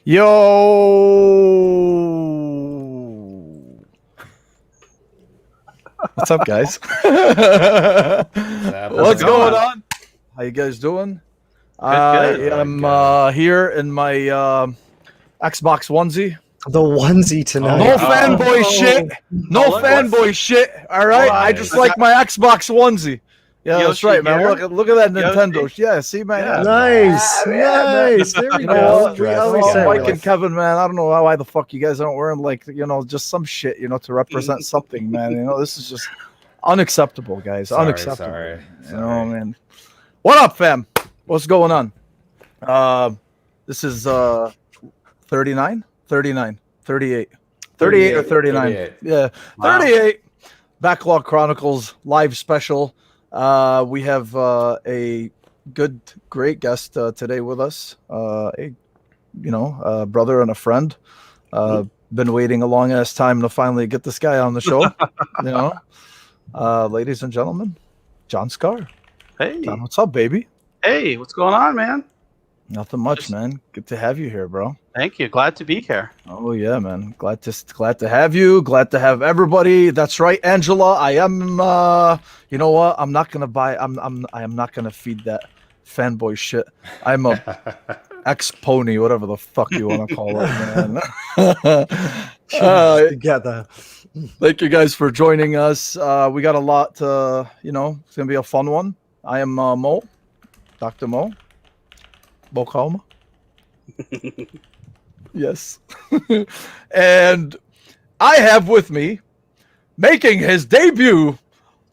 Yo, what's up, guys? What's going on? How you guys doing? I am here in my Xbox onesie. The onesie tonight. No fanboy shit. No fanboy shit. All right, I just like my Xbox onesie. Yeah, that's right, man. Look at that Nintendo. Yeah, see, man. Yeah. Nice. Nice. There we go. We always say Mike and Kevin, man. I don't know why the fuck you guys aren't wearing just some shit, to represent something, man. This is just unacceptable, guys. Unacceptable. Sorry. Man. What up, fam? What's going on? This is 39, 38. 38 or 39. 38. Yeah. Wow. 38. Backlog Chronicles live special. We have a great guest today with us. A brother and a friend. Been waiting a long ass time to finally get this guy on the show. Ladies and gentlemen, Jon Scarr. Hey, Jon, what's up, baby? Hey, what's going on, man? Nothing much, man. Good to have you here, bro. Thank you. Glad to be here. Oh yeah, man. Glad to have you. Glad to have everybody. That's right, Angela. I am. You know what? I'm not gonna I am not gonna feed that fanboy shit. I'm a ex-pony, whatever the fuck you want to call it, man. Together. Thank you guys for joining us. We got a lot to. It's gonna be a fun one. I am Mo, Dr. Mo. Bokalma. Yes. And I have with me, making his debut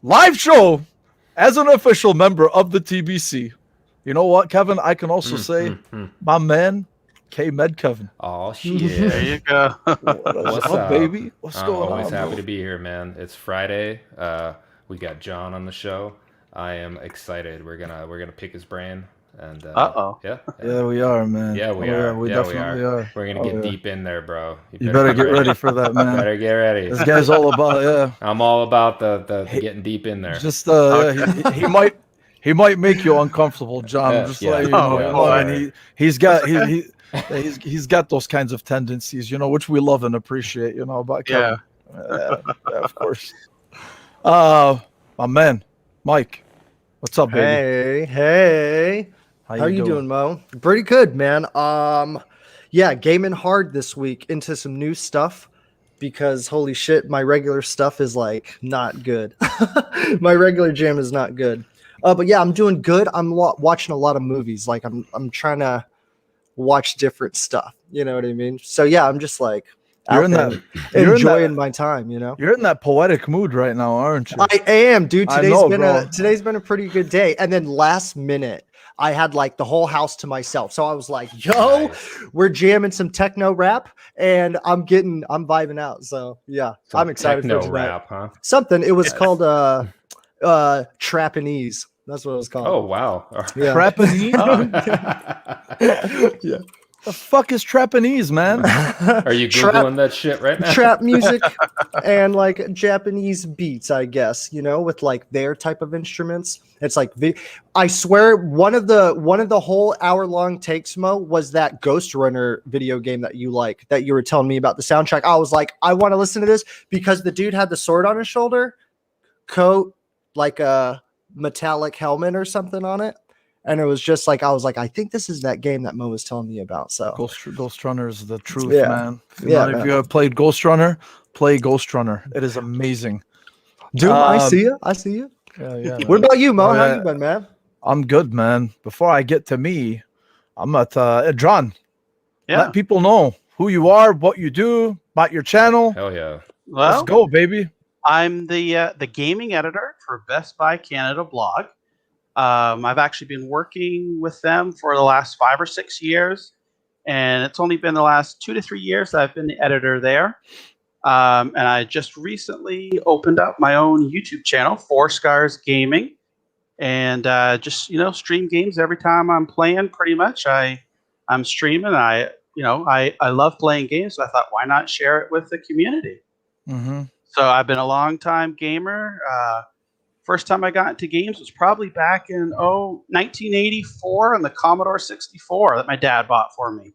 live show as an official member of the TBC. You know what, Kevin? I can also say my man, K-Med Kevin. Oh, shit. There you go. What's up, baby? What's going on? Always happy to be here, man. It's Friday. We got Jon on the show. I am excited. We're gonna pick his brain. And yeah, we are, man. Yeah, we are. We definitely are. We're gonna get deep in there, bro. You better get ready for that, man. Better get ready. This guy's all about I'm all about the getting deep in there. Just he might make you uncomfortable, Jon. He's got those kinds of tendencies, which we love and appreciate, about Kevin. Yeah, of course. My man, Mike. What's up, baby? Hey. How you doing, Mo? Pretty good, man. Gaming hard this week into some new stuff because holy shit, my regular stuff is like not good. My regular jam is not good. But yeah, I'm doing good. I'm watching a lot of movies. Like I'm trying to watch different stuff. You know what I mean? So yeah, I'm just like enjoying my time, You're in that poetic mood right now, aren't you? I am, dude. Today's been a pretty good day. And then last minute, I had like the whole house to myself. So I was like, yo, we're jamming some techno rap and I'm vibing out. So yeah, I'm excited for tonight. Rap, huh? Something. It was called Trapanese. That's what it was called. Oh wow. Yeah. Trapanese? Yeah. The fuck is Trapanese, man? Are you Googling that shit right now? Trap music and like Japanese beats, I guess, with like their type of instruments. It's like I swear one of the whole hour-long takes, Mo, was that Ghost Runner video game that you were telling me about the soundtrack. I was like, I want to listen to this because the dude had the sword on his shoulder, coat, like a metallic helmet or something on it. And it was just like, I was like, I think this is that game that Mo was telling me about. So Ghost Runner is the truth, man. If you have played Ghost Runner, play Ghost Runner. It is amazing. Dude, I see you. Yeah. What about you, Mo? How you been, man? I'm good, man. Before I get to me, I'm at Jon. Yeah. Let people know who you are, what you do, about your channel. Hell yeah. Well, let's go, baby. I'm the gaming editor for Best Buy Canada blog. I've actually been working with them for the last 5 or 6 years, and it's only been the last 2 to 3 years that I've been the editor there. And I just recently opened up my own YouTube channel, 4 Scars Gaming, and just stream games every time I'm playing. Pretty much, I'm streaming. I love playing games, so I thought, why not share it with the community? Mm-hmm. So I've been a long time gamer. First time I got into games was probably back in 1984 on the Commodore 64 that my dad bought for me.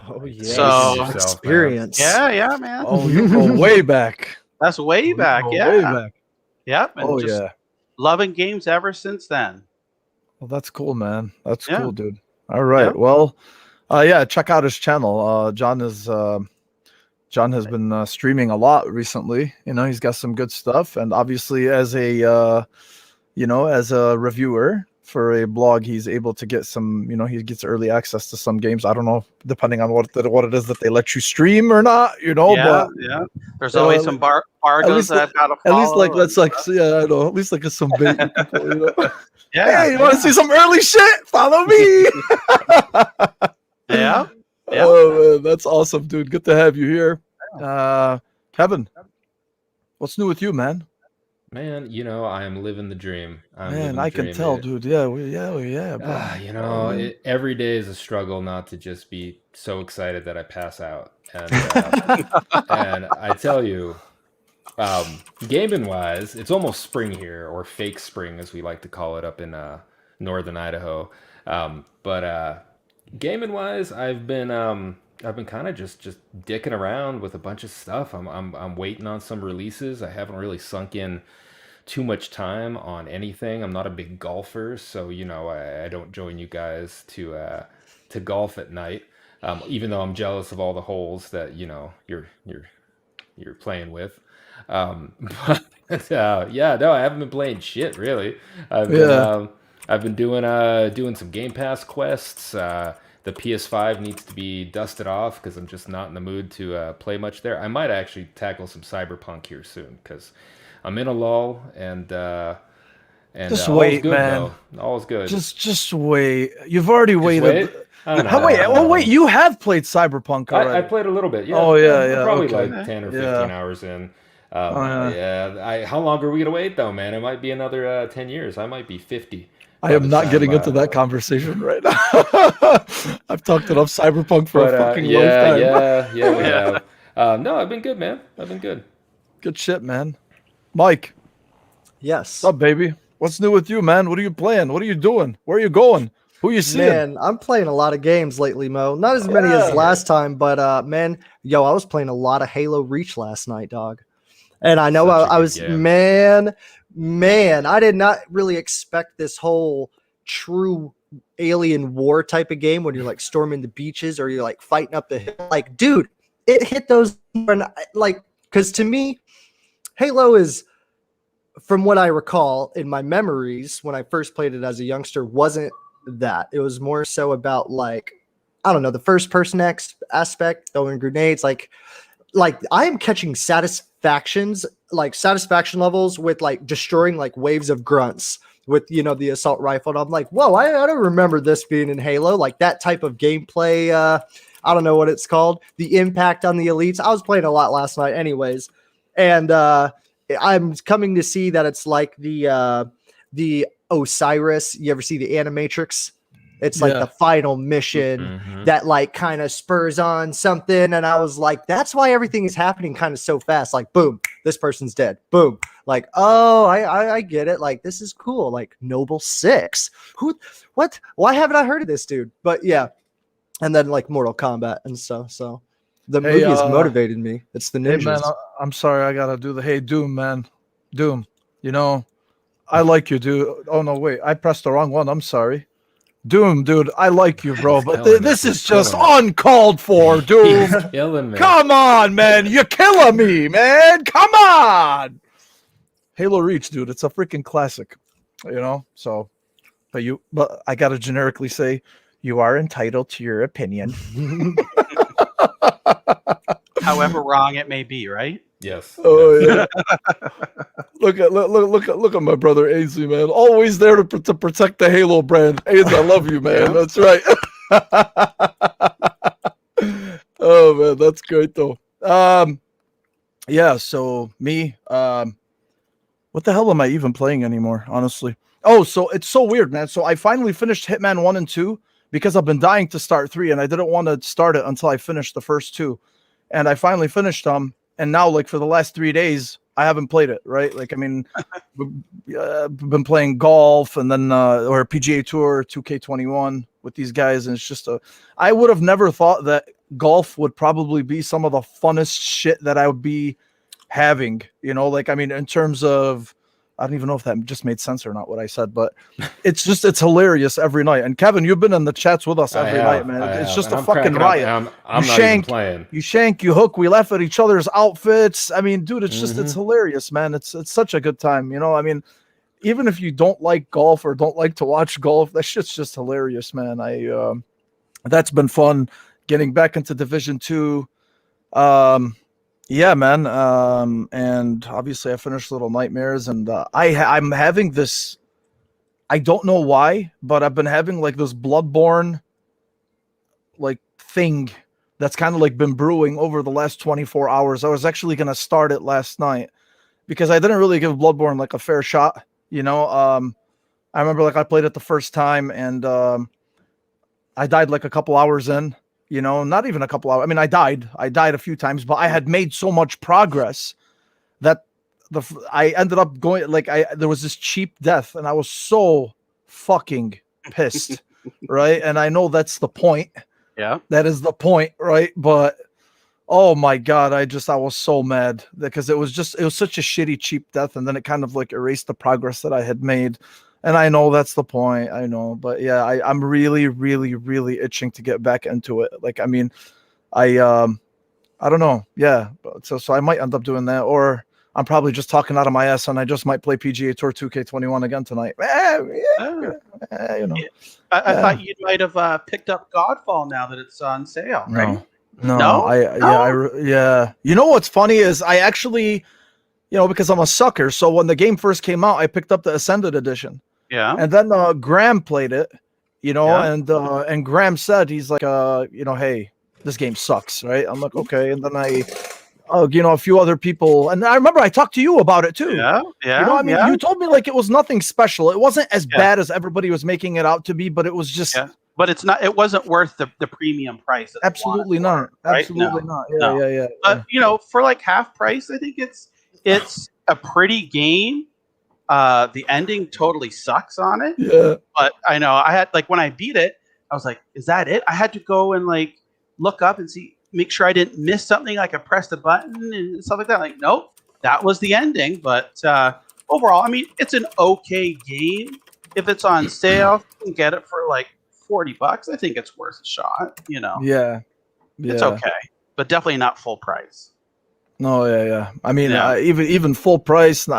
Oh yeah, So- Yourself, man. experience. Yeah, man. Oh, you go way back. That's way You back. go Yeah. way back. Yep. And Oh just yeah. loving games ever since then. Well, that's cool, man. That's Yeah. cool, dude. All right. Yeah. Well, yeah, check out his channel. John has been streaming a lot recently. You know, he's got some good stuff, and obviously, as a as a reviewer for a blog, he's able to get some. You know, he gets early access to some games. I don't know, depending on what it is that they let you stream or not. You know, Yeah. but Yeah. There's always some embargoes least that I've got to follow. at least like that's like yeah, I know. At least like it's some bait. You can pull, you know? Yeah. Hey, you want to see some early shit? Follow me. Yeah. Yeah. Oh man, that's awesome, dude. Good to have you here. Kevin, what's new with you, man? Man, you know, I am living the dream. I'm living Man, the I can dream. tell, It- dude. Yeah, bro. You know, every day is a struggle not to just be so excited that I pass out. And and I tell you, gaming wise, it's almost spring here, or fake spring as we like to call it up in northern Idaho. But gaming wise, I've been kind of just dicking around with a bunch of stuff. I'm waiting on some releases. I haven't really sunk in too much time on anything. I'm not a big golfer, so you know I don't join you guys to golf at night. Even though I'm jealous of all the holes that you know you're playing with. But yeah, no, I haven't been playing shit really. I've been doing some Game Pass quests. The PS5 needs to be dusted off because I'm just not in the mood to play much there. I might actually tackle some Cyberpunk here soon because I'm in a lull and Just all's wait, good, man. though. All's good. Just wait. You've already Just waited. wait? I don't How know. wait? Oh wait, you have played Cyberpunk already. I played a little bit. Yeah. Oh, yeah, I'm yeah, probably okay. like 10 or 15 Yeah. hours in. Yeah. How long are we gonna wait though, man? It might be another 10 years. I might be 50. I am not getting into that conversation right now. I've talked enough Cyberpunk for a fucking lifetime. Yeah, we have. No, I've been good, man. I've been good. Good shit, man. Mike, Yes. what's up, baby? What's new with you, man? What are you playing? What are you doing? Where are you going? Who you seeing? Man, I'm playing a lot of games lately, Mo. Not as many as last time, but man, I was playing a lot of Halo Reach last night, dog. And I know Such a I good was game. man, I did not really expect this whole true alien war type of game when you're like storming the beaches or you're like fighting up the hill. Like, dude, it hit those like because to me, Halo is, from what I recall in my memories when I first played it as a youngster, wasn't that. It was more so about like, I don't know, the first person aspect, throwing grenades, like I am catching satisfaction levels with like destroying like waves of grunts with, you know, the assault rifle. And I'm like, whoa, I don't remember this being in Halo, like that type of gameplay. I don't know what it's called. The impact on the elites. I was playing a lot last night anyways. And I'm coming to see that it's like the Osiris. You ever see the Animatrix? It's like the final mission that like kind of spurs on something. And I was like, that's why everything is happening kind of so fast. Like, boom, this person's dead. Boom. Like, oh, I get it. Like, this is cool. Like Noble 6. What? Why haven't I heard of this dude? But yeah. And then like Mortal Kombat and stuff. So the movie has motivated me. It's the ninjas. Hey man, I'm sorry. I gotta do the hey Doom, man. Doom. You know, I like you, dude. Oh no, wait, I pressed the wrong one. I'm sorry. Doom, dude, I like you, bro, but this is just uncalled for, Doom. He's killing me. Come on, man. You're killing me, man. Come on. Halo Reach, dude. It's a freaking classic. You know? So, but I gotta generically say, you are entitled to your opinion. However wrong it may be, right? Yes. Oh yeah. look at my brother Ainsley, man. Always there to protect the Halo brand. Ainsley, I love you, man. Yeah. That's right. Oh man, that's great though. Yeah. So me, what the hell am I even playing anymore? Honestly. Oh, so it's so weird, man. So I finally finished Hitman 1 and 2 because I've been dying to start 3, and I didn't want to start it until I finished the first 2, and I finally finished them. And now, like, for the last 3 days, I haven't played it, right? Like, I mean, I've been playing golf and then, or PGA Tour 2K21 with these guys. And it's just I would have never thought that golf would probably be some of the funnest shit that I would be having, you know, like, I mean, in terms of, I don't even know if that just made sense or not what I said, but it's hilarious every night. And Kevin, you've been in the chats with us every night, man. It's just a fucking riot. I'm you not shank, even playing. You shank, you hook, we laugh at each other's outfits. I mean, dude, it's just, it's hilarious, man. It's such a good time, you know. I mean, even if you don't like golf or don't like to watch golf, that shit's just hilarious, man. That's been fun getting back into Division 2. Yeah, man. And obviously I finished Little Nightmares, and I'm having this, I don't know why, but I've been having like this Bloodborne like thing that's kind of like been brewing over the last 24 hours. I was actually going to start it last night because I didn't really give Bloodborne like a fair shot, you know. I remember like I played it the first time, and I died like a couple hours in. You know, not even a couple hours. I mean, I died a few times, but I had made so much progress that I ended up going like there was this cheap death, and I was so fucking pissed, right? And I know that's the point. Yeah, that is the point, right? But oh my god, I was so mad because it was such a shitty cheap death, and then it kind of like erased the progress that I had made. And I know that's the point. I know, but yeah, I'm really, really, really itching to get back into it. Like, I mean, I don't know. Yeah, so I might end up doing that, or I'm probably just talking out of my ass, and I just might play PGA Tour 2K21 again tonight. You know, I thought you might have picked up Godfall now that it's on sale. Right? No. Yeah. You know what's funny is I actually, you know, because I'm a sucker. So when the game first came out, I picked up the Ascended edition. Yeah. And then Graham played it, you know, and Graham said, he's like, you know, hey, this game sucks, right? I'm like, okay. And then you know, a few other people, and I remember I talked to you about it too. Yeah. You know, I mean, you told me like it was nothing special. It wasn't as bad as everybody was making it out to be, but it was just. Yeah. But it wasn't worth the premium price. Absolutely not. Right? Absolutely not. No. Yeah. But you know, for like half price, I think it's a pretty game. The ending totally sucks on it. Yeah. But I know I had like when I beat it, I was like, is that it? I had to go and like look up and make sure I didn't miss something. Like I pressed a button and stuff like that. Like, nope, that was the ending. But overall, I mean, it's an okay game. If it's on sale, you can get it for like $40. I think it's worth a shot. You know. Yeah. It's okay, but definitely not full price. No, yeah. I mean, even full price,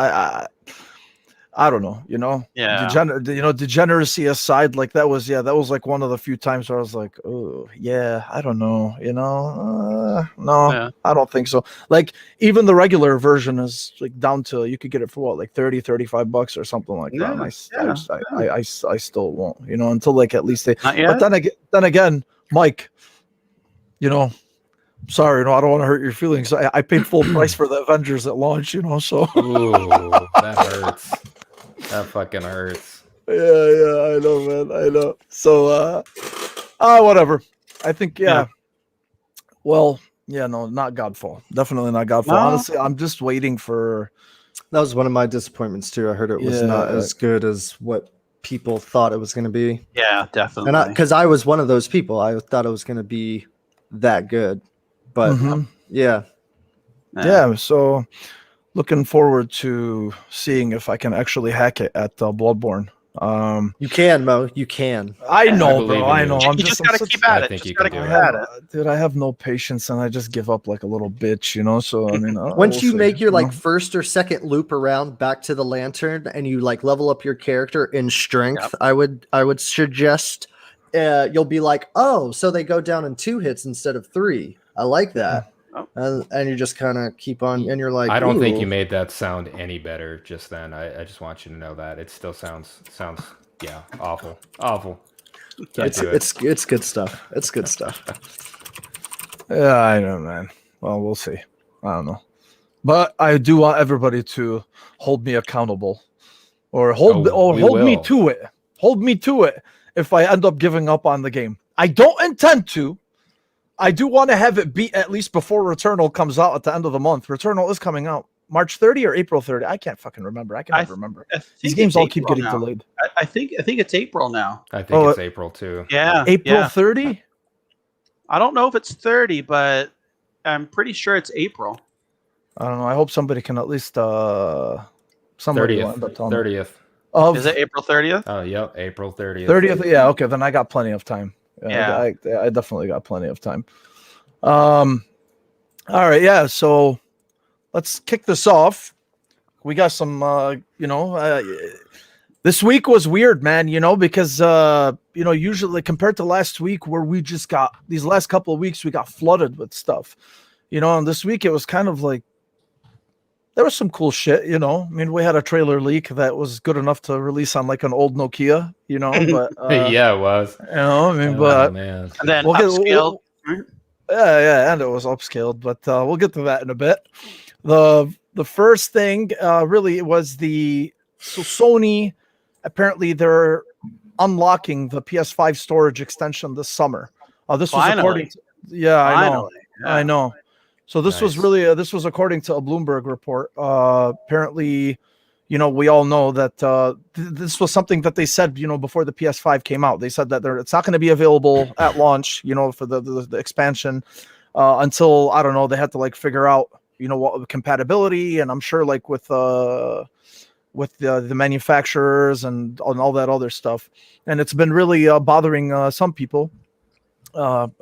I don't know, you know. Yeah. Degeneracy aside, like that was like one of the few times where I was like, oh yeah, I don't know, you know, no, I don't think so. Like even the regular version is like down to, you could get it for what, like $30-$35 or something like that. And I still won't, you know, until like at least but then again, Mike, you know. Sorry, no, I don't want to hurt your feelings. I paid full price for the Avengers at launch, you know, so. Ooh, that hurts. That fucking hurts. Yeah, I know, man. I know. So, whatever. I think, Well, no, not Godfall. Definitely not Godfall. No. Honestly, I'm just waiting for. That was one of my disappointments too. I heard it was not as good as what people thought it was going to be. Yeah, definitely. And because I was one of those people, I thought it was going to be that good. But yeah. So looking forward to seeing if I can actually hack it at Bloodborne. You can, Mo. You can. I know, bro. I know. You just gotta keep at it. I think you can do it. Dude, I have no patience, and I just give up like a little bitch, you know. So I mean, once you make your like first or second loop around back to the lantern, and you like level up your character in strength, I would suggest you'll be like, oh, so they go down in 2 hits instead of 3. I like that. And you just kind of keep on, and you're like, I don't think you made that sound any better just then. I just want you to know that it still sounds awful. It's good stuff. It's good stuff. Yeah, I know, man. Well, we'll see. I don't know, but I do want everybody to hold me accountable, or hold me to it. Hold me to it if I end up giving up on the game. I don't intend to. I do want to have it beat at least before Returnal comes out at the end of the month. Returnal is coming out March 30 or April 30. I can't fucking remember. I can never remember. These games all keep getting delayed. I think it's April now. I think it's April too. Yeah. April 30? I don't know if it's 30, but I'm pretty sure it's April. I don't know. I hope somebody can at least somebody will end up telling me. 30th. Is it April 30th? Oh, yep, April 30th. 30th. Yeah, okay, then I got plenty of time. Yeah. I definitely got plenty of time. All right, yeah. So let's kick this off. We got some, this week was weird, man, because, usually compared to last week where we just got these last couple of weeks, we got flooded with stuff, and this week it was kind of like, there was some cool shit, I mean, we had a trailer leak that was good enough to release on like an old Nokia, but yeah, it was. Man. And then upscaled. Yeah, and it was upscaled, but we'll get to that in a bit. The first thing really was Sony, apparently they're unlocking the PS5 storage extension this summer. This was according to, I know. So this was really this was according to a Bloomberg report. Apparently, we all know that this was something that they said, before the PS5 came out. They said that it's not going to be available at launch, for the expansion until, I don't know, they had to like figure out, what compatibility, and I'm sure like with the manufacturers and all that other stuff. And it's been really bothering some people.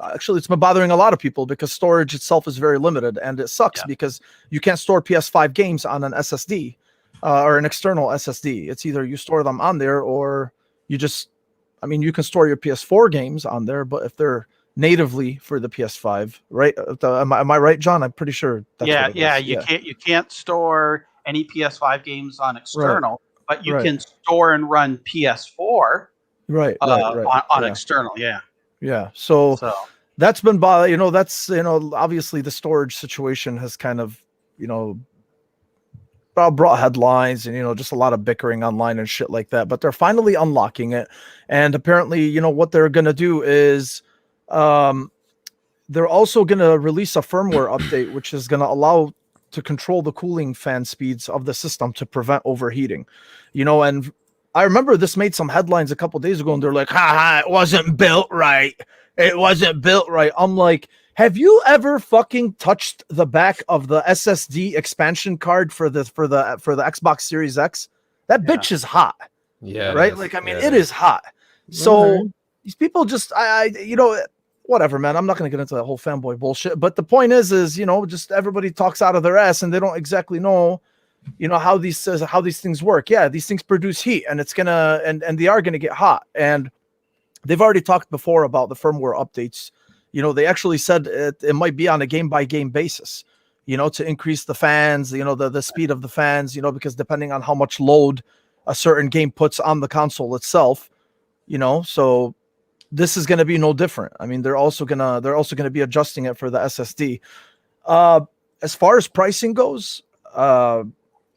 Actually, it's been bothering a lot of people because storage itself is very limited, and it sucks because you can't store PS5 games on an SSD or an external SSD. It's either you store them on there or you you can store your PS4 games on there, but if they're natively for the PS5, right? Am I right, John? I'm pretty sure. That's you can't store any PS5 games on external, but you can store and run PS4 on external. Yeah. So that's been obviously the storage situation has kind of, brought headlines and, just a lot of bickering online and shit like that, but they're finally unlocking it. And apparently, what they're going to do is, they're also going to release a firmware update, which is going to allow to control the cooling fan speeds of the system to prevent overheating, and I remember this made some headlines a couple days ago and they're like, it wasn't built right. It wasn't built right. I'm like, have you ever fucking touched the back of the SSD expansion card for the Xbox Series X? That bitch is hot. Yeah. Right? It is hot. So these people just, whatever, man. I'm not going to get into that whole fanboy bullshit. But the point is, just everybody talks out of their ass and they don't exactly know, how these things work. Yeah, these things produce heat and it's gonna and they are gonna get hot. And they've already talked before about the firmware updates. They actually said it might be on a game by game basis, to increase the fans, the speed of the fans, because depending on how much load a certain game puts on the console itself, so this is going to be no different. I mean, they're also going to be adjusting it for the SSD. As far as pricing goes,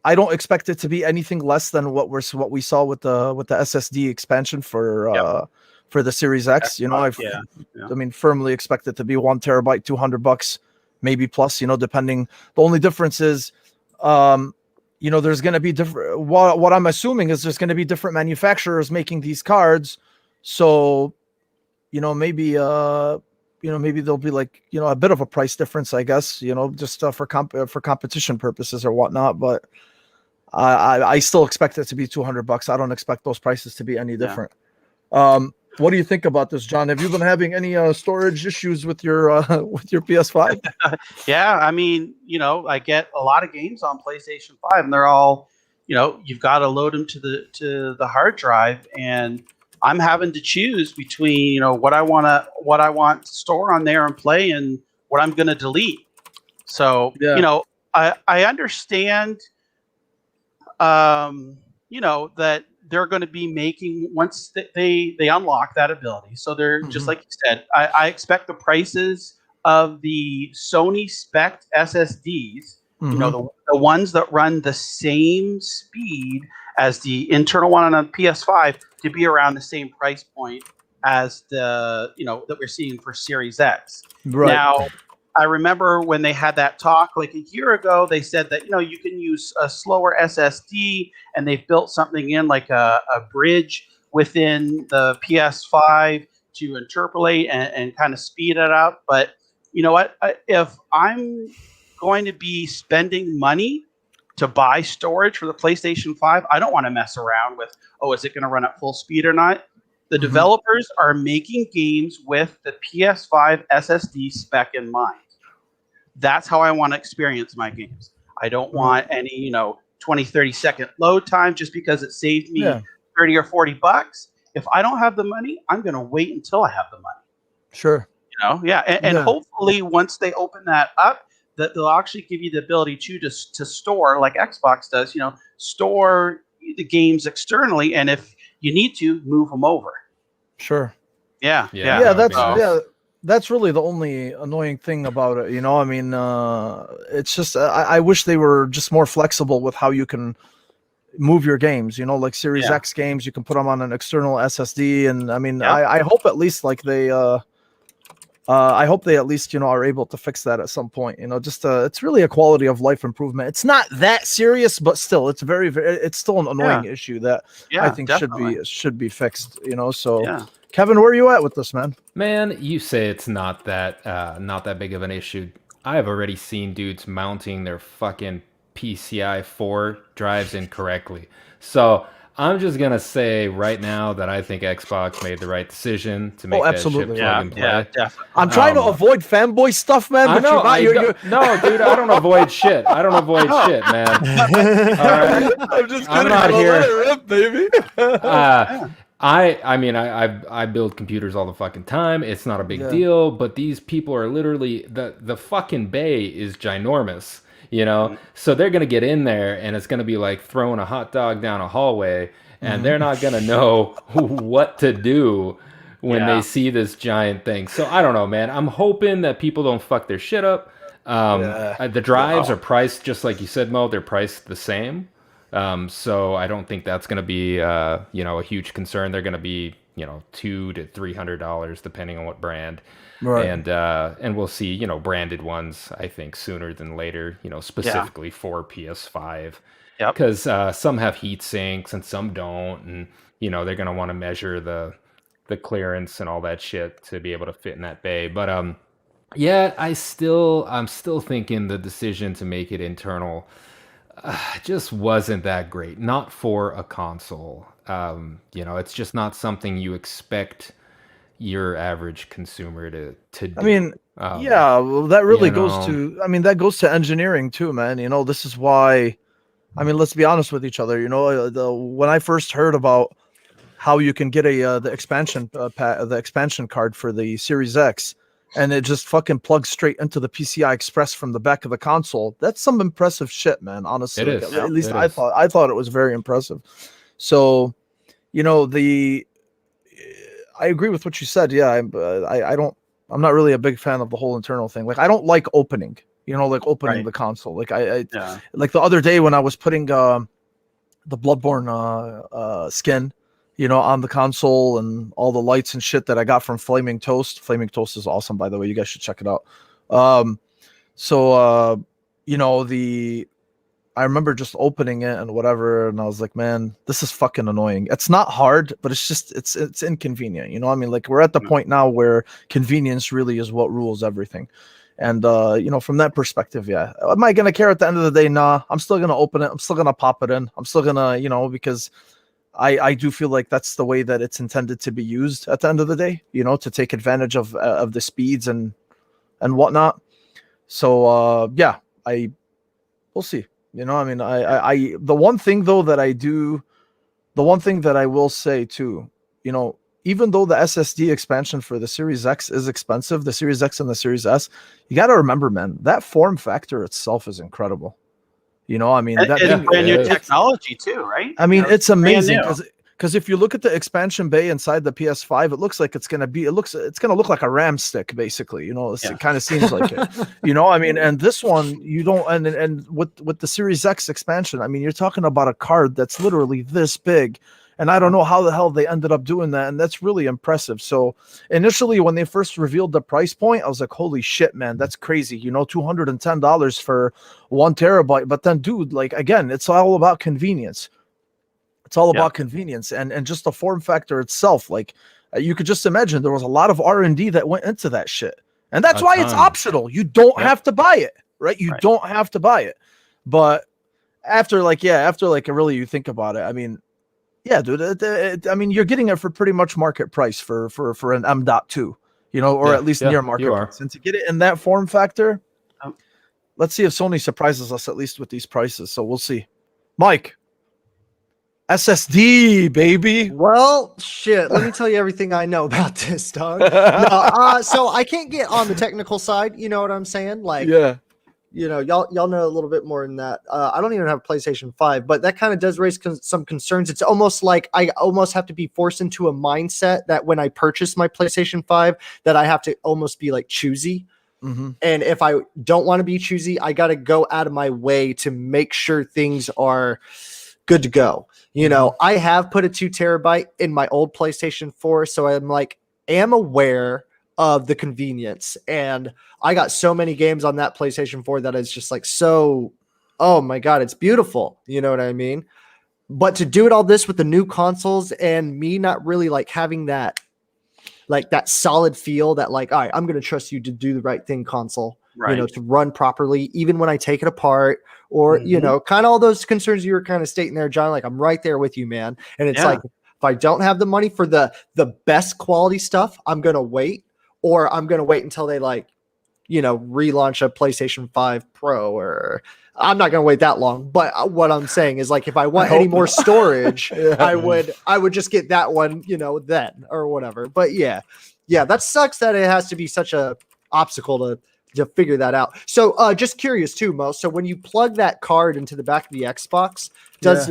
I don't expect it to be anything less than what we saw with the SSD expansion for the Series X. I firmly expect it to be 1 terabyte, $200, maybe plus. Depending. The only difference is, there's going to be different. What I'm assuming is there's going to be different manufacturers making these cards. So, maybe there'll be like, a bit of a price difference, I guess, just for competition purposes or whatnot. But I still expect it to be $200. I don't expect those prices to be any different. What do you think about this, John? Have you been having any storage issues with your PS5? Yeah, I get a lot of games on PlayStation 5, and they're all, you've got to load them to the hard drive, and I'm having to choose between, what I want to store on there and play, and what I'm going to delete. So, I understand, that they're going to be making once they unlock that ability. So they're just like you said. I expect the prices of the Sony spec SSDs, the ones that run the same speed as the internal one on a PS5, to be around the same price point as the that we're seeing for Series X. Right. Now, I remember when they had that talk like a year ago, they said that, you can use a slower SSD, and they've built something in like a bridge within the PS5 to interpolate and kind of speed it up. But you know what? If I'm going to be spending money to buy storage for the PlayStation 5, I don't want to mess around with, is it going to run at full speed or not? The developers are making games with the PS5 SSD spec in mind. That's how I want to experience my games. I don't want any, 20, 30-second load time just because it saved me 30 or $40. If I don't have the money, I'm going to wait until I have the money. Sure. And hopefully once they open that up, that they'll actually give you the ability to store, like Xbox does, store the games externally, and if you need to, move them over. Sure. Yeah. That's really the only annoying thing about it. It's just I wish they were just more flexible with how you can move your games. Like Series X games, you can put them on an external SSD, and I hope at least like they. I hope they at least, are able to fix that at some point. It's really a quality of life improvement. It's not that serious, but still, it's very, very, it's still an annoying issue that I think should be fixed. So, Kevin, where are you at with this, man? Man, you say it's not that big of an issue. I have already seen dudes mounting their fucking PCI 4 drives incorrectly. So I'm just gonna say right now that I think Xbox made the right decision to make that shit plug and play. Yeah, definitely. I'm trying to avoid fanboy stuff, man. I know. No, dude, I don't avoid shit. I don't avoid shit, man. All right. I'm just I'm not here. Let it rip, baby. I build computers all the fucking time. It's not a big deal, but these people are literally the fucking bay is ginormous. So they're going to get in there and it's going to be like throwing a hot dog down a hallway, and they're not going to know what to do when they see this giant thing. So I don't know, man. I'm hoping that people don't fuck their shit up. The drives are priced just like you said, Mo. They're priced the same. So I don't think that's going to be, a huge concern. They're going to be, $200 to $300 depending on what brand. Right. And we'll see, branded ones, I think, sooner than later, specifically for PS5. Yep. Because some have heat sinks and some don't. And, they're going to want to measure the clearance and all that shit to be able to fit in that bay. But I'm still thinking the decision to make it internal just wasn't that great. Not for a console. It's just not something you expect your average consumer to do. That really goes to that goes to engineering too, man. This is why let's be honest with each other. When I first heard about how you can get the expansion card for the Series X, and it just fucking plugs straight into the PCI Express from the back of the console, that's some impressive shit, man. Honestly, it is. At least I thought it was very impressive. So, I agree with what you said. Yeah, I'm not really a big fan of the whole internal thing. Like, I don't like opening, the console. Like like the other day when I was putting the Bloodborne skin, on the console, and all the lights and shit that I got from Flaming Toast. Flaming Toast is awesome, by the way. You guys should check it out. I remember just opening it and whatever, and I was like, man, this is fucking annoying. It's not hard, but it's just it's inconvenient. Like, we're at the point now where convenience really is what rules everything. And from that perspective, am I gonna care at the end of the day? Nah, I'm still gonna open it. I'm still gonna pop it in. I'm still gonna, because I do feel like that's the way that it's intended to be used at the end of the day, to take advantage of the speeds and whatnot. So we'll see. The one thing though that I will say too, even though the SSD expansion for the Series X is expensive, the Series X and the Series S, you got to remember, man, that form factor itself is incredible. It's brand new technology too, right? It's amazing because if you look at the expansion bay inside the PS5, it looks like it's gonna look like a RAM stick, basically. It kind of seems like it. And this one you don't. And with the Series X expansion, you're talking about a card that's literally this big. And I don't know how the hell they ended up doing that. And that's really impressive. So initially, when they first revealed the price point, I was like, holy shit, man, that's crazy. $210 for 1 terabyte. But then, dude, like, again, it's all about convenience. It's all about convenience and just the form factor itself. Like, you could just imagine there was a lot of R&D that went into that shit. And that's why it's optional. You don't have to buy it, right? You don't have to buy it. But after really you think about it, I mean, yeah, dude, I mean, you're getting it for pretty much market price for an M.2, you know, or at least near market price. And to get it in that form factor, let's see if Sony surprises us at least with these prices. So we'll see. Mike, SSD, baby. Well, shit. Let me tell you everything I know about this, dog. So I can't get on the technical side. You know what I'm saying? Like, you know, y'all know a little bit more than that. I don't even have a PlayStation 5, but that kind of does raise some concerns. It's almost like I almost have to be forced into a mindset that when I purchase my PlayStation 5, that I have to almost be like choosy. Mm-hmm. And if I don't want to be choosy, I got to go out of my way to make sure things are good to go. You know, I have put a 2 terabyte in my old PlayStation 4, so I'm like, am aware of the convenience. And I got so many games on that PlayStation 4 that is just like so, oh my God, it's beautiful. You know what I mean? But to do it all this with the new consoles and me not really like having that, like that solid feel that like, all right, I'm going to trust you to do the right thing console, you know, to run properly, even when I take it apart or, you know, kind of all those concerns you were kind of stating there, John, like I'm right there with you, man. And it's like, if I don't have the money for the best quality stuff, I'm going to wait, or I'm going to wait until they like, you know, relaunch a PlayStation 5 Pro, or I'm not going to wait that long. But what I'm saying is like, if I want any more storage, I would just get that one, you know, then or whatever. But yeah, that sucks that it has to be such a obstacle to figure that out. So just curious too, Mo. So when you plug that card into the back of the Xbox, does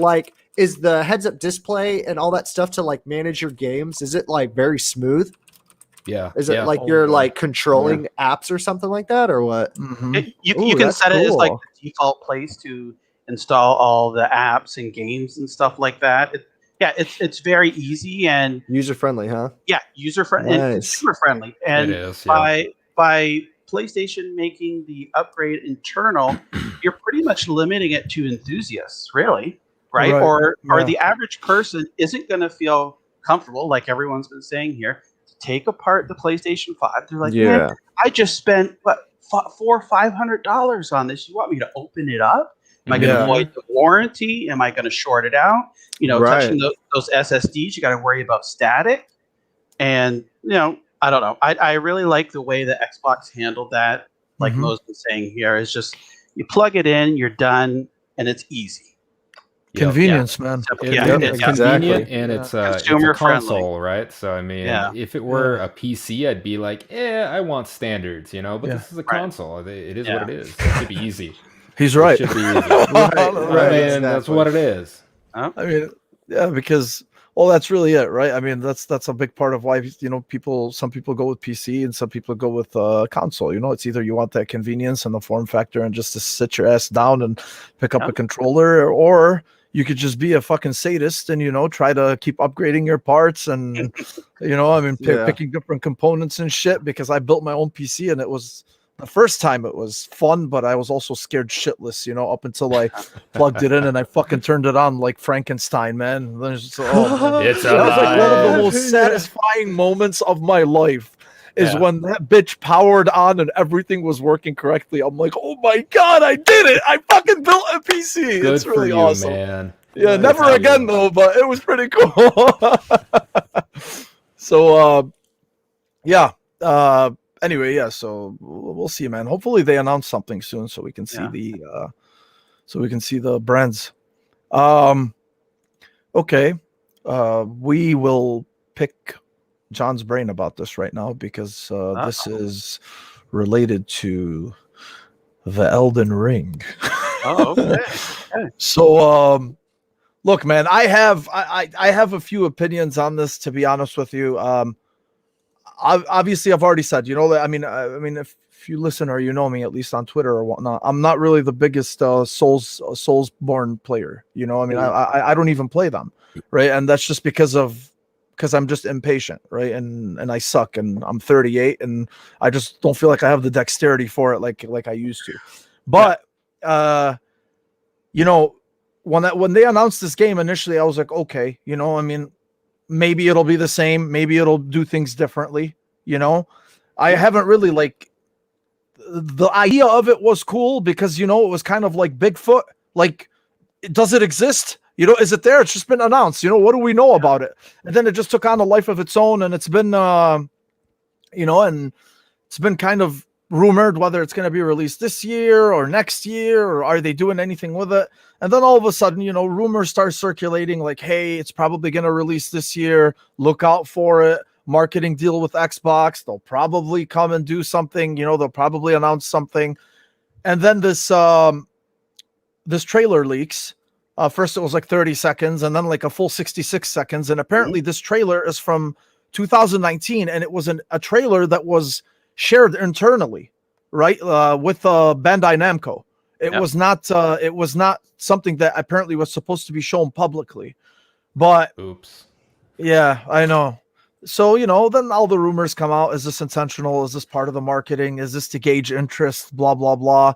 is the heads up display and all that stuff to like manage your games? Is it like very smooth? Yeah. Is it like you're like controlling apps or something like that, or what? Mm-hmm. You can set it as like the default place to install all the apps and games and stuff like that. It's very easy and user friendly, huh? Yeah, user friendly and super friendly. And it is, by PlayStation making the upgrade internal, you're pretty much limiting it to enthusiasts, really, right? Or the average person isn't going to feel comfortable, like everyone's been saying here, to take apart the PlayStation 5. They're like, man, I just spent $400 or $500 on this. You want me to open it up? Am I going to void the warranty? Am I going to short it out? You know, touching those SSDs, you got to worry about static. And, you know, I don't know. I really like the way that Xbox handled that. Like Mo's been saying here, is just you plug it in, you're done, and it's easy. Convenience, man. It's convenient and it's a console, right? So I mean, if it were a PC, I'd be like, I want standards, you know. But this is a console. It is what it is. It should be easy. He's right. It should be easy. Right. That's what it is. I mean, because. Well, that's really it, right? I mean, that's a big part of why, you know, some people go with PC and some people go with console. You know, it's either you want that convenience and the form factor and just to sit your ass down and pick up a controller, or you could just be a fucking sadist and, you know, try to keep upgrading your parts and, you know, I mean, picking different components and shit, because I built my own PC and it was... The first time it was fun, but I was also scared shitless, you know, up until I plugged it in and I fucking turned it on like Frankenstein, man. It's that was like one of the most satisfying moments of my life is when that bitch powered on and everything was working correctly. I'm like, oh my God, I did it. I fucking built a PC. Good it's really for you, awesome. Man. Yeah, never again though, but it was pretty cool. So, anyway, so we'll see, man. Hopefully they announce something soon so we can see the brands. Okay. We will pick John's brain about this right now because this is related to the Elden Ring. Okay. So look, man, I have a few opinions on this, to be honest with you. Obviously I've already said, you know, I mean, if you listen or you know me, at least on Twitter or whatnot, I'm not really the biggest Soulsborne player. You know, I mean, I don't even play them, right? And that's just because I'm just impatient, right? And I suck, and I'm 38, and I just don't feel like I have the dexterity for it like I used to. But you know, when they announced this game initially, I was like, okay, you know, I mean, maybe it'll be the same. Maybe it'll do things differently. You know, I haven't really like the idea of it was cool because, you know, it was kind of like Bigfoot. Like, does it exist? You know, is it there? It's just been announced. You know, what do we know about it? And then it just took on a life of its own, and it's been, you know, and it's been kind of rumored whether it's going to be released this year or next year, or are they doing anything with it? And then all of a sudden, you know, rumors start circulating like, hey, it's probably going to release this year. Look out for it. Marketing deal with Xbox. They'll probably come and do something. You know, they'll probably announce something. And then this trailer leaks. First it was like 30 seconds and then like a full 66 seconds. And apparently this trailer is from 2019, and it was a trailer that was shared internally, right? With Bandai Namco. It was not something that apparently was supposed to be shown publicly. But oops. Yeah, I know. So, you know, then all the rumors come out. Is this intentional? Is this part of the marketing? Is this to gauge interest? Blah, blah, blah.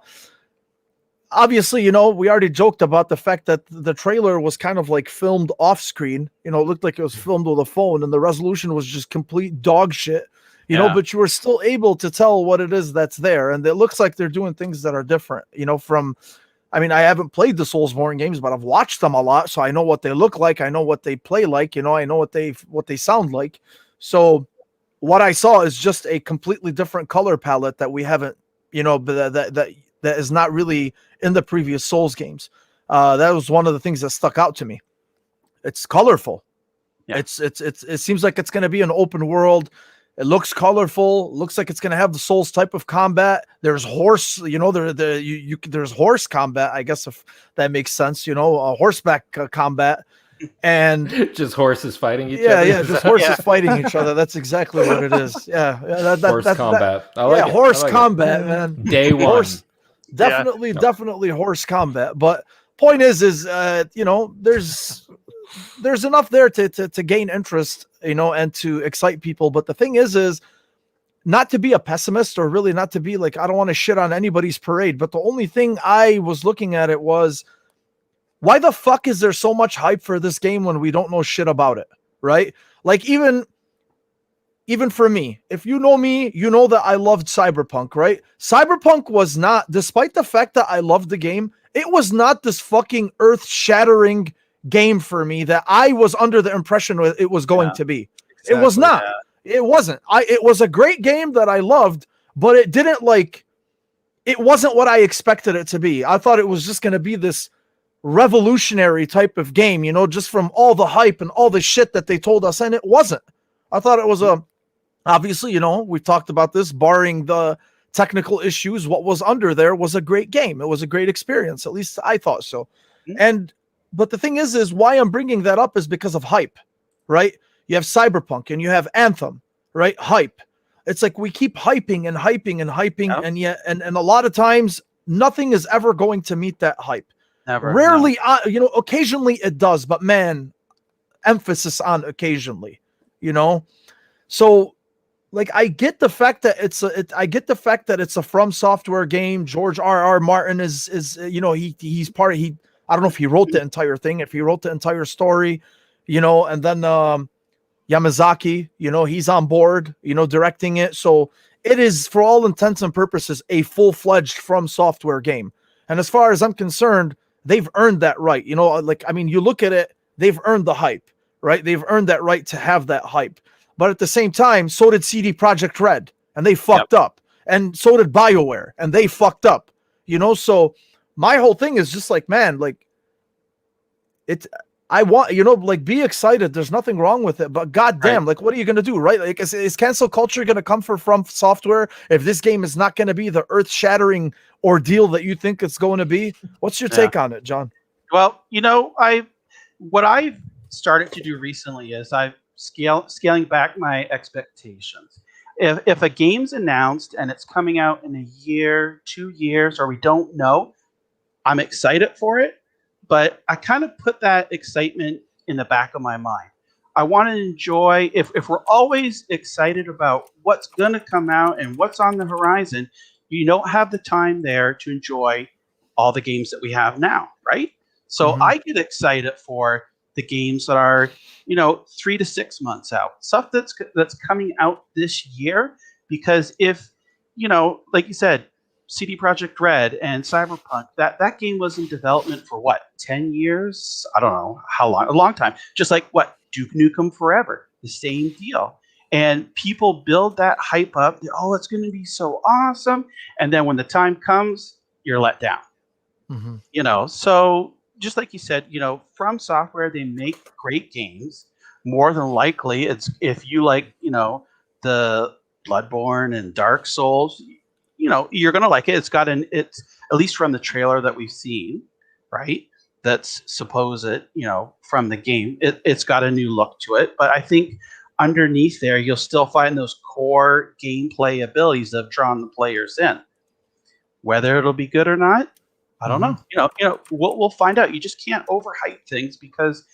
Obviously, you know, we already joked about the fact that the trailer was kind of like filmed off screen. You know, it looked like it was filmed with a phone, and the resolution was just complete dog shit, you know, but you were still able to tell what it is that's there. And it looks like they're doing things that are different, you know, I mean, I haven't played the Soulsborne games, but I've watched them a lot. So I know what they look like. I know what they play like, you know, I know what they sound like. So what I saw is just a completely different color palette that we haven't, you know, that is not really in the previous Souls games. That was one of the things that stuck out to me. It's colorful. Yeah. It seems like it's going to be an open world. It looks colorful. Looks like it's going to have the Souls type of combat. There's horse, you know, there's horse combat, I guess, if that makes sense, you know, horseback combat. And just horses fighting each other. Yeah, just horses fighting each other. That's exactly what it is. Yeah, horse combat. I like it. Horse combat, man. Day one. Horse, definitely horse combat. But point is, you know, there's enough there to gain interest, you know, and to excite people. But the thing is not to be a pessimist, or really not to be like, I don't want to shit on anybody's parade. But the only thing I was looking at it was, why the fuck is there so much hype for this game when we don't know shit about it, right? Like even for me, if you know me, you know that I loved Cyberpunk, right? Cyberpunk was not, despite the fact that I loved the game, it was not this fucking earth-shattering game for me that I was under the impression it was going to be. Exactly, it was not. Yeah. It wasn't. It was a great game that I loved, but it didn't it wasn't what I expected it to be. I thought it was just going to be this revolutionary type of game, you know, just from all the hype and all the shit that they told us, and it wasn't. I thought it was obviously, you know, we've talked about this, barring the technical issues, what was under there was a great game. It was a great experience. At least I thought so. But the thing is why I'm bringing that up is because of hype, right? You have Cyberpunk and you have Anthem, right? Hype. It's like we keep hyping and hyping and hyping, and yet, and a lot of times nothing is ever going to meet that hype. Never. Rarely, you know, occasionally it does, but man, emphasis on occasionally, you know? So like, I get the fact that it's a From Software game. George R.R. Martin is, you know, he's part of, I don't know if he wrote the entire thing, if he wrote the entire story, you know, and then, Yamazaki, you know, he's on board, you know, directing it. So it is, for all intents and purposes, a full-fledged From Software game. And as far as I'm concerned, they've earned that right. You know, like, I mean, you look at it, they've earned the hype, right? They've earned that right to have that hype. But at the same time, so did CD Projekt Red, and they fucked up. And so did BioWare, and they fucked up. You know, so my whole thing is just like, man, like, I want, you know, like, be excited. There's nothing wrong with it, but goddamn, like, what are you going to do, right? Like, is cancel culture going to come From Software if this game is not going to be the earth-shattering ordeal that you think it's going to be? What's your take on it, John? Well, you know, what I've started to do recently is I've scaling back my expectations. If a game's announced and it's coming out in a year, 2 years, or we don't know, I'm excited for it. But I kind of put that excitement in the back of my mind. I want to enjoy, if we're always excited about what's going to come out and what's on the horizon, you don't have the time there to enjoy all the games that we have now, right? So I get excited for the games that are 3 to 6 months out, stuff that's coming out this year. Because if like you said, CD Projekt Red and Cyberpunk, that game was in development for what, 10 years? I don't know how long, a long time. Just like what, Duke Nukem Forever, the same deal. And people build that hype up. Oh, it's going to be so awesome. And then when the time comes, you're let down. So just like you said, From Software, they make great games. More than likely, it's if you like, the Bloodborne and Dark Souls, you're gonna like it. It's at least from the trailer that we've seen, right? That's supposed, from the game, it's got a new look to it. But I think underneath there, you'll still find those core gameplay abilities that have drawn the players in. Whether it'll be good or not, I don't know. We'll find out. You just can't overhype things because,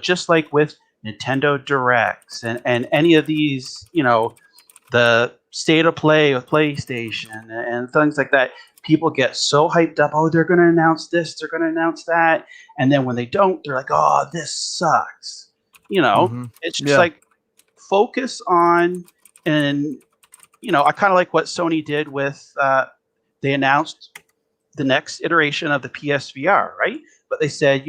just like with Nintendo Directs and any of these, the state of play with PlayStation and things like that, people get so hyped up. Oh, they're going to announce this, they're going to announce that, and then when they don't, they're like, "Oh, this sucks." It's just like focus on, and I kind of like what Sony did with. They announced the next iteration of the PSVR, right? But they said,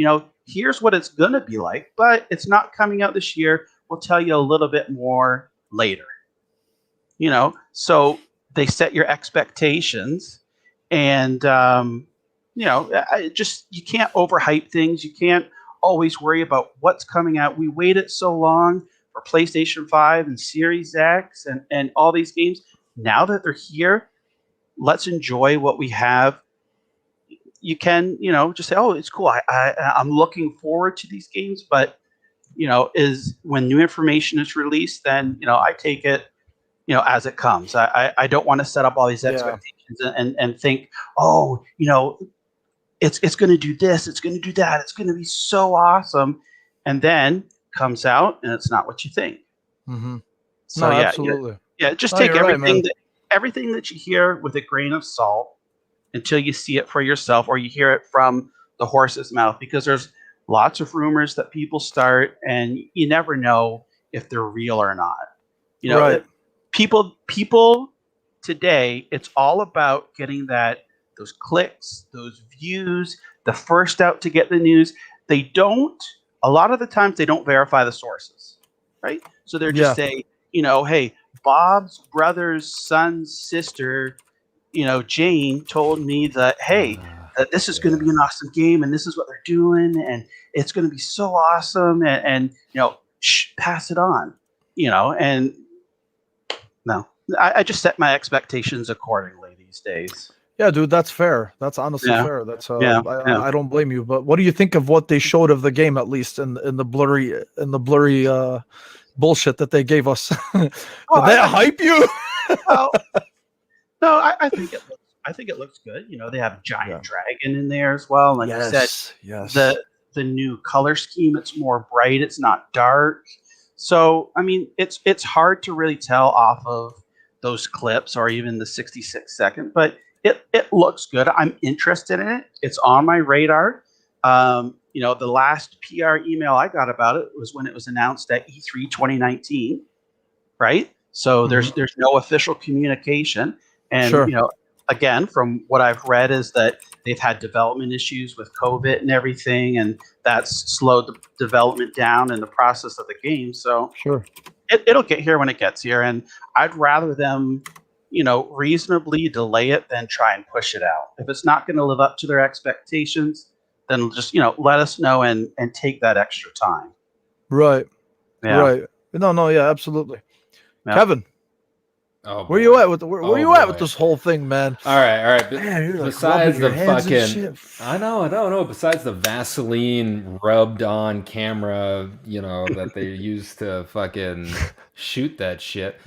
here's what it's going to be like, but it's not coming out this year. We'll tell you a little bit more later. So they set your expectations, and you can't overhype things. You can't always worry about what's coming out. We waited so long for PlayStation 5 and Series X and all these games. Now that they're here, let's enjoy what we have. You can, just say, "Oh, it's cool. I'm looking forward to these games." But, is when new information is released, then, I take it, as it comes. I don't want to set up all these expectations and think, "Oh, it's going to do this, it's going to do that, it's going to be so awesome," and then comes out and it's not what you think. So absolutely. Just take everything that you hear with a grain of salt until you see it for yourself or you hear it from the horse's mouth, because there's lots of rumors that people start and you never know if they're real or not. People today, it's all about getting those clicks, those views, the first out to get the news. A lot of the times they don't verify the sources, right? So they're just saying, hey, Bob's brother's son's sister, Jane told me that, hey, that this is going to be an awesome game and this is what they're doing and it's going to be so awesome and pass it on, and no, I just set my expectations accordingly these days. Yeah, dude, that's fair. That's honestly fair. That's I don't blame you. But what do you think of what they showed of the game, at least in the blurry bullshit that they gave us? Did that hype you? Well, no, I think it looks good. They have a giant dragon in there as well. Like you said, the new color scheme, it's more bright. It's not dark. So I mean, it's hard to really tell off of those clips or even the 66-second, but it looks good. I'm interested in it. It's on my radar. The last PR email I got about it was when it was announced at E3 2019, right? So there's no official communication. And, again, from what I've read is that they've had development issues with COVID and everything, and that's slowed the development down in the process of the game. So it'll get here when it gets here. And I'd rather them, reasonably delay it than try and push it out. If it's not going to live up to their expectations, then just, let us know and take that extra time. Right. Yeah. Right. No, yeah, absolutely. Yeah. Kevin. Oh, where you at with where you at with this whole thing, man? All right. Man, besides the fucking, I don't know. Besides the Vaseline rubbed on camera, that they use to fucking shoot that shit.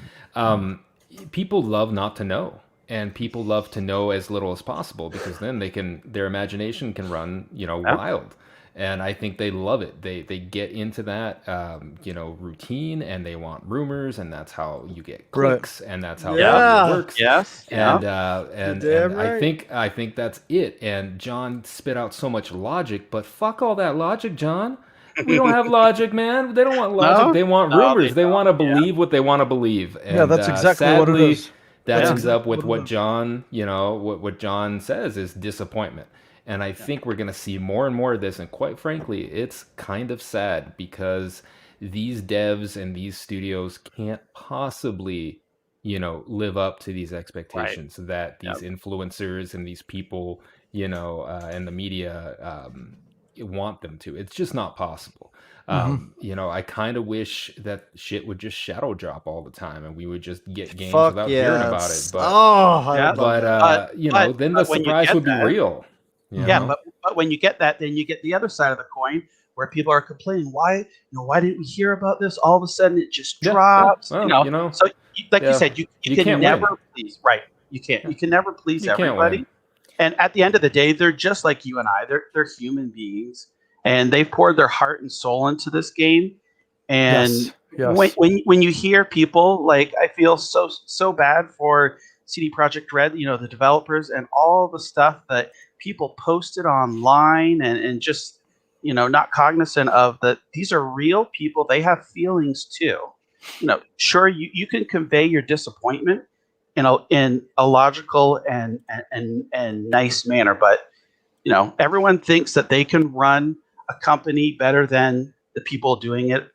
People love not to know, and people love to know as little as possible because then their imagination can run, wild. And I think they love it. They get into that, routine, and they want rumors, and that's how you get clicks, and that's how it works. Yes. And I think that's it. And John spit out so much logic, but fuck all that logic, John. We don't have logic, man. They don't want logic. No? They want No, rumors. They want to believe what they want to believe. And, Yeah, that's exactly what it sadly, is. that That's ends up exactly with what it what is. John, what John says is disappointment. And I think we're going to see more and more of this. And quite frankly, it's kind of sad because these devs and these studios can't possibly, live up to these Right. expectations that these influencers and these people, and the media want them to. It's just not possible. I kind of wish that shit would just shadow drop all the time and we would just get games Fuck without hearing about it. yes. But Oh, I Yeah. would love that. then the But when you surprise get would be that, real. yeah, but when you get that, then you get the other side of the coin where people are complaining, why didn't we hear about this? All of a sudden it just Yeah, drops. well, So like you yeah, said, you you can can't never win. please. Right. You can't. You can never please You can't everybody. win. And at the end of the day, they're just like you and I. They're human beings, and they've poured their heart and soul into this game. And Yes. when you hear people, like, I feel so bad for CD Projekt Red, the developers, and all the stuff that people posted online, and just not cognizant of that these are real people. They have feelings too. Sure, you can convey your disappointment in a logical and nice manner, but everyone thinks that they can run a company better than the people doing it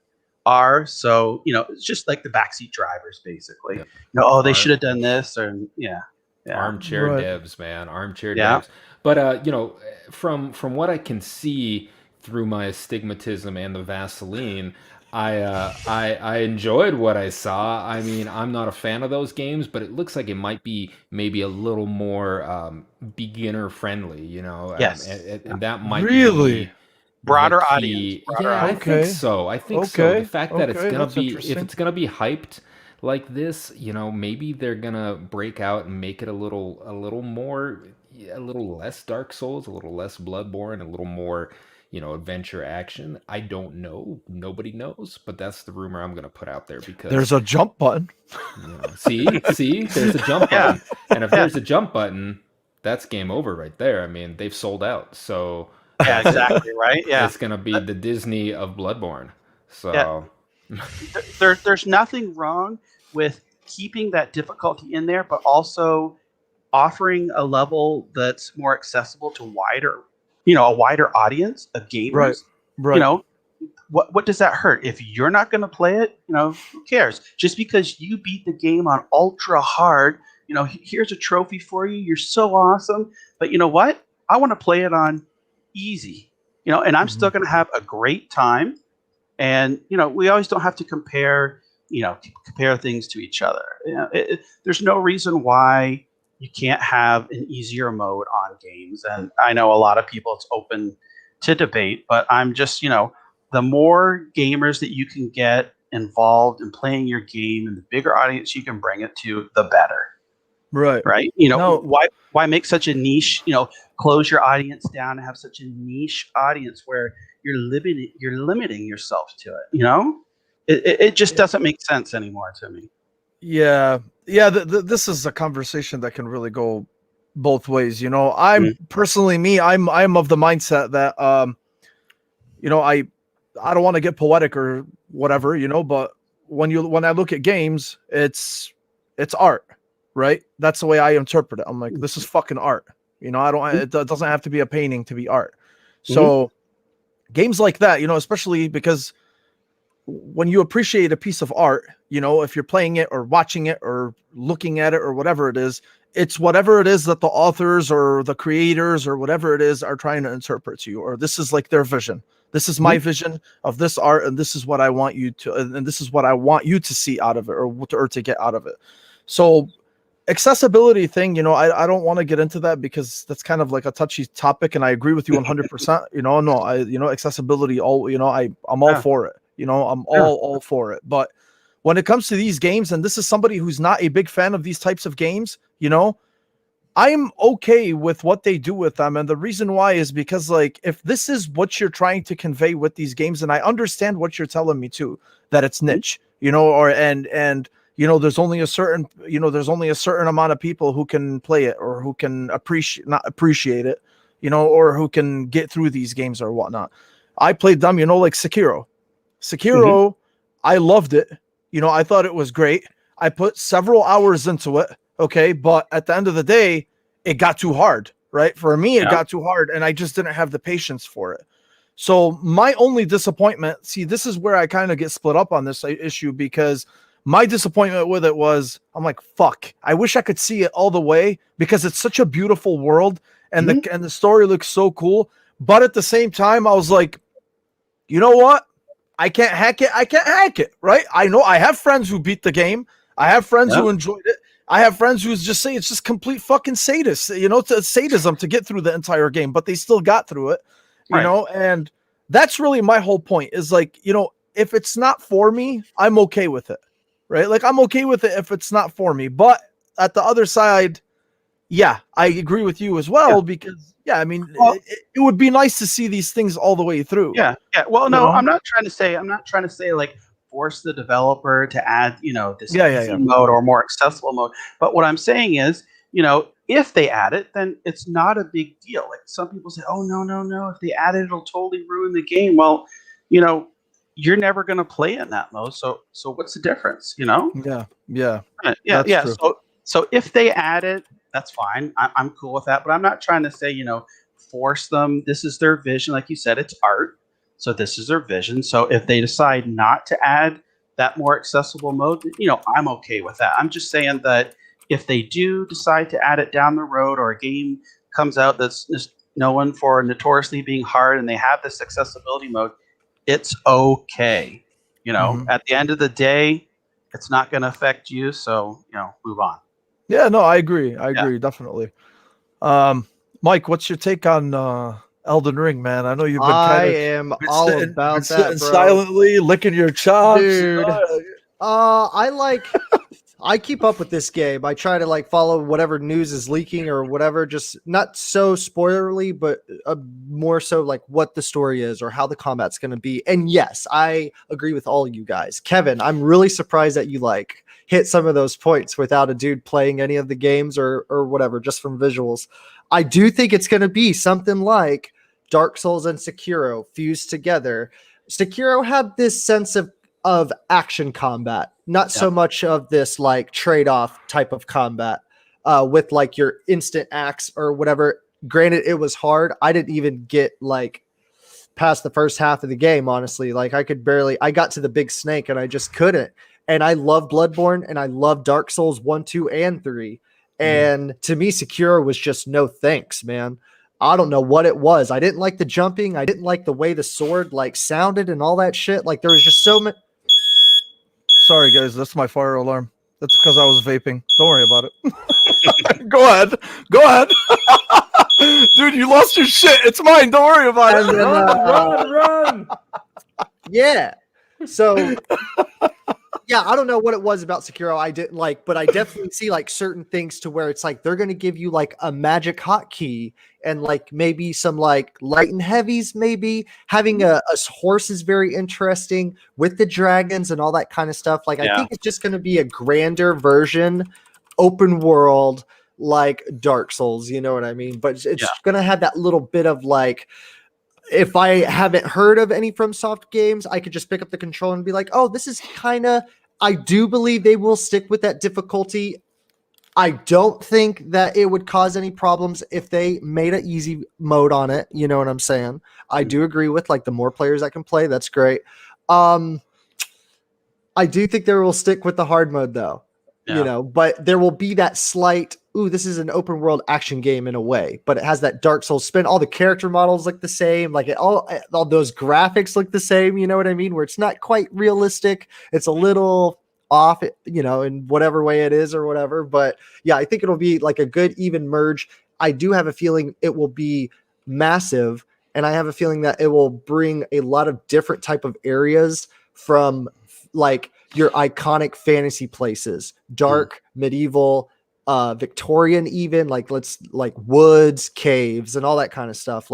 are. So it's just like the backseat drivers, basically. Yep. They should have done this, or yeah. Armchair Right. devs, man, armchair Yeah. devs. But from what I can see through my astigmatism and the Vaseline, I enjoyed what I saw. I mean, I'm not a fan of those games, but it looks like it might be maybe a little more beginner friendly, Yes. and that might Really? be Broader the audience. key. Broader Yeah, I audience. think Okay. so. I think so. The Okay. fact that it's Okay, gonna that's be, if interesting. it's gonna be hyped like this, maybe they're gonna break out and make it a little more, a little less Dark Souls, a little less Bloodborne, a little more, adventure action. I don't know. Nobody knows, but that's the rumor I'm gonna put out there because There's a jump button. see, there's a jump Yeah. button, and if there's a jump button, that's game over right there. I mean, they've sold out, so Yeah, exactly. Right. Yeah. it's gonna be the Disney of Bloodborne. So There's nothing wrong with keeping that difficulty in there, but also offering a level that's more accessible to a wider audience of gamers. Right. What does that hurt? If you're not going to play it, who cares? Just because you beat the game on ultra hard, here's a trophy for you. You're so awesome. But you know what? I want to play it on easy, and I'm still going to have a great time. And we always don't have to compare things to each other. There's no reason why you can't have an easier mode on games. And I know a lot of people, it's open to debate, but I'm just the more gamers that you can get involved in playing your game and the bigger audience you can bring it to, the better. Right. No. Why make such a niche, close your audience down and have such a niche audience where you're limiting yourself to it. It just doesn't make sense anymore to me. Yeah. This is a conversation that can really go both ways. I'm personally I'm of the mindset that I don't want to get poetic or whatever, but when I look at games, it's art, right? That's the way I interpret it. I'm like, this is fucking art. It doesn't have to be a painting to be art. So games like that, especially because when you appreciate a piece of art, if you're playing it or watching it or looking at it or whatever it is, it's whatever it is that the authors or the creators or whatever it is are trying to interpret to you, or this is like their vision. This is my vision of this art, and this is what I want you to, and this is what I want you to see out of it, or to get out of it. So accessibility thing, I don't want to get into that because that's kind of like a touchy topic, and I agree with you 100%. Accessibility, I'm all for it. I'm all for it. But when it comes to these games, and this is somebody who's not a big fan of these types of games, I'm okay with what they do with them. And the reason why is because, like, if this is what you're trying to convey with these games, and I understand what you're telling me too, that it's niche, there's only a certain amount of people who can play it, or who can not appreciate it, or who can get through these games or whatnot. I played them, like Sekiro. Sekiro, I loved it. I thought it was great. I put several hours into it. Okay. But at the end of the day, it got too hard, right? For me, it got too hard and I just didn't have the patience for it. So my only disappointment, see, this is where I kind of get split up on this issue, because my disappointment with it was, I'm like, fuck, I wish I could see it all the way, because it's such a beautiful world and the story looks so cool. But at the same time, I was like, you know what? I can't hack it. Right. I know I have friends who beat the game. I have friends who enjoyed it. I have friends who just say it's just complete fucking sadism to get through the entire game, but they still got through it, and that's really my whole point is like, if it's not for me, I'm okay with it. Right. Like I'm okay with it if it's not for me, but at the other side, yeah, I agree with you as well, because it would be nice to see these things all the way through. Yeah. Well, no, I'm not trying to say like force the developer to add, this easy mode or more accessible mode. But what I'm saying is, if they add it, then it's not a big deal. Like some people say, oh no, if they add it, it'll totally ruin the game. Well, you're never going to play in that mode. So what's the difference? Yeah. True. So if they add it, that's fine. I'm cool with that. But I'm not trying to say, force them. This is their vision. Like you said, it's art. So this is their vision. So if they decide not to add that more accessible mode, I'm okay with that. I'm just saying that if they do decide to add it down the road, or a game comes out that's just known for notoriously being hard and they have this accessibility mode, it's okay. At the end of the day, it's not going to affect you. So, move on. Yeah, no, I agree. Definitely. Mike, what's your take on Elden Ring, man? I know you've been sitting silently, licking your chops. Dude. I keep up with this game. I try to follow whatever news is leaking or whatever, just not so spoilerly, but more so what the story is or how the combat's going to be. And yes, I agree with all you guys. Kevin, I'm really surprised that you hit some of those points without a dude playing any of the games or whatever, just from visuals. I do think it's going to be something like Dark Souls and Sekiro fused together. Sekiro had this sense of action combat, not so much of this trade-off type of combat with your instant axe or whatever. Granted, it was hard. I didn't even get past the first half of the game, honestly. I got to the big snake and I just couldn't. And I love Bloodborne and I love Dark Souls 1, 2, and 3. And to me, Sekiro was just no thanks, man. I don't know what it was. I didn't like the jumping. I didn't like the way the sword sounded and all that shit. There was just so much. Sorry, guys. That's my fire alarm. That's because I was vaping. Don't worry about it. Go ahead. Dude, you lost your shit. It's mine. Don't worry about it. Run. Yeah. So, yeah, I don't know what it was about Sekiro I didn't like, but I definitely see certain things to where it's they're going to give you a magic hotkey and maybe some light and heavies, maybe having a horse is very interesting with the dragons and all that kind of stuff. I think it's just going to be a grander version, open world, Dark Souls, you know what I mean? But it's going to have that little bit of if I haven't heard of any FromSoft games, I could just pick up the controller and be like, oh, this is kind of, I do believe they will stick with that difficulty. I don't think that it would cause any problems if they made an easy mode on it. You know what I'm saying? I do agree with the more players I can play. That's great. I do think they will stick with the hard mode though. But there will be that slight, this is an open world action game in a way, but it has that Dark Souls spin. All the character models look the same. All those graphics look the same. You know what I mean? Where it's not quite realistic. It's a little off, in whatever way it is or whatever. But yeah, I think it'll be a good even merge. I do have a feeling it will be massive. And I have a feeling that it will bring a lot of different type of areas from your iconic fantasy places, dark, medieval, Victorian, even woods, caves, and all that kind of stuff.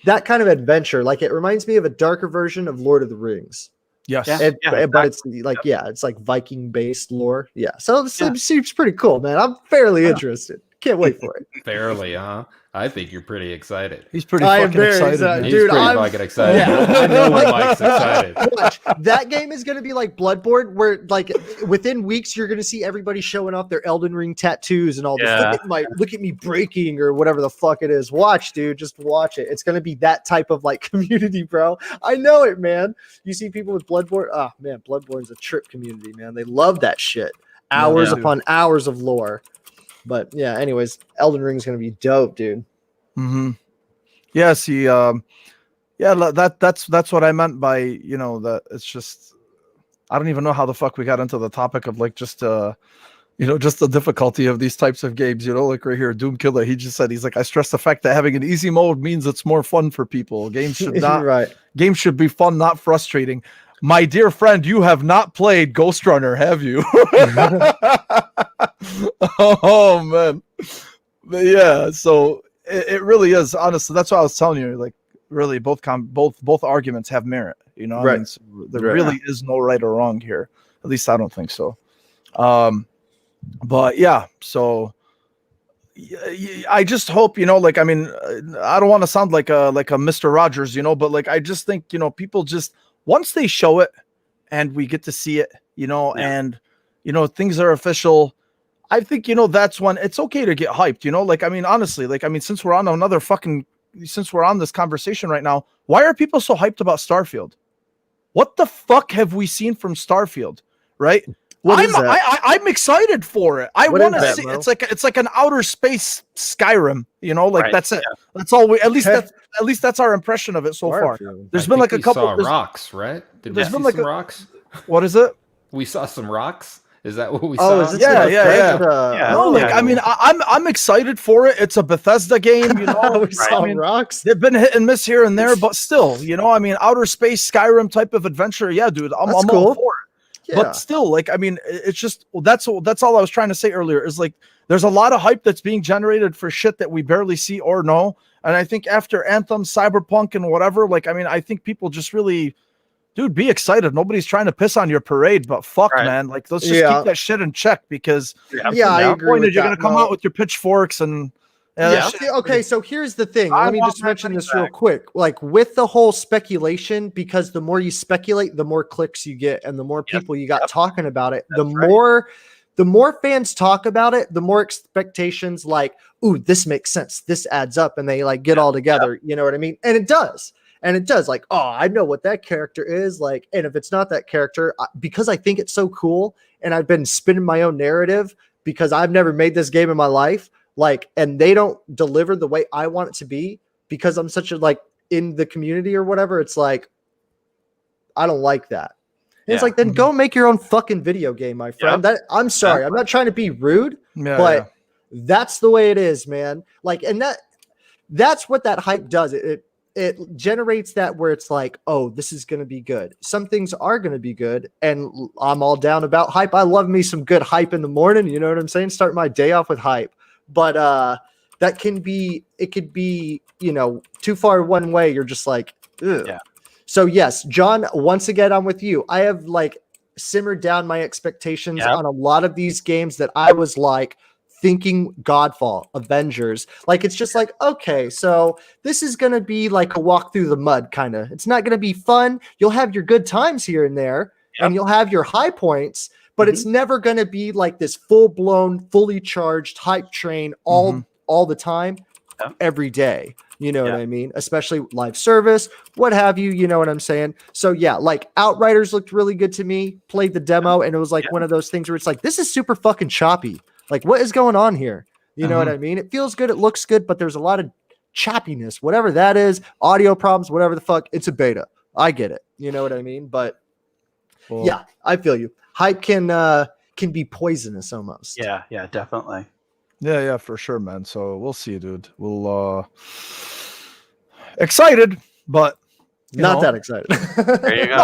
That kind of adventure. It reminds me of a darker version of Lord of the Rings. Yes. But it's it's Viking based lore. Yeah. So this seems pretty cool, man. I'm fairly interested. Can't wait for it. Fairly, huh? I think you're pretty excited. He's pretty I am fucking very excited. excited. man. He's Dude, pretty I'm- fucking excited. Yeah. I know when Mike's excited. Watch. That game is going to be like Bloodborne, where like within weeks you're going to see everybody showing off their Elden Ring tattoos and all this. Yeah. Look at me breaking or whatever the fuck it is. Watch, dude, just watch it. It's going to be that type of like community, bro. I know it, man. You see people with Bloodborne. Oh man, Bloodborne's a trip community, man. They love that shit. Hours Yeah. upon hours of lore. But yeah, anyways, Elden Ring's going to be dope, dude. Mm-hmm. Yeah, see, yeah, that's what I meant by, you know, that it's just, I don't even know how the fuck we got into the topic of like just you know, just the difficulty of these types of games, you know, like right here, Doom Killer, he just said, he's like, I stress the fact that having an easy mode means it's more fun for people. Games should not Right. games should be fun, not frustrating. My dear friend, you have not played Ghost Runner, have you? Oh man. But yeah, so it really is, honestly, that's what I was telling you, like really both arguments have merit, you know. Right. I mean, so there really is no right or wrong here. At least I don't think so. But yeah, so I just hope, you know, like, I mean, I don't want to sound like a Mr. Rogers, you know, but like I just think, you know, people just once they show it and we get to see it, you know, and you know things are official, I think, you know, that's when it's okay to get hyped, you know, like, I mean, honestly, like, I mean, since we're on this conversation right now, why are people so hyped about Starfield? What the fuck have we seen from Starfield? Right? I'm excited for it. I want to see. bro? It's like an outer space Skyrim, you know, like Right, that's it. yeah. That's all we. At least that's our impression of it so far. There's been like a couple. Saw rocks, right? Did we there's see been like some a- rocks? What is it? We saw some rocks. Is that what we Oh, saw? is this Yeah, the yeah. Bethesda- Yeah. No, like yeah. I mean, I'm excited for it. It's a Bethesda game, you know. we saw I mean, rocks. they've been hit and miss here and there, but still, you know, I mean, outer space Skyrim type of adventure. Yeah, dude, I'm That's all cool. for it. Yeah. But still, like, I mean, it's just that's all I was trying to say earlier is like there's a lot of hype that's being generated for shit that we barely see or know. And I think after Anthem, Cyberpunk, and whatever, like, I mean, I think people just really, dude, be excited. Nobody's trying to piss on your parade, but fuck, Right. man, like, let's just Yeah. keep that shit in check because Yeah, I at the agree point with is you're that. gonna come No. out with your pitchforks and Yeah. See, okay, so here's the thing. I Let me want just my mention money this real back. quick. Like with the whole speculation, because the more you speculate, the more clicks you get, and the more Yep, people you got yep. talking about it, That's the right. more fans talk about it, the more expectations like, ooh, this makes sense. This adds up, and they like get all together. You know what I mean? And it does. And it does. Like, oh, I know what that character is. Like, and if it's not that character, because I think it's so cool, and I've been spinning my own narrative because I've never made this game in my life. Like, and they don't deliver the way I want it to be because I'm such a like in the community or whatever. It's like, I don't like that. And it's Yeah. like, then go make your own fucking video game, my friend. That I'm sorry, I'm not trying to be rude, yeah, but that's the way it is, man. Like, and that's what that hype does. It generates that where it's like, oh, this is going to be good. Some things are going to be good, and I'm all down about hype. I love me some good hype in the morning. You know what I'm saying? Start my day off with hype. But it could be, you know, too far one way. You're just like, ugh. Yeah. So yes, John, once again, I'm with you. I have like simmered down my expectations on a lot of these games that I was like thinking Godfall, Avengers. Like, it's just like, okay, so this is going to be like a walk through the mud kind of. It's not going to be fun. You'll have your good times here and there, and you'll have your high points, but it's never going to be like this full-blown, fully charged hype train all the time, every day. You know what I mean? Especially live service, what have you, you know what I'm saying? So yeah, like Outriders looked really good to me, played the demo, and it was like one of those things where it's like, this is super fucking choppy. Like, what is going on here? You know what I mean? It feels good, it looks good, but there's a lot of choppiness, whatever that is, audio problems, whatever the fuck. It's a beta. I get it. You know what I mean? But yeah, I feel you. Hype can be poisonous almost. Yeah, definitely. Yeah, for sure, man. So we'll see, dude. We'll excited, but Not that excited. There you go.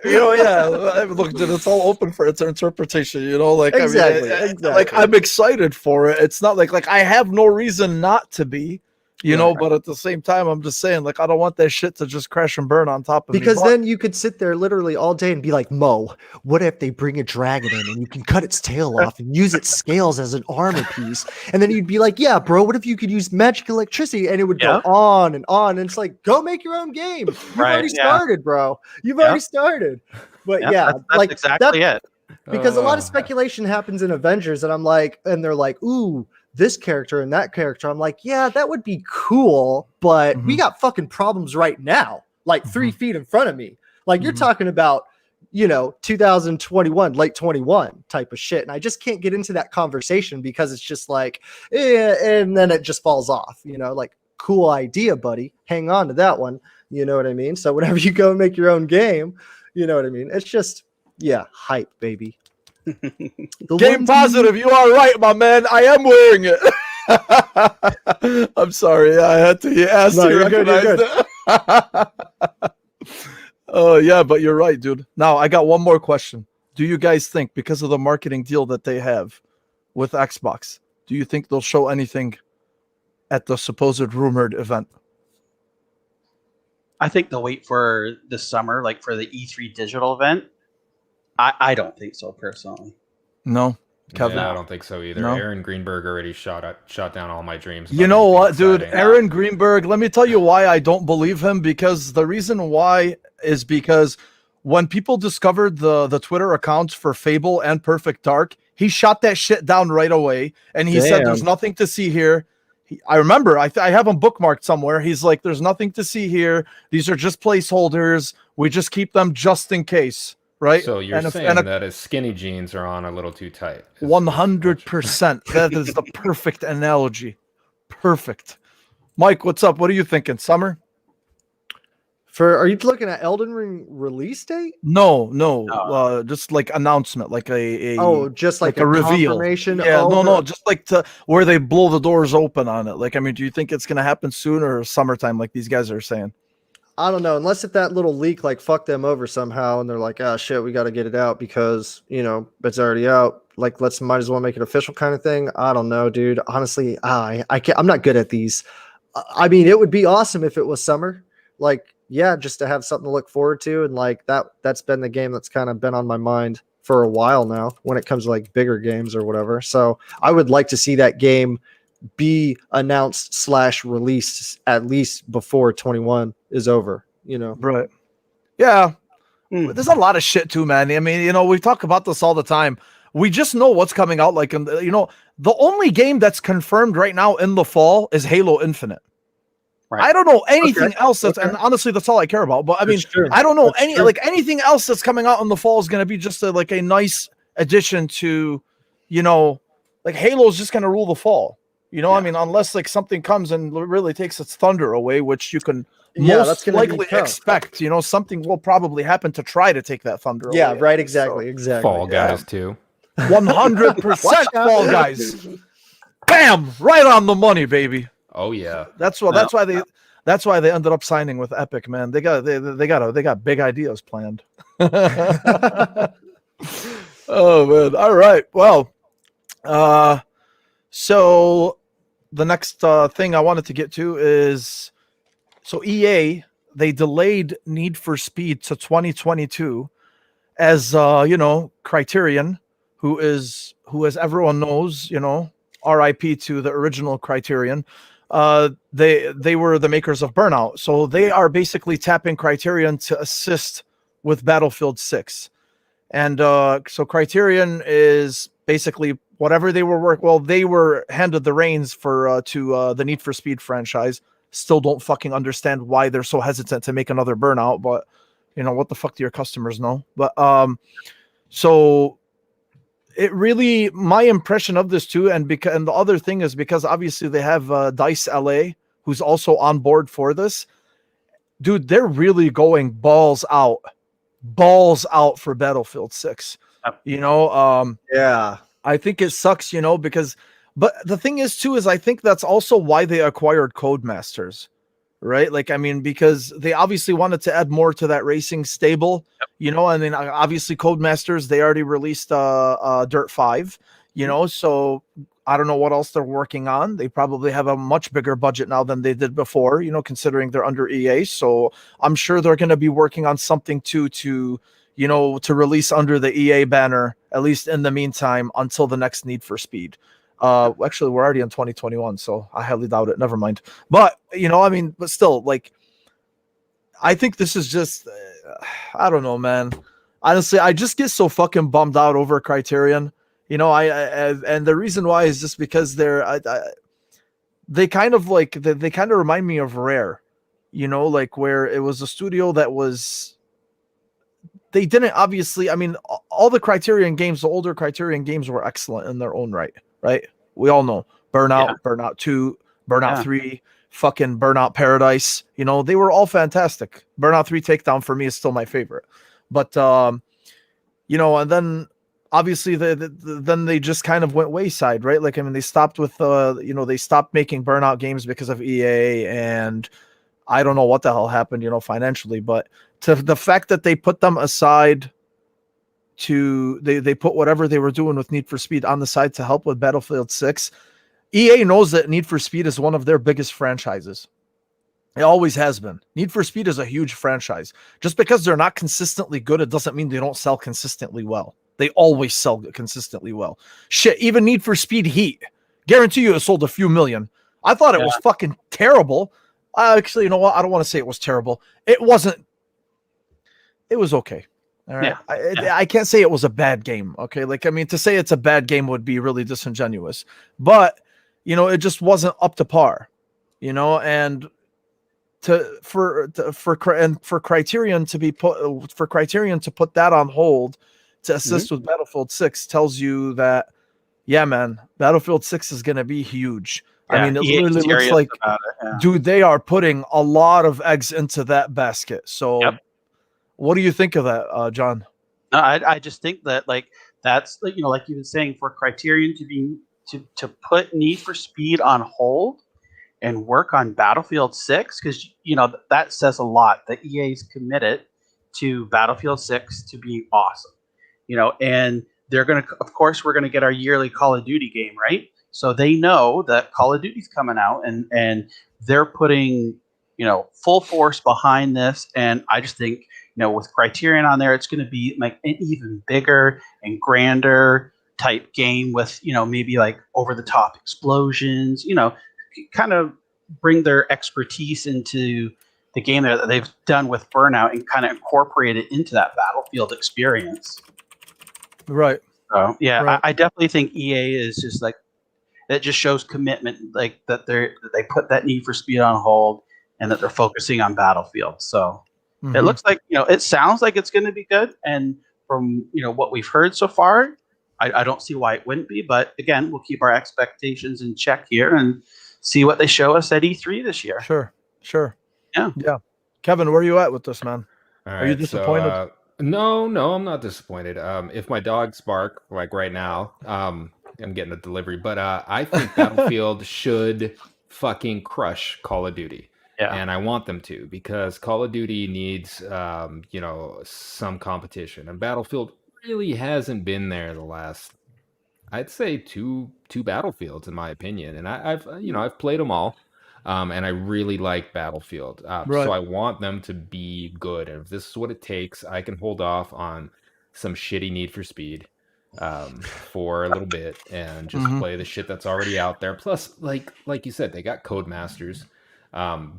No, look, dude, it's all open for its interpretation. You know, like Exactly, I mean, exactly. like I'm excited for it. It's not like I have no reason not to be. You know, but at the same time, I'm just saying, like, I don't want that shit to just crash and burn on top of me. Because then you could sit there literally all day and be like, Mo, what if they bring a dragon in and you can cut its tail off and use its scales as an armor piece? And then you'd be like, yeah, bro, what if you could use magic electricity? And it would go on and on. And it's like, go make your own game. You've already started, bro. You've already started. But that's like exactly it. Because a lot of speculation happens in Avengers, and I'm like, and they're like, ooh, this character and that character. I'm like, yeah, that would be cool, but we got fucking problems right now, like 3 feet in front of me. Like you're talking about, 2021, late 21 type of shit. And I just can't get into that conversation because it's just like, and then it just falls off, like cool idea, buddy. Hang on to that one. You know what I mean? So whenever you go and make your own game, you know what I mean? It's just, hype, baby. Game positive, you are right, my man. I am wearing it. I'm sorry, I had to ask you. You're good. Oh yeah, but you're right, dude. Now I got one more question. Do you guys think, because of the marketing deal that they have with Xbox, do you think they'll show anything at the supposed rumored event? I think they'll wait for the summer, like for the E3 digital event. I don't think so personally. No, Kevin. Yeah, I don't think so either. No? Aaron Greenberg already shot down all my dreams. You know what, dude? Aaron Greenberg, let me tell you why I don't believe him, because the reason why is because when people discovered the Twitter accounts for Fable and Perfect Dark, he shot that shit down right away, and he said there's nothing to see here. I remember, I have him bookmarked somewhere. He's like, there's nothing to see here. These are just placeholders. We just keep them just in case. Right. So you're saying that his skinny jeans are on a little too tight. 100%. That is the perfect analogy. Perfect. Mike, what's up? What are you thinking? Summer? Are you looking at Elden Ring release date? No. Just like announcement, like just like a reveal. Confirmation. Yeah, no, just like where they blow the doors open on it. Like, I mean, do you think it's gonna happen soon or summertime, like these guys are saying? I don't know, unless if that little leak like fucked them over somehow and they're like, oh shit, we got to get it out because, it's already out. Like, might as well make it official kind of thing. I don't know, dude. Honestly, I can't, I'm not good at these. I mean, it would be awesome if it was summer. Like, yeah, just to have something to look forward to. And like that's been the game that's kind of been on my mind for a while now when it comes to like bigger games or whatever. So I would like to see that game be announced / released at least before 21 is over, Right. Yeah. There's a lot of shit too, man. I mean, we talk about this all the time. We just know what's coming out. Like, the only game that's confirmed right now in the fall is Halo Infinite. Right. I don't know anything else and honestly, that's all I care about. But I mean, I don't know anything else that's coming out in the fall is going to be just a nice addition to, like Halo is just going to rule the fall. I mean, unless like something comes and really takes its thunder away, which you can most likely expect, something will probably happen to try to take that thunder away. Yeah, right. Exactly. Fall Guys too. 100% Fall Guys. Bam! Right on the money, baby. Oh yeah. That's why they ended up signing with Epic, man. They got big ideas planned. Oh man. All right. Well, so the next thing I wanted to get to is, so EA, they delayed Need for Speed to 2022 as Criterion, who as everyone knows, RIP to the original Criterion. They were the makers of Burnout, so they are basically tapping Criterion to assist with Battlefield 6. And so Criterion is basically whatever they were handed the reins for to the Need for Speed franchise. Still don't fucking understand why they're so hesitant to make another Burnout, but what the fuck do your customers know? But so it really, my impression of this too, and the other thing is because obviously they have DICE LA, who's also on board for this. Dude, they're really going balls out for Battlefield 6. Yeah. I think it sucks, because, but the thing is too, is I think that's also why they acquired Codemasters, right? Like, I mean, because they obviously wanted to add more to that racing stable, and then obviously Codemasters, they already released Dirt 5, so I don't know what else they're working on. They probably have a much bigger budget now than they did before, considering they're under EA. So I'm sure they're going to be working on something to release under the EA banner, at least in the meantime, until the next Need for Speed. Actually, we're already in 2021, so I highly doubt it. Never mind. But, but still, like, I think this is just, I don't know, man. Honestly, I just get so fucking bummed out over Criterion. And the reason why is just because they kind of remind me of Rare, like where it was a studio that they didn't obviously, all the Criterion games, the older Criterion games were excellent in their own right? We all know Burnout, Burnout 2, Burnout 3, fucking Burnout Paradise, they were all fantastic. Burnout 3 Takedown for me is still my favorite. But, and then obviously then they just kind of went wayside, right? Like, they stopped with, they stopped making Burnout games because of EA, and I don't know what the hell happened, financially, but to the fact that they put them aside they put whatever they were doing with Need for Speed on the side to help with Battlefield 6. EA knows that Need for Speed is one of their biggest franchises. It always has been. Need for Speed is a huge franchise. Just because they're not consistently good, it doesn't mean they don't sell consistently well. They always sell consistently well. Shit, even Need for Speed Heat. Guarantee you it sold a few million. I thought it was fucking terrible. Actually, you know what? I don't want to say it was terrible. It wasn't. It was okay. All right. I can't say it was a bad game. Okay. Like, to say it's a bad game would be really disingenuous. But, it just wasn't up to par. And for Criterion to put that on hold to assist with Battlefield 6 tells you that, yeah, man, Battlefield 6 is going to be huge. It literally looks like, dude, they are putting a lot of eggs into that basket. So what do you think of that, John? No, I just think that, like, that's, like you've been saying, for Criterion to put Need for Speed on hold and work on Battlefield 6, because that says a lot that EA's committed to Battlefield 6 to be awesome. And they're gonna, of course, we're gonna get our yearly Call of Duty game, right? So they know that Call of Duty's coming out, and they're putting full force behind this. And I just think with Criterion on there, it's going to be like an even bigger and grander type game with maybe like over the top explosions. Kind of bring their expertise into the game that they've done with Burnout and kind of incorporate it into that Battlefield experience. Right. So yeah, right. I definitely think EA is just like, that just shows commitment, like that they put that Need for Speed on hold and that they're focusing on Battlefield. So it looks like, it sounds like it's going to be good. And from, what we've heard so far, I don't see why it wouldn't be. But again, we'll keep our expectations in check here and see what they show us at E3 this year. Sure. Yeah. Kevin, where are you at with this, man? All Are you disappointed? So, no, I'm not disappointed. If my dogs bark, like right now, I'm getting a delivery. But I think Battlefield should fucking crush Call of Duty. Yeah. And I want them to, because Call of Duty needs, some competition, and Battlefield really hasn't been there the last, I'd say two Battlefields in my opinion. And I've played them all, and I really like Battlefield. So I want them to be good. And if this is what it takes, I can hold off on some shitty Need for Speed for a little bit and just play the shit that's already out there. Plus, like you said, they got Codemasters.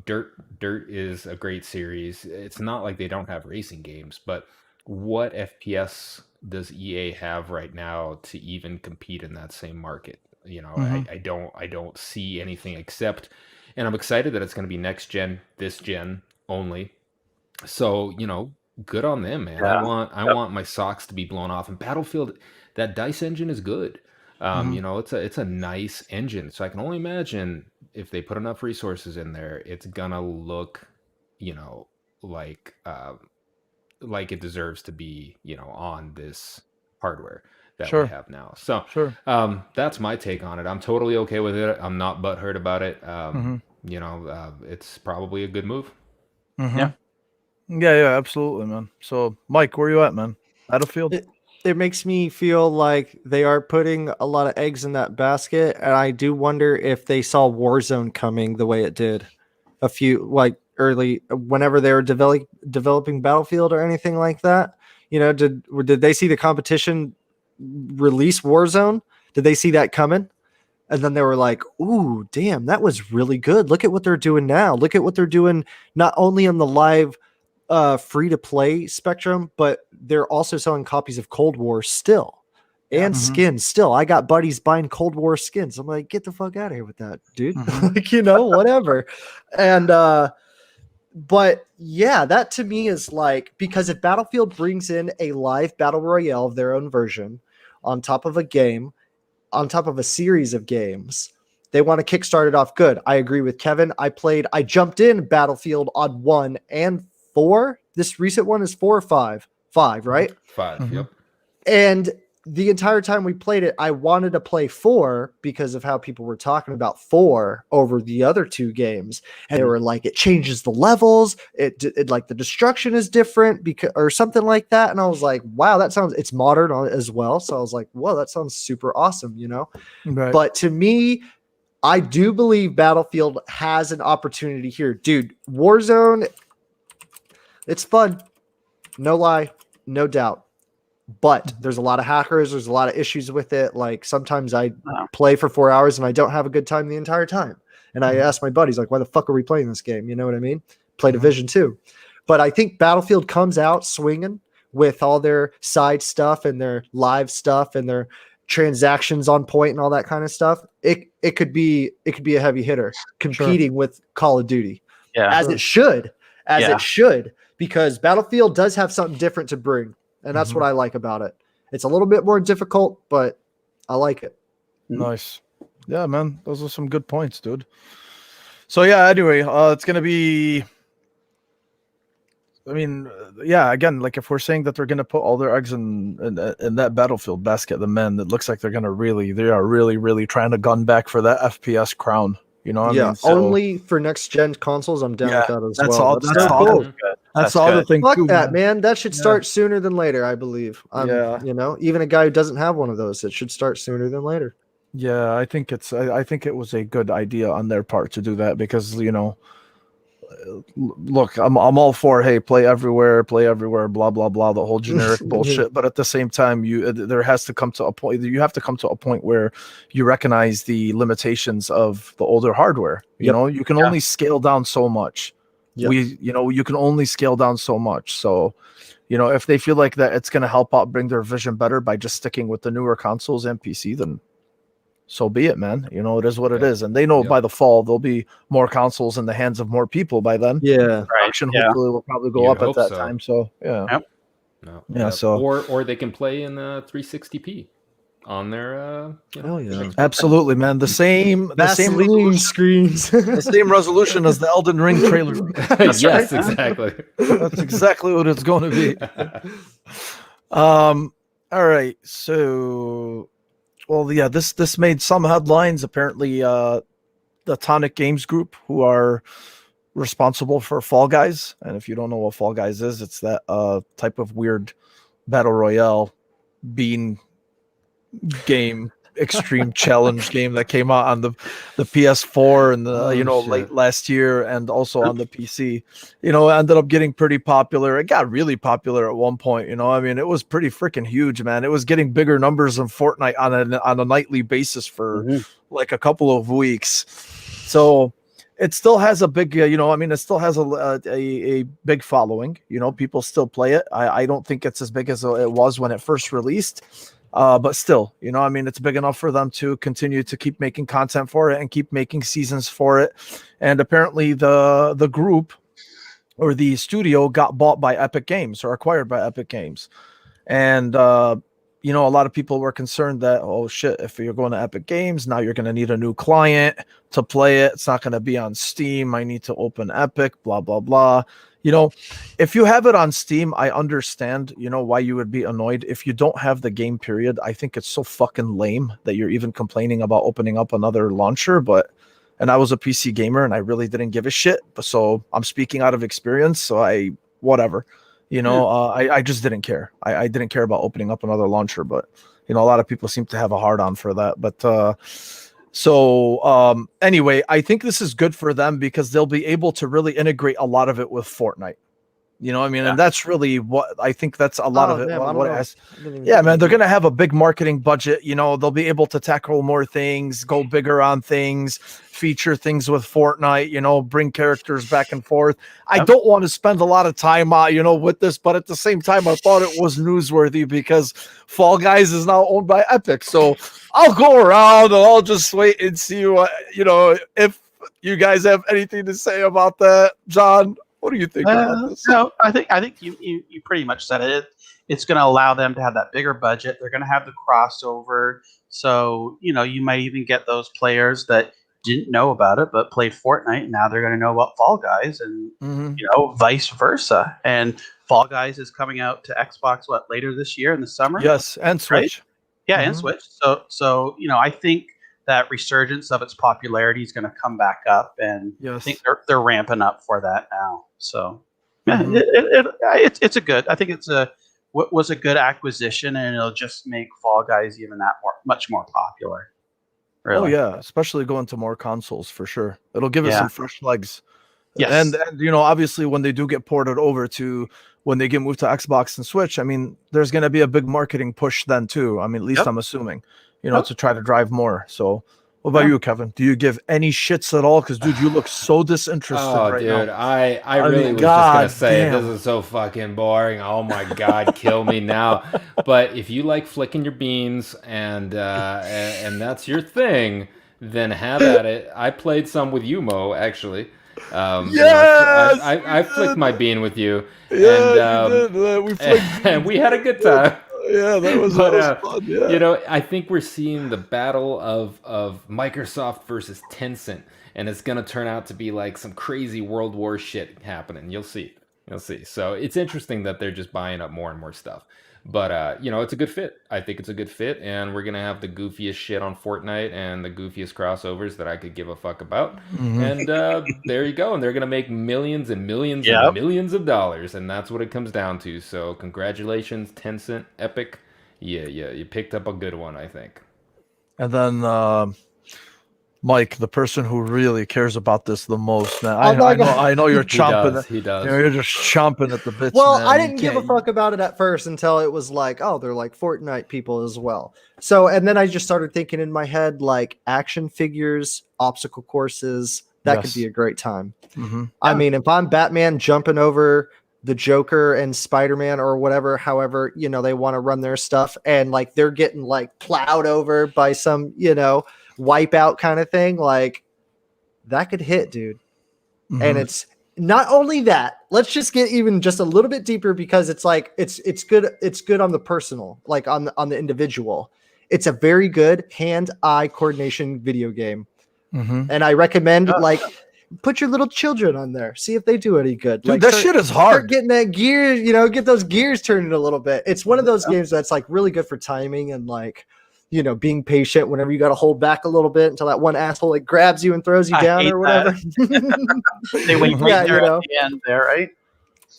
Dirt is a great series. It's not like they don't have racing games, but what FPS does EA have right now to even compete in that same market? I don't see anything except, and I'm excited that it's going to be next gen, this gen only. So, good on them, man. Yeah. I want my socks to be blown off. And Battlefield, that DICE engine is good. It's a nice engine. So I can only imagine if they put enough resources in there, it's gonna look, like it deserves to be, on this hardware that we have now. So that's my take on it. I'm totally okay with it. I'm not butthurt about it. It's probably a good move. Yeah, absolutely, man. So Mike, where you at, man? Battlefield? it makes me feel like they are putting a lot of eggs in that basket, and I do wonder if they saw Warzone coming the way it did a few like early whenever they were developing Battlefield or anything like that. You know, did they see the competition release Warzone? Did they see that coming? And then they were like, "Ooh, damn, that was really good. Look at what they're doing now. Look at what they're doing not only on the live free to play spectrum, but they're also selling copies of Cold War still and skins still. I got buddies buying Cold War skins. I'm like, get the fuck out of here with that, dude. Like, you know, whatever. And but yeah, that to me is like, because if Battlefield brings in a live battle royale of their own version on top of a game, on top of a series of games, they want to kickstart it off good. I agree with Kevin. I jumped in Battlefield on 1 and 4. This recent one is 4 or 5? 5, right? 5, yep. And the entire time we played it, I wanted to play 4 because of how people were talking about 4 over the other 2 games. And they were like, it changes the levels. It like the destruction is different because or something like that. And I was like, wow, it's modern as well. So I was like, whoa, that sounds super awesome, you know? Right. But to me, I do believe Battlefield has an opportunity here. Dude, Warzone, it's fun. No lie, no doubt. But there's a lot of hackers. There's a lot of issues with it. Like sometimes I play for 4 hours and I don't have a good time the entire time. And I ask my buddies, like, why the fuck are we playing this game? You know what I mean? Play Division 2. But I think Battlefield comes out swinging with all their side stuff and their live stuff and their transactions on point and all that kind of stuff. It could be a heavy hitter competing with Call of Duty. Yeah. As it should. Because Battlefield does have something different to bring. And that's what I like about it. It's a little bit more difficult, but I like it. Nice. Yeah, man. Those are some good points, dude. So, yeah, anyway, it's going to be... I mean, yeah, again, like if we're saying that they're going to put all their eggs in that Battlefield basket, then man, it looks like they are really trying to gun back for that FPS crown. You know what I mean? So, only for next gen consoles, I'm down with that as that's well. all. That's all. Cool. That's all the thing. Fuck that, man. That should start sooner than later, I believe. You know, even a guy who doesn't have one of those, it should start sooner than later. Yeah, I think it was a good idea on their part to do that because, you know, look, I'm all for, hey, play everywhere, blah blah blah, the whole generic bullshit. But at the same time, there has to come to a point. You have to come to a point where you recognize the limitations of the older hardware. You know, you can only scale down so much. You can only scale down so much. So, you know, if they feel like that it's going to help out bring their vision better by just sticking with the newer consoles and PC, then so be it, man. You know, it is what it is. And they know by the fall, there'll be more consoles in the hands of more people by then. Yeah. Production hopefully will probably go up at that time. So, yeah. Yep. So, or they can play in 360p on their, absolutely, man. The same resolution, screens, the same resolution as the Elden Ring trailer. Yes, exactly. That's exactly what it's going to be. All right. So, well, yeah, this made some headlines. Apparently, the Tonic Games Group, who are responsible for Fall Guys, and if you don't know what Fall Guys is, it's that type of weird battle royale bean game, extreme challenge game that came out on the PS4 and late last year, and also on the PC. You know, ended up getting pretty popular. It got really popular at one point. You know, I mean, it was pretty freaking huge, man. It was getting bigger numbers than Fortnite on a nightly basis for like a couple of weeks. So it still has a big, it still has a big following. You know, people still play it. I don't think it's as big as it was when it first released. But still, you know, I mean, it's big enough for them to continue to keep making content for it and keep making seasons for it. And apparently the group or the studio got bought by Epic Games or acquired by Epic Games. And, you know, a lot of people were concerned that, oh shit, if you're going to Epic Games, now you're going to need a new client to play it. It's not going to be on Steam. I need to open Epic, blah, blah, blah. You know, if you have it on Steam, I understand, you know, why you would be annoyed. If you don't have the game, period, I think it's so fucking lame that you're even complaining about opening up another launcher. And I was a PC gamer and I really didn't give a shit. So I'm speaking out of experience. So whatever. You know, I just didn't care. I didn't care about opening up another launcher, but you know, a lot of people seem to have a hard on for that. But anyway, I think this is good for them because they'll be able to really integrate a lot of it with Fortnite. You know what I mean? Yeah. And that's really what I think that's a lot of it. Damn, What it has. Yeah, man, they're going to have a big marketing budget. You know, they'll be able to tackle more things, go bigger on things, feature things with Fortnite, you know, bring characters back and forth. I don't want to spend a lot of time, you know, with this, but at the same time, I thought it was newsworthy because Fall Guys is now owned by Epic. So I'll go around and I'll just wait and see what, you know, if you guys have anything to say about that. John, what do you think about this? No, I think you pretty much said it. It's going to allow them to have that bigger budget. They're going to have the crossover. So, you know, you might even get those players that didn't know about it but played Fortnite, and now they're going to know about Fall Guys, and you know, vice versa. And Fall Guys is coming out to Xbox later this year in the summer. Yes, and Switch. Right? Yeah, and Switch. So you know, I think that resurgence of its popularity is going to come back up, and I think they're ramping up for that now. So yeah, it's a good. I think it's was a good acquisition, and it'll just make Fall Guys even much more popular. Really. Oh yeah, especially going to more consoles for sure. It'll give it some fresh legs. Yes. And you know, obviously when they do get ported over to when they get moved to Xbox and Switch, I mean, there's going to be a big marketing push then too. I mean, at least I'm assuming, you know, to try to drive more. So what about you, Kevin? Do you give any shits at all? Because dude, you look so disinterested right now. Dude, I really was just gonna say this is so fucking boring. Oh my god, kill me now. But if you like flicking your beans and that's your thing, then have at it. I played some with you, Mo, actually. Yes, I flicked my bean with you. Yeah, and we flicked and we had a good time. Yeah, that was fun. Yeah. You know, I think we're seeing the battle of Microsoft versus Tencent, and it's gonna turn out to be like some crazy World War shit happening. You'll see. So it's interesting that they're just buying up more and more stuff. But you know, it's a good fit. I think it's a good fit, and we're gonna have the goofiest shit on Fortnite and the goofiest crossovers that I could give a fuck about. And there you go. And they're gonna make millions and millions and millions of dollars, and that's what it comes down to. So congratulations, Tencent, Epic. Yeah, you picked up a good one, I think. And then Mike, the person who really cares about this the most, man. I know you're chomping. He does. You know, you're just chomping at the bits. Well, man. I didn't give a fuck about it at first until it was like, oh, they're like Fortnite people as well. So, and then I just started thinking in my head, like action figures, obstacle courses, that could be a great time. I mean, if I'm Batman jumping over the Joker and Spider-Man or whatever, however, you know, they want to run their stuff, and like they're getting like plowed over by some, you know, wipeout kind of thing, like that could hit, dude. And it's not only that, let's just get even just a little bit deeper, because it's like it's good on the personal, like on the individual. It's a very good hand-eye coordination video game. And I recommend like put your little children on there, see if they do any good. Dude, like that shit is hard. Start getting that gear, you know, get those gears turning a little bit. It's one of those games that's like really good for timing and like, you know, being patient whenever you got to hold back a little bit until that one asshole like grabs you and throws you down or whatever. They wait right there at the end there, right?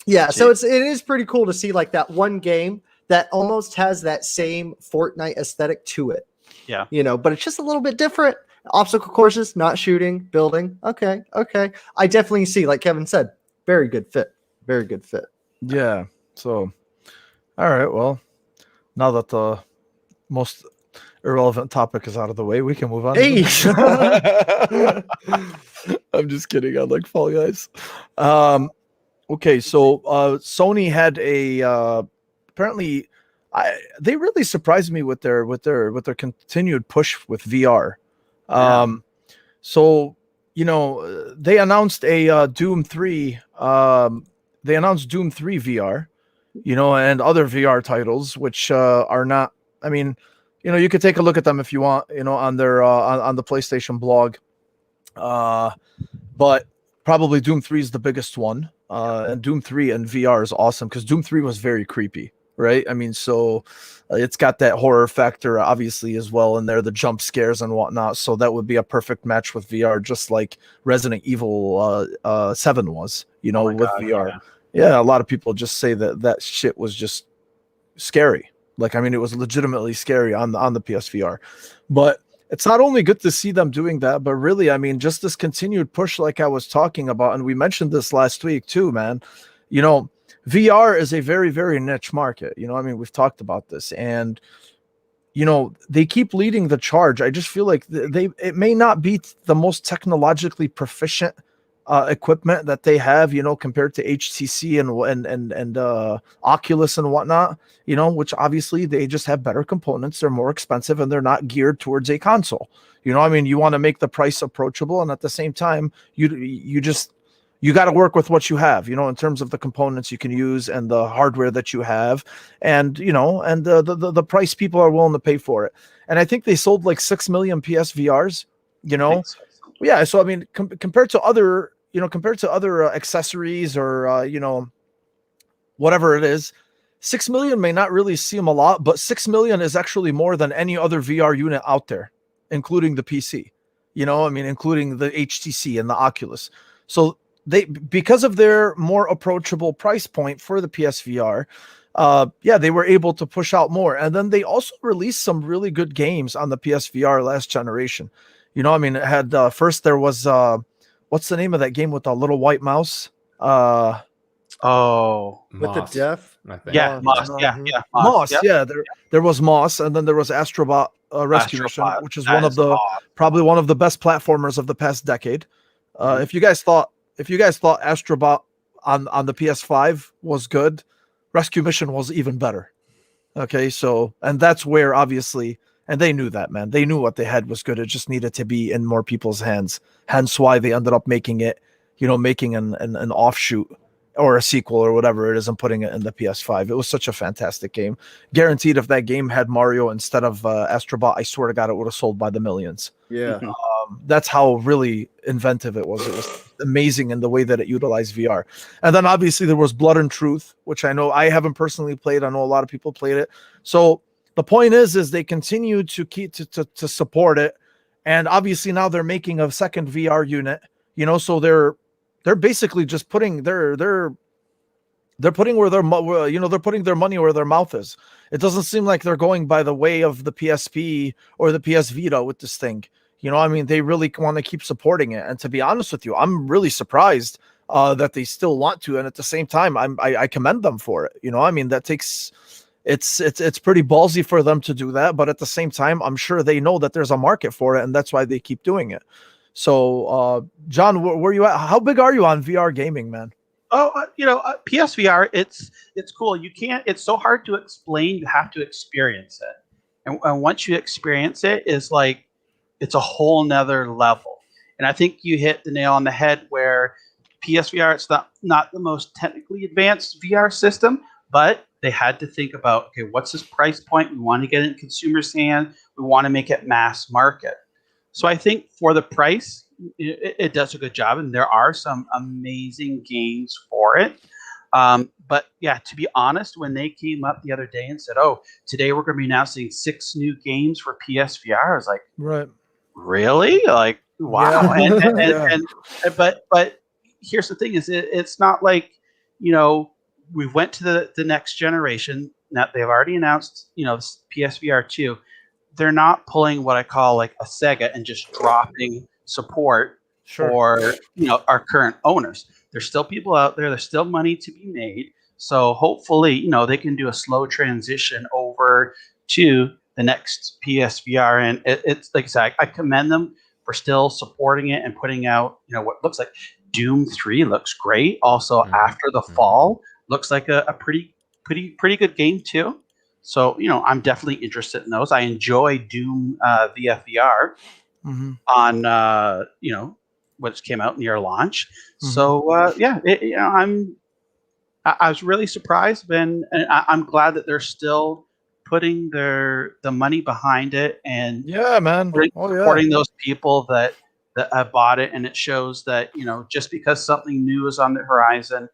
Yeah, so it is pretty cool to see like that one game that almost has that same Fortnite aesthetic to it. Yeah. You know, but it's just a little bit different. Obstacle courses, not shooting, building. Okay. I definitely see, like Kevin said, very good fit. Very good fit. Yeah. So, all right. Well, now that the most irrelevant topic is out of the way, we can move on. Hey. I'm just kidding. I like Fall Guys. Okay, so Sony had a apparently they really surprised me with their continued push with VR. So you know, they announced a Doom 3. They announced Doom 3 VR, you know, and other VR titles, which are not. I mean, you know, you could take a look at them if you want, you know, on their on the PlayStation blog. But probably Doom 3 is the biggest one. And Doom 3 and VR is awesome because Doom 3 was very creepy, right? I mean, so it's got that horror factor obviously as well in there, the jump scares and whatnot. So that would be a perfect match with VR, just like Resident Evil 7 was, you know, with VR. Yeah, a lot of people just say that shit was just scary. Like, I mean, it was legitimately scary on the PSVR. But it's not only good to see them doing that, but really, I mean, just this continued push, like I was talking about, and we mentioned this last week too, man. You know, VR is a very, very niche market. You know, I mean, we've talked about this, and you know, they keep leading the charge. I just feel like it may not be the most technologically proficient equipment that they have, you know, compared to HTC and Oculus and whatnot, you know, which obviously they just have better components. They're more expensive and they're not geared towards a console. You know, I mean, you want to make the price approachable, and at the same time, you got to work with what you have, you know, in terms of the components you can use and the hardware that you have, and you know, and the price people are willing to pay for it. And I think they sold like 6 million PSVRs, you know. Yeah, so I mean, compared to other, you know, compared to other accessories or you know, whatever it is, 6 million may not really seem a lot, but 6 million is actually more than any other VR unit out there, including the PC. You know, I mean, including the HTC and the Oculus. So they, because of their more approachable price point for the PSVR, yeah, they were able to push out more. And then they also released some really good games on the PSVR last generation. You know, I mean, it had first there was what's the name of that game with the little white mouse? Oh, with the Moss, deaf. I think. yeah, Moss. Yeah, Mhm. yeah, Moss, Yep. yeah. There was Moss, and then there was Astrobot Rescue Mission, Astropod. which is That one of is the awesome. probably one of the best platformers of the past decade. Mhm. If you guys thought Astrobot on the PS5 was good, Rescue Mission was even better. Okay, so, and that's where obviously, and they knew that, man. They knew what they had was good. It just needed to be in more people's hands. Hence why they ended up making it, you know, making an offshoot or a sequel or whatever it is and putting it in the PS5. It was such a fantastic game. Guaranteed, if that game had Mario instead of Astrobot, I swear to God, it would have sold by the millions. Yeah. Mhm. That's how really inventive it was. It was amazing in the way that it utilized VR. And then obviously there was Blood and Truth, which I know I haven't personally played. I know a lot of people played it. So the point is they continue to keep to support it. And obviously now they're making a second VR unit, you know, so they're basically just putting they're putting where you know, they're putting their money where their mouth is. It doesn't seem like they're going by the way of the PSP or the PS Vita with this thing. You know, I mean, they really want to keep supporting it. And to be honest with you, I'm really surprised that they still want to. And at the same time, I commend them for it. You know, I mean, that takes it's pretty ballsy for them to do that. But at the same time, I'm sure they know that there's a market for it, and that's why they keep doing it. So, John, where you at? How big are you on VR gaming, man? Oh, you know, PSVR. It's cool. You can't. It's so hard to explain. You have to experience it, and once you experience it, is like it's a whole nother level. And I think you hit the nail on the head where PSVR. It's not the most technically advanced VR system, but they had to think about, okay, what's this price point? We want to get it in consumers' hands. We want to make it mass market. So I think for the price, it does a good job, and there are some amazing games for it. But yeah, to be honest, when they came up the other day and said, "Oh, today we're going to be announcing 6 new games for PSVR," I was like, Right. "Really? Like, wow!" Yeah. And, Yeah. but here's the thing: is it's not like, you know, we went to the next generation. Now they've already announced, you know, PSVR 2. They're not pulling what I call like a Sega and just dropping support Sure. for, you know, our current owners. There's still people out there. There's still money to be made. So hopefully, you know, they can do a slow transition over to the next PSVR. And it's like I said, I commend them for still supporting it and putting out, you know, what looks like Doom 3 looks great. Also, After the Fall looks like a pretty good game too. So, you know, I'm definitely interested in those. I enjoy Doom VFVR Mm-hmm. on, you know, what came out near launch. Mhm. So, yeah, you know, I was really surprised, and I'm glad that they're still putting the money behind it and Yeah, man. Oh, yeah. supporting those people that have bought it. And it shows that, you know, just because something new is on the horizon,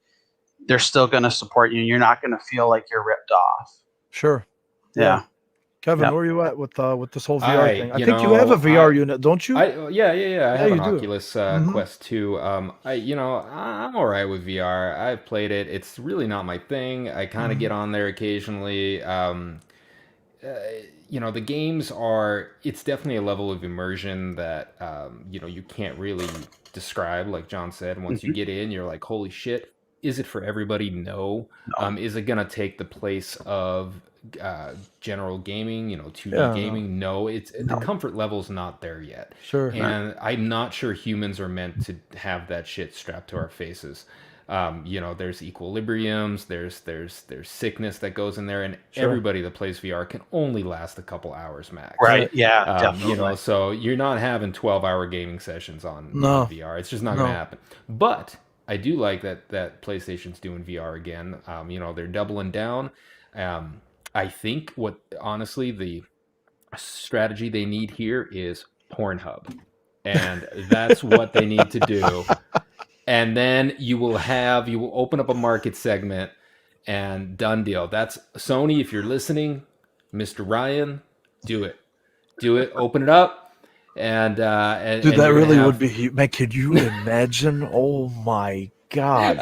they're still going to support you, and you're not going to feel like you're ripped off. Sure. Yeah. Kevin, Yep. where are you at with this whole VR thing? I you think you have a know, VR unit, don't you? Yeah. I have you an do. Oculus Mhm. Quest 2. I'm all right with VR. I've played it. It's really not my thing. I kind of get on there occasionally. The games it's definitely a level of immersion that, you can't really describe, like John said. Once you get in, you're like, holy shit, is it for everybody? No. Is it going to take the place of general gaming, 2D Yeah, no. gaming? No, the comfort level's not there yet. Sure. And I'm not sure humans are meant to have that shit strapped to our faces. There's equilibriums, there's sickness that goes in there, and everybody that plays VR can only last a couple hours max. Right. Yeah. Definitely. So you're not having 12-hour gaming sessions on VR. It's just not going to happen. But I do like that PlayStation's doing VR again. They're doubling down. I think honestly, the strategy they need here is Pornhub, and that's what they need to do. And then you will open up a market segment, and done deal. That's Sony. If you're listening, Mr. Ryan, do it. Open it up, and dude, that really would be. Man, could you imagine? Oh my God.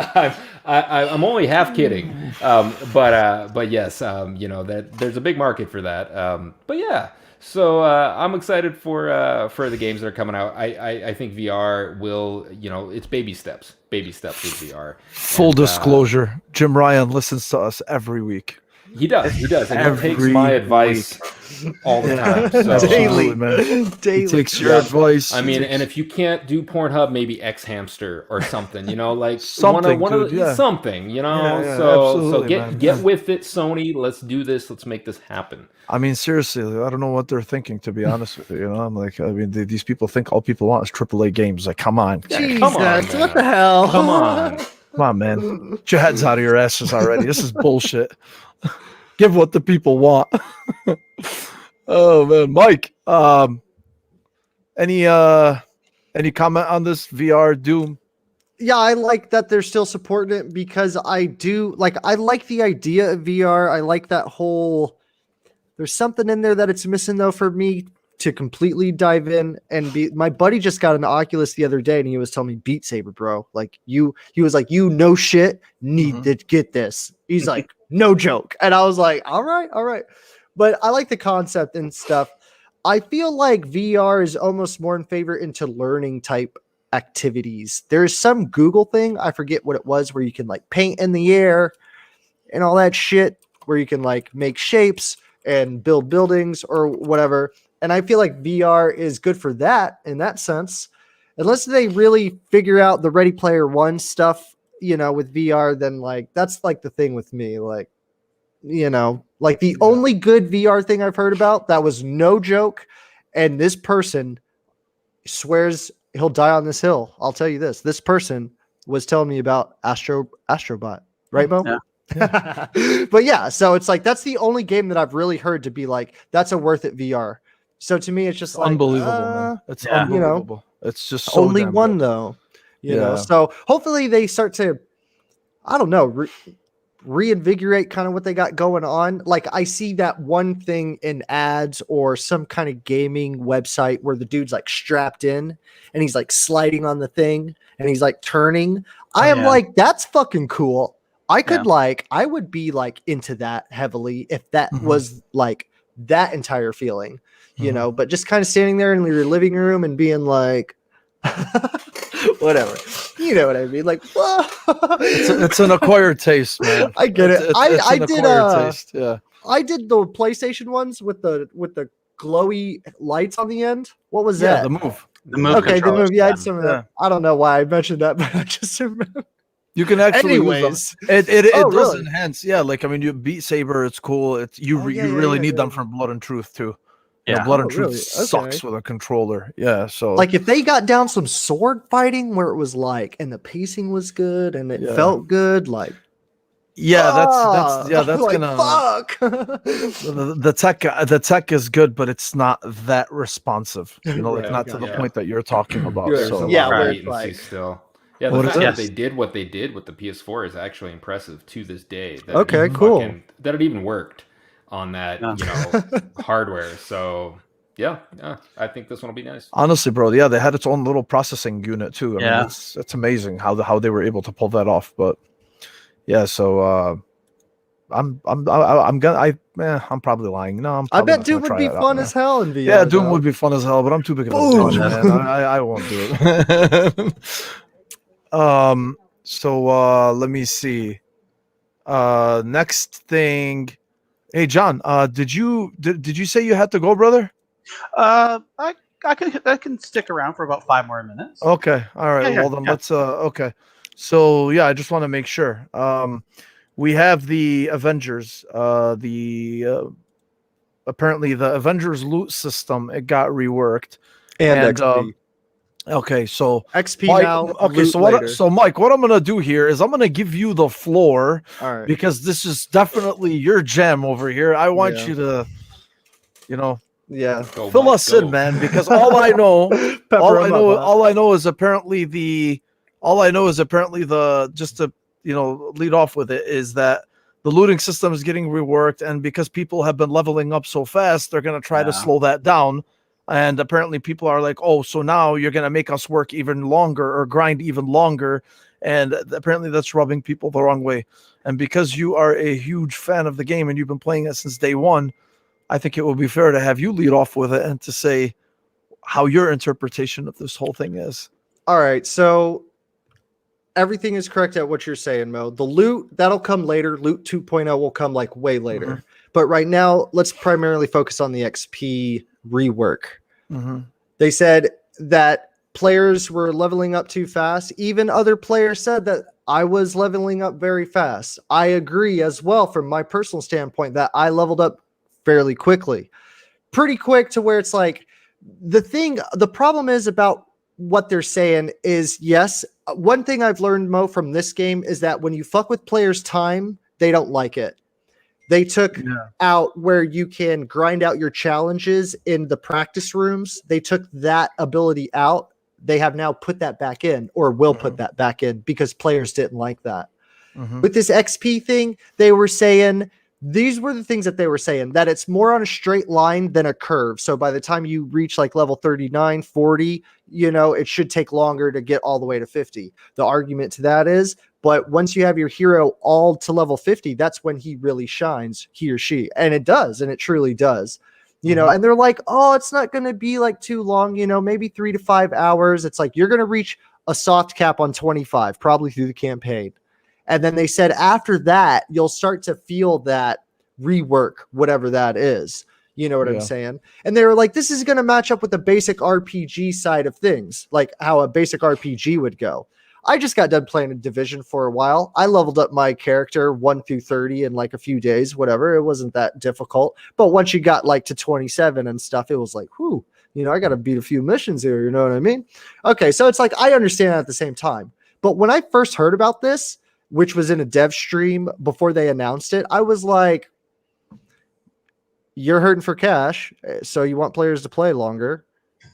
I'm only half kidding, but yes, that there's a big market for that. But yeah. So I'm excited for the games that are coming out. I think VR will, it's baby steps with VR. Full disclosure, Jim Ryan listens to us every week. He does, and he takes my advice all the time. So, Daily, man. Daily. He takes your advice. I mean, and if you can't do Pornhub, maybe X Hamster or something, like something, something, Yeah, so get with it, Sony. Let's do this. Let's make this happen. I mean, seriously, I don't know what they're thinking, to be honest with you. I'm like, I mean, these people think all people want is AAA games. Like, come on. Jesus, come on, what the hell? Come on. Come on, man. Get your heads out of your asses already. This is bullshit. Give what the people want. Oh man, Mike. Any comment on this VR Doom? Yeah, I like that they're still supporting it because I like the idea of VR. I like that whole. There's something in there that it's missing though for me to completely dive in and be. My buddy just got an Oculus the other day and he was telling me Beat Saber, bro. Like he was like, you know shit, need to get this. He's like, no joke. And I was like, all right. But I like the concept and stuff. I feel like VR is almost more in favor into learning type activities. There's some Google thing, I forget what it was, where you can like paint in the air and all that shit, where you can like make shapes and build buildings or whatever. And I feel like VR is good for that in that sense. Unless they really figure out the Ready Player One stuff, with VR, then like that's like the thing with me. Like, like the only good VR thing I've heard about that was no joke. And this person swears he'll die on this hill. I'll tell you this. This person was telling me about Astrobot, right, Mo? Yeah. But yeah, so it's like that's the only game that I've really heard to be like that's a worth it VR. So to me, it's just like unbelievable, man. It's unbelievable. It's just so only one good. Though, you know. So hopefully they start to, I don't know, reinvigorate kind of what they got going on. Like I see that one thing in ads or some kind of gaming website where the dude's like strapped in and he's like sliding on the thing and he's like turning. I am like, that's fucking cool. I could I would be like into that heavily if that was like that entire feeling, you know, but just kind of standing there in your living room and being like, whatever, you know what I mean? Like, it's an acquired taste, man. I get it. I did taste. Yeah. I did the PlayStation ones with the glowy lights on the end. What was that? The Move. The Move. Okay, the Move. Yeah, I had some of that. I don't know why I mentioned that, but I just remember. You can actually use them. It does really? enhance. Yeah, like I mean, you Beat Saber, it's cool. It's you really need them from Blood and Truth too. Yeah, Blood and Truth sucks with a controller. Yeah, so like if they got down some sword fighting where it was like, and the pacing was good and it felt good, like that's like, gonna fuck. the tech is good, but it's not that responsive. You know, like not to the point that you're talking about. So where it's like still. Yeah, the fact that they did what they did with the PS4 is actually impressive to this day. Cool. That it even worked on that, Yeah. hardware. So yeah, I think this one will be nice. Honestly, bro, yeah, they had its own little processing unit too. I mean, Yeah. it's amazing how they were able to pull that off. But yeah, so I'm probably lying. No, I'm I probably bet not Doom gonna would try be that out, fun man. as hell in VR. Yeah, Doom though. would be fun as hell, but I'm too big of a Boom. bitch, man. I won't do it. So let me see. Next thing. Hey John, did you say you had to go, brother? I can stick around for about 5 more minutes. Okay. All right. Yeah, Well then yeah. let's okay. So yeah, I just want to make sure. We have the Avengers. Apparently the Avengers loot system, it got reworked. And XP. Okay, so XP Mike, now. okay, loot so later. Mike, what I'm gonna do here is I'm gonna give you the floor All right. because this is definitely your gem over here. I want Yeah. you to, Yeah. Go, fill Mike, us go. in, man, because all I know is apparently the just to lead off with it is that the looting system is getting reworked, and because people have been leveling up so fast, they're gonna try to Yeah. slow that down. And apparently people are like, oh, so now you're gonna make us work even longer or grind even longer, and apparently that's rubbing people the wrong way. And because you are a huge fan of the game and you've been playing it since day one, I think it would be fair to have you lead off with it and to say how your interpretation of this whole thing is. All right. So everything is correct at what you're saying, Mo. The loot, that'll come later. Loot 2.0 will come like way later. Mhm. But right now, let's primarily focus on the XP rework. Mm-hmm. They said that players were leveling up too fast. Even other players said that I was leveling up very fast. I agree as well from my personal standpoint that I leveled up fairly quickly. Pretty quick to where it's like the problem is about what they're saying is, yes, one thing I've learned, Mo, from this game is that when you fuck with players' time, they don't like it. They took out where you can grind out your challenges in the practice rooms. They took that ability out. They have now put that back in, or will put that back in, because players didn't like that. Mm-hmm. With this XP thing, they were saying, these were the things that they were saying, that it's more on a straight line than a curve. So by the time you reach like level 39, 40, it should take longer to get all the way to 50. The argument to that is, but once you have your hero all to level 50, that's when he really shines, he or she. And it does, and it truly does. And they're like, oh, it's not going to be like too long, maybe 3 to 5 hours. It's like, you're going to reach a soft cap on 25, probably through the campaign. And then they said after that, you'll start to feel that rework, whatever that is. You know what I'm saying? And they were like, this is going to match up with the basic RPG side of things, like how a basic RPG would go. I just got done playing a Division for a while. I leveled up my character 1 through 30 in like a few days, whatever. It wasn't that difficult. But once you got like to 27 and stuff, it was like, whew, I got to beat a few missions here. You know what I mean? Okay, so it's like, I understand that at the same time. But when I first heard about this, which was in a dev stream before they announced it, I was like, you're hurting for cash, so you want players to play longer,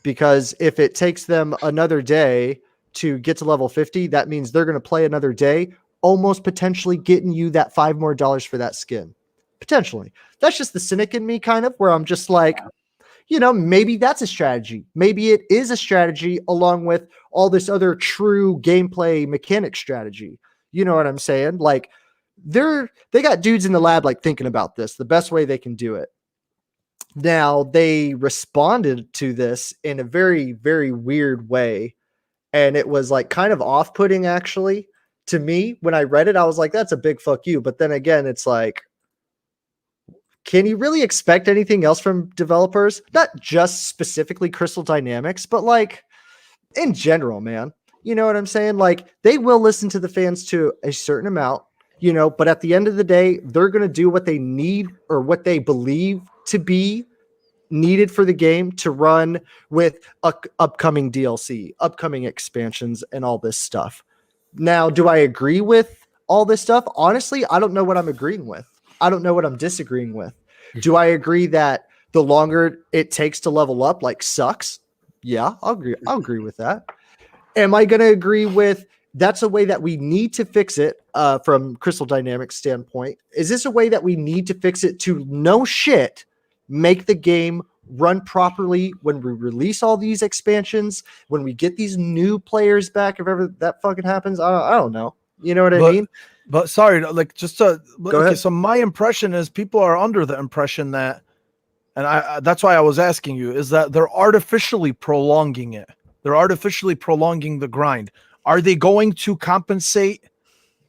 because if it takes them another day to get to level 50, that means they're going to play another day, almost potentially getting you that $5 more for that skin. Potentially. That's just the cynic in me, kind of, where I'm just like, maybe that's a strategy. Maybe it is a strategy along with all this other true gameplay mechanic strategy. You know what I'm saying? Like, they got dudes in the lab like thinking about this, the best way they can do it. Now, they responded to this in a very, very weird way. And it was like kind of off-putting, actually, to me. When I read it, I was like, that's a big fuck you. But then again, it's like, can you really expect anything else from developers? Not just specifically Crystal Dynamics, but like in general, man. You know what I'm saying? Like, they will listen to the fans to a certain amount, but at the end of the day, they're going to do what they need or what they believe to be needed for the game to run with upcoming DLC, upcoming expansions, and all this stuff. Now, do I agree with all this stuff? Honestly, I don't know what I'm agreeing with. I don't know what I'm disagreeing with. Do I agree that the longer it takes to level up, like, sucks? Yeah, I'll agree with that. Am I going to agree with that's a way that we need to fix it from Crystal Dynamics standpoint. Is this a way that we need to fix it to no shit make the game run properly when we release all these expansions, when we get these new players back, if ever that fucking happens? I don't know. You know what I mean? But sorry, like just to Go ahead. So my impression is people are under the impression that, and I that's why I was asking you, is that they're artificially prolonging it. They're artificially prolonging the grind. Are they going to compensate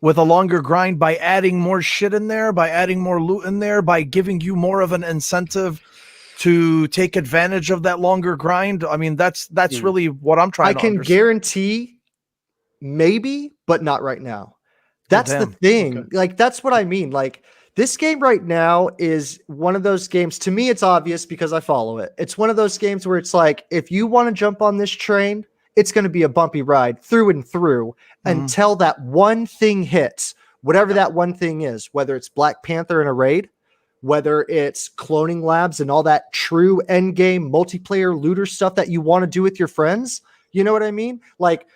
with a longer grind by adding more shit in there, by adding more loot in there, by giving you more of an incentive to take advantage of that longer grind? I mean, that's really what I'm trying to understand. Guarantee maybe, but not right now. That's the thing. Okay. Like, that's what I mean. Like, this game right now is one of those games, to me, it's obvious because I follow it. It's one of those games where it's like, if you want to jump on this train, it's going to be a bumpy ride through and through until that one thing hits, whatever that one thing is, whether it's Black Panther in a raid, whether it's cloning labs and all that true end game multiplayer looter stuff that you want to do with your friends. You know what I mean? Like,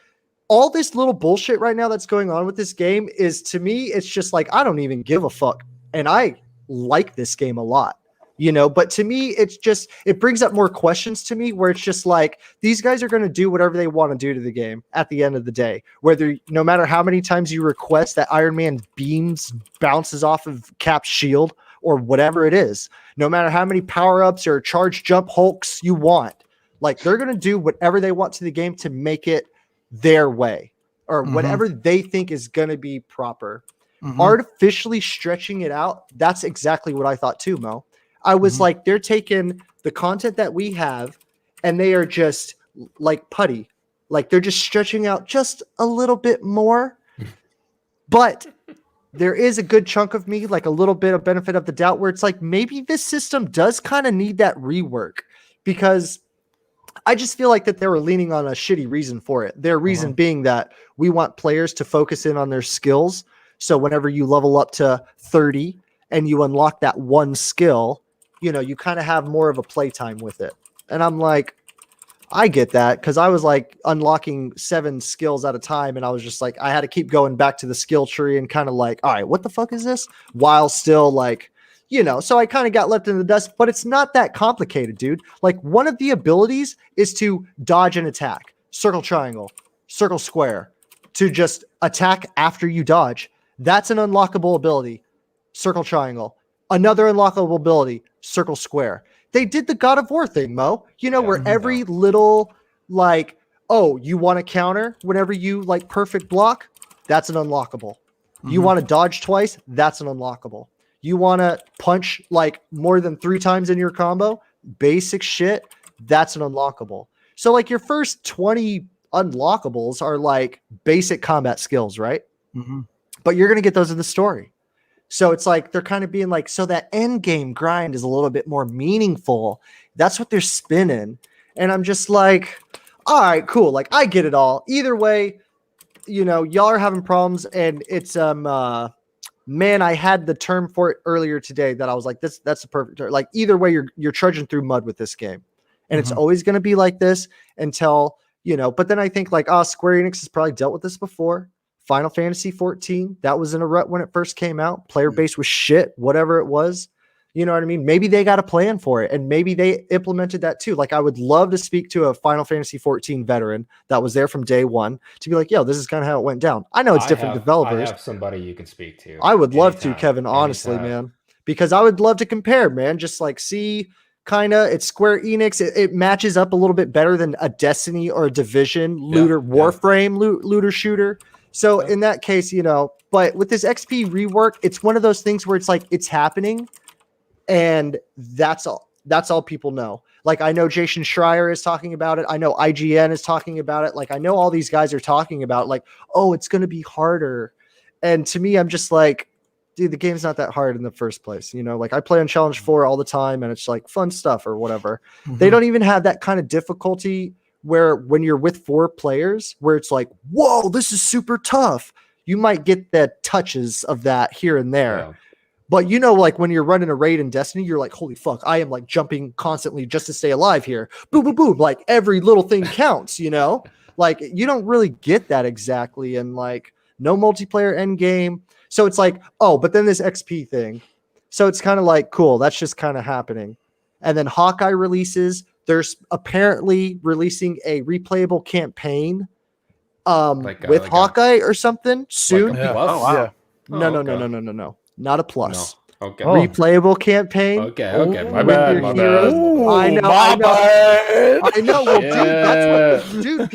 all this little bullshit right now that's going on with this game is, to me, it's just like, I don't even give a fuck. And I like this game a lot, you know, but to me, it's just, it brings up more questions to me where it's just like, these guys are going to do whatever they want to do to the game at the end of the day, whether, no matter how many times you request that Iron Man beams bounces off of Cap's shield or whatever it is, no matter how many power-ups or charge jump hulks you want, like, they're going to do whatever they want to the game to make it their way or whatever they think is going to be proper. Artificially stretching it out, that's exactly what I thought too, Mo. I was like, they're taking the content that we have and they are just like putty, like they're just stretching out just a little bit more. But there is a good chunk of me, like a little bit of benefit of the doubt, where it's like, maybe this system does kind of need that rework, because I just feel like that they were leaning on a shitty reason for it. Their reason being that we want players to focus in on their skills. So whenever you level up to 30 and you unlock that one skill, you know, you kind of have more of a playtime with it. And I'm like, I get that, because I was like unlocking 7 skills at a time. And I was just like, I had to keep going back to the skill tree and kind of like, all right, what the fuck is this? While still like, you know, so I kind of got left in the dust, but it's not that complicated, dude. Like, one of the abilities is to dodge and attack, circle triangle, circle square, to just attack after you dodge. That's an unlockable ability. Circle triangle. Another unlockable ability. Circle square. They did the God of War thing, Mo. You know, where every little, like, oh, you want to counter whenever you, like, perfect block? That's an unlockable. You want to dodge twice? That's an unlockable. You want to punch, like, more than 3 times in your combo? Basic shit. That's an unlockable. So, like, your first 20 unlockables are, like, basic combat skills, right? But you're going to get those in the story. So it's like, they're kind of being like, so that end game grind is a little bit more meaningful. That's what they're spinning. And I'm just like, all right, cool. Like, I get it all. Either way, you know, y'all are having problems. And it's, man, I had the term for it earlier today that I was like, that's the perfect term. Like, either way, you're trudging through mud with this game. And it's always going to be like this until, you know, but then I think like, Square Enix has probably dealt with this before. Final Fantasy 14, that was in a rut when it first came out. Player base was shit, whatever it was. You know what I mean? Maybe they got a plan for it, and maybe they implemented that too. Like, I would love to speak to a Final Fantasy 14 veteran that was there from day one to be like, yo, this is kind of how it went down. I know it's different developers. I have somebody you can speak to. I would love to, Kevin, honestly, man, because I would love to compare, man. Just like, see, kind of, it's Square Enix. It matches up a little bit better than a Destiny or a Division looter, Warframe looter shooter. So in that case, you know, but with this XP rework, it's one of those things where it's like, it's happening, and that's all people know. Like, I know Jason Schreier is talking about it. I know IGN is talking about it. Like, I know all these guys are talking about, like, oh, it's going to be harder. And to me, I'm just like, dude, the game's not that hard in the first place. You know, like, I play on Challenge 4 all the time, and it's like fun stuff or whatever. They don't even have that kind of difficulty where when you're with 4 players, where it's like, whoa, this is super tough. You might get the touches of that here and there. Yeah. But, you know, like, when you're running a raid in Destiny, you're like, holy fuck, I am like jumping constantly just to stay alive here. Boom, boom, boom. Like, every little thing counts, you know? Like you don't really get that exactly, and like no multiplayer end game. So it's like, oh, but then this XP thing. So it's kind of like, cool, that's just kind of happening. And then Hawkeye releases. There's apparently releasing a replayable campaign with Hawkeye or something soon. Like plus? Oh, wow. Yeah. No. Not a plus. No. Okay. Replayable campaign. Okay. My with bad. your My heroes. bad. I know. Well, dude, that's Yeah. what, dude,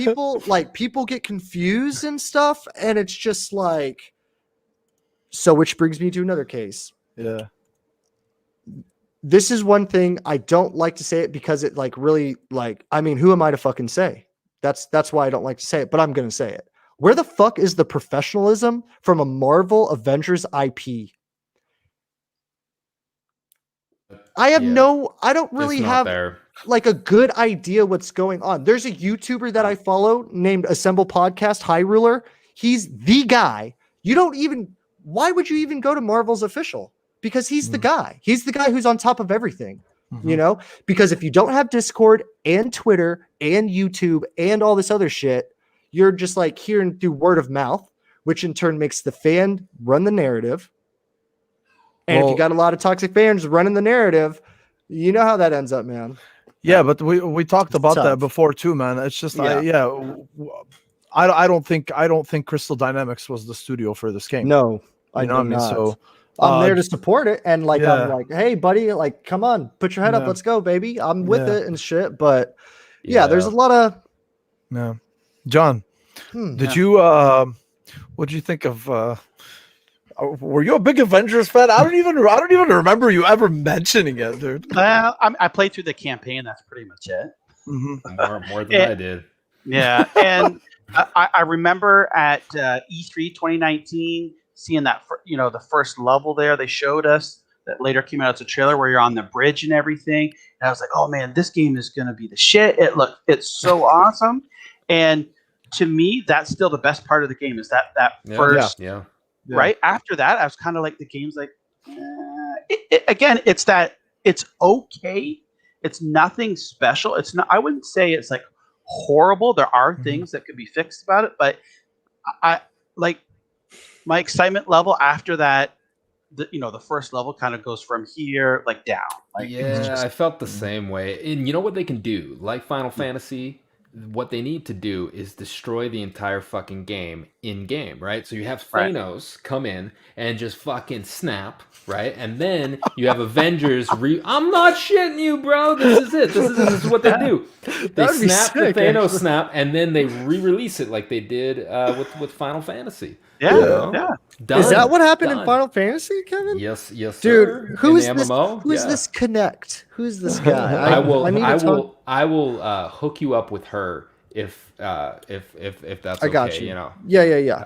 people get confused and stuff, and it's just like, so which brings me to another case. Yeah. This is one thing I don't like to say it because it like really like, I mean, who am I to fucking say? That's why I don't like to say it, but I'm going to say it. Where the fuck is the professionalism from a Marvel Avengers IP? I don't really have like a good idea what's going on. There's a YouTuber that I follow named Assemble Podcast, High Ruler. He's the guy. Why would you even go to Marvel's official? Because he's the guy. He's the guy who's on top of everything, you know? Because if you don't have Discord and Twitter and YouTube and all this other shit, you're just like hearing through word of mouth, which in turn makes the fan run the narrative. And if you got a lot of toxic fans running the narrative, you know how that ends up, man. Yeah, but we talked about that before too, man. It's just I don't think Crystal Dynamics was the studio for this game. No, I know what I mean. So I'm there to support it, and like I'm like, hey, buddy, like come on, put your head up, let's go, baby. I'm with it and shit. But there's a lot of John, did you what'd you think of were you a big Avengers fan? I don't even remember you ever mentioning it, dude. Well, I played through the campaign. That's pretty much it. More than I did. Yeah, and I remember at E3 2019 seeing that the first level there. They showed us that later came out as a trailer where you're on the bridge and everything. And I was like, oh man, this game is gonna be the shit. It's so awesome. And to me, that's still the best part of the game is that first. Yeah. Right after that, I was kind of like the game's like, again, it's okay. It's nothing special. It's not. I wouldn't say it's like horrible. There are things that could be fixed about it, but I like my excitement level after that. The first level kind of goes from here like down. Like I felt the same way. And you know what they can do? Like Final Fantasy. What they need to do is destroy the entire fucking game in game, right? So you have Thanos come in and just fucking snap, right? And then you have Avengers. I'm not shitting you, bro. This is it. This is what they do. They snap the Thanos snap, and then they re-release it like they did with Final Fantasy. Yeah. Done. Is that what happened in Final Fantasy, Kevin? Yes, dude. Sir. Who is this? Who is this Connect? Who's this guy? I will hook you up with her if that's okay. I got you. You know. Yeah.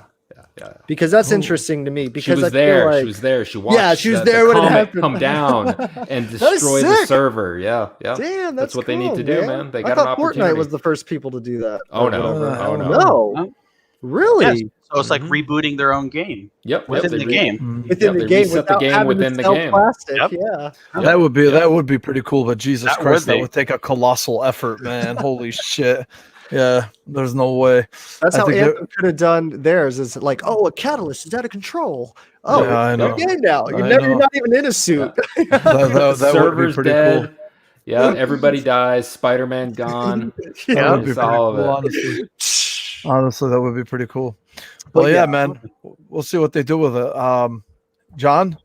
Because that's interesting to me. Because she was there. She was there. She watched. Yeah, she was there when it happened. Come down and destroy the server. Yeah. Damn, that's what cool, they need to do, man. They got an opportunity. Fortnite was the first people to do that. Oh no! No. Really? Yes. So it's like rebooting their own game. Yep. Within the game. Within the game. Reset the game within the game. Plastic. Yep. Yeah. That would be pretty cool. But Jesus Christ, that would take a colossal effort, man. Holy shit. Yeah, there's no way. That's how Anthem could have done theirs. Is like, oh, a catalyst is out of control. Oh, I know. Game now. You're not even in a suit. That would be pretty dead. cool. Yeah, everybody dies. Spider-Man gone. That would be all cool, of it. Honestly, that would be pretty cool. Well, yeah, man. We'll see what they do with it. John?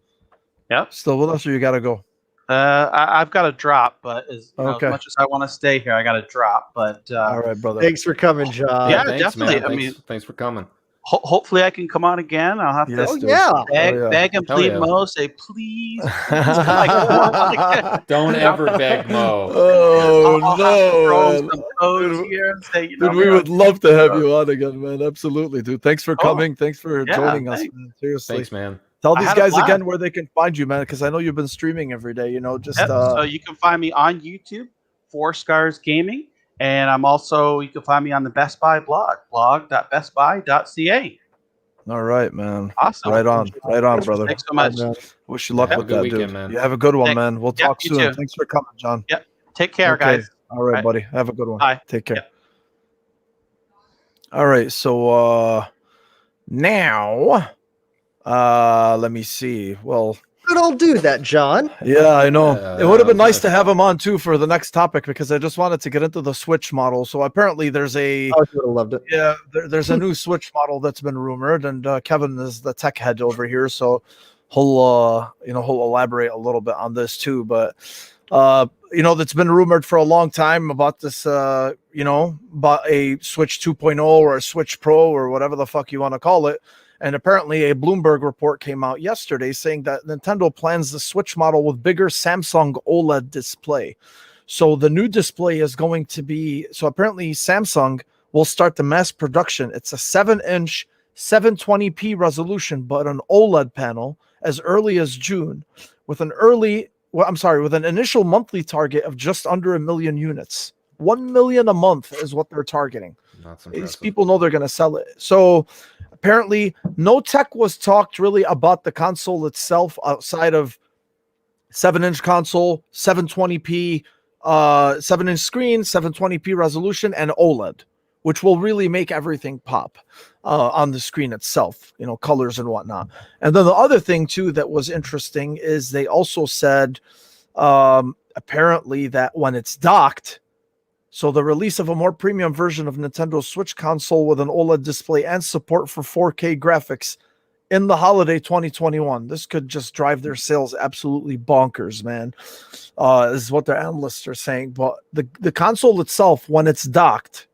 Yeah. Still with us, or you got to go? I've got to drop, but as much as I want to stay here, I got to drop. But all right, brother. Thanks for coming, John. Yeah, thanks, definitely. Man. Thanks for coming. Hopefully, I can come on again. I'll have to beg and plead Mo. Say please. Don't ever beg Mo. Oh no! Some codes here and say, dude, we would love to have you on again, man. Absolutely, dude. Thanks for coming. Thanks for joining us. Man. Seriously. Thanks, man. Tell these guys again where they can find you, man, because I know you've been streaming every day. So you can find me on YouTube, 4 Scars Gaming, and you can find me on the Best Buy blog.bestbuy.ca. All right, man. Awesome. Right on, brother. Thanks so much. Wish you luck with that, weekend, dude. man. You have a good one, man. We'll talk soon. Too. Thanks for coming, John. Yep. Take care, guys. All right, buddy. Have a good one. Bye. Take care. Yep. All right, so now let me see. Well, I'll do that, John. yeah, I know. It would have been nice nice. to have him on too for the next topic because I just wanted to get into the Switch model. So apparently there's a I would have loved it. yeah, there's a new Switch model that's been rumored, and Kevin is the tech head over here, so he'll he'll elaborate a little bit on this too. But that's been rumored for a long time about this about a Switch 2.0 or a Switch Pro or whatever the fuck you want to call it. And apparently a Bloomberg report came out yesterday saying that Nintendo plans the Switch model with bigger Samsung OLED display. So the new display is going to be, so apparently Samsung will start the mass production. It's a 7-inch 720p resolution, but an OLED panel as early as June with an initial monthly target of just under 1 million units. 1 million a month is what they're targeting. These people know they're going to sell it. So apparently no tech was talked really about the console itself outside of 7-inch console, 720p, 7-inch screen, 720p resolution, and OLED, which will really make everything pop on the screen itself, colors and whatnot. And then the other thing too that was interesting is they also said apparently that when it's docked, so the release of a more premium version of Nintendo Switch console with an OLED display and support for 4K graphics in the holiday 2021. This could just drive their sales absolutely bonkers, man. Is what their analysts are saying. But the console itself, when it's docked,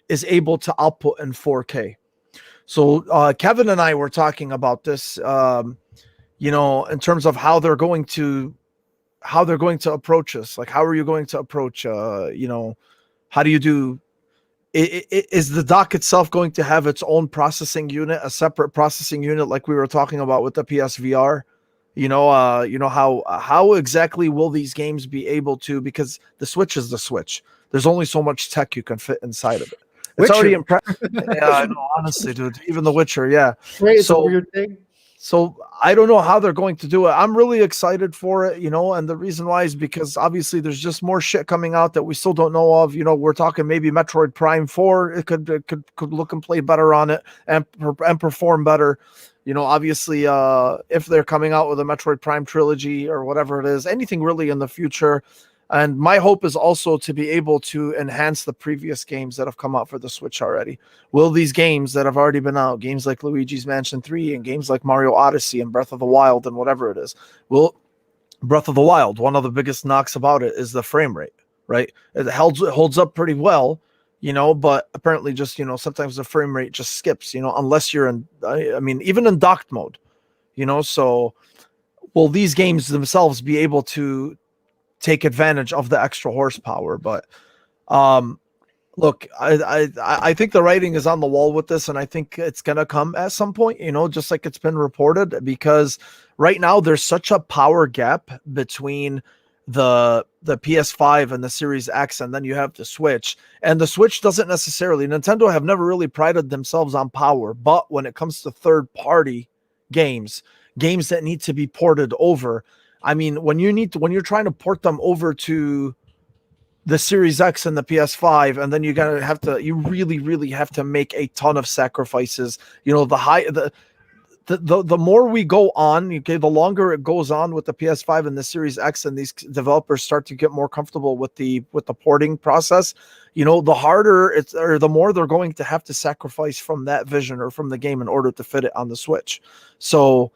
is able to output in 4K. So Kevin and I were talking about this, in terms of how they're going to approach this. Like, how are you going to approach, how do you do? Is the dock itself going to have its own processing unit, a separate processing unit, like we were talking about with the PSVR? How exactly will these games be able to? Because the Switch is the Switch. There's only so much tech you can fit inside of it. It's already impressive. Yeah, I know, honestly, dude. Even The Witcher, yeah. It's a weird thing. So I don't know how they're going to do it. I'm really excited for it, and the reason why is because obviously there's just more shit coming out that we still don't know of. We're talking maybe Metroid Prime 4. It could look and play better on it and perform better. Obviously, if they're coming out with a Metroid Prime trilogy or whatever it is, anything really in the future. And my hope is also to be able to enhance the previous games that have come out for the Switch already. Will these games that have already been out, games like Luigi's Mansion 3 and games like Mario Odyssey and Breath of the Wild and whatever it is, Breath of the Wild, one of the biggest knocks about it is the frame rate, right? It holds up pretty well, but apparently just, sometimes the frame rate just skips, unless you're even in docked mode, so will these games themselves be able to take advantage of the extra horsepower? But look, I think the writing is on the wall with this, and I think it's gonna come at some point, just like it's been reported, because right now there's such a power gap between the PS5 and the Series X, and then you have the Switch, and the Switch doesn't necessarily, Nintendo have never really prided themselves on power, but when it comes to third party games that need to be ported over, when you're trying to port them over to the Series X and the PS5, and then you really, really have to make a ton of sacrifices. The more we go on, the longer it goes on with the PS5 and the Series X, and these developers start to get more comfortable with the porting process, the harder or the more they're going to have to sacrifice from that vision or from the game in order to fit it on the Switch. So,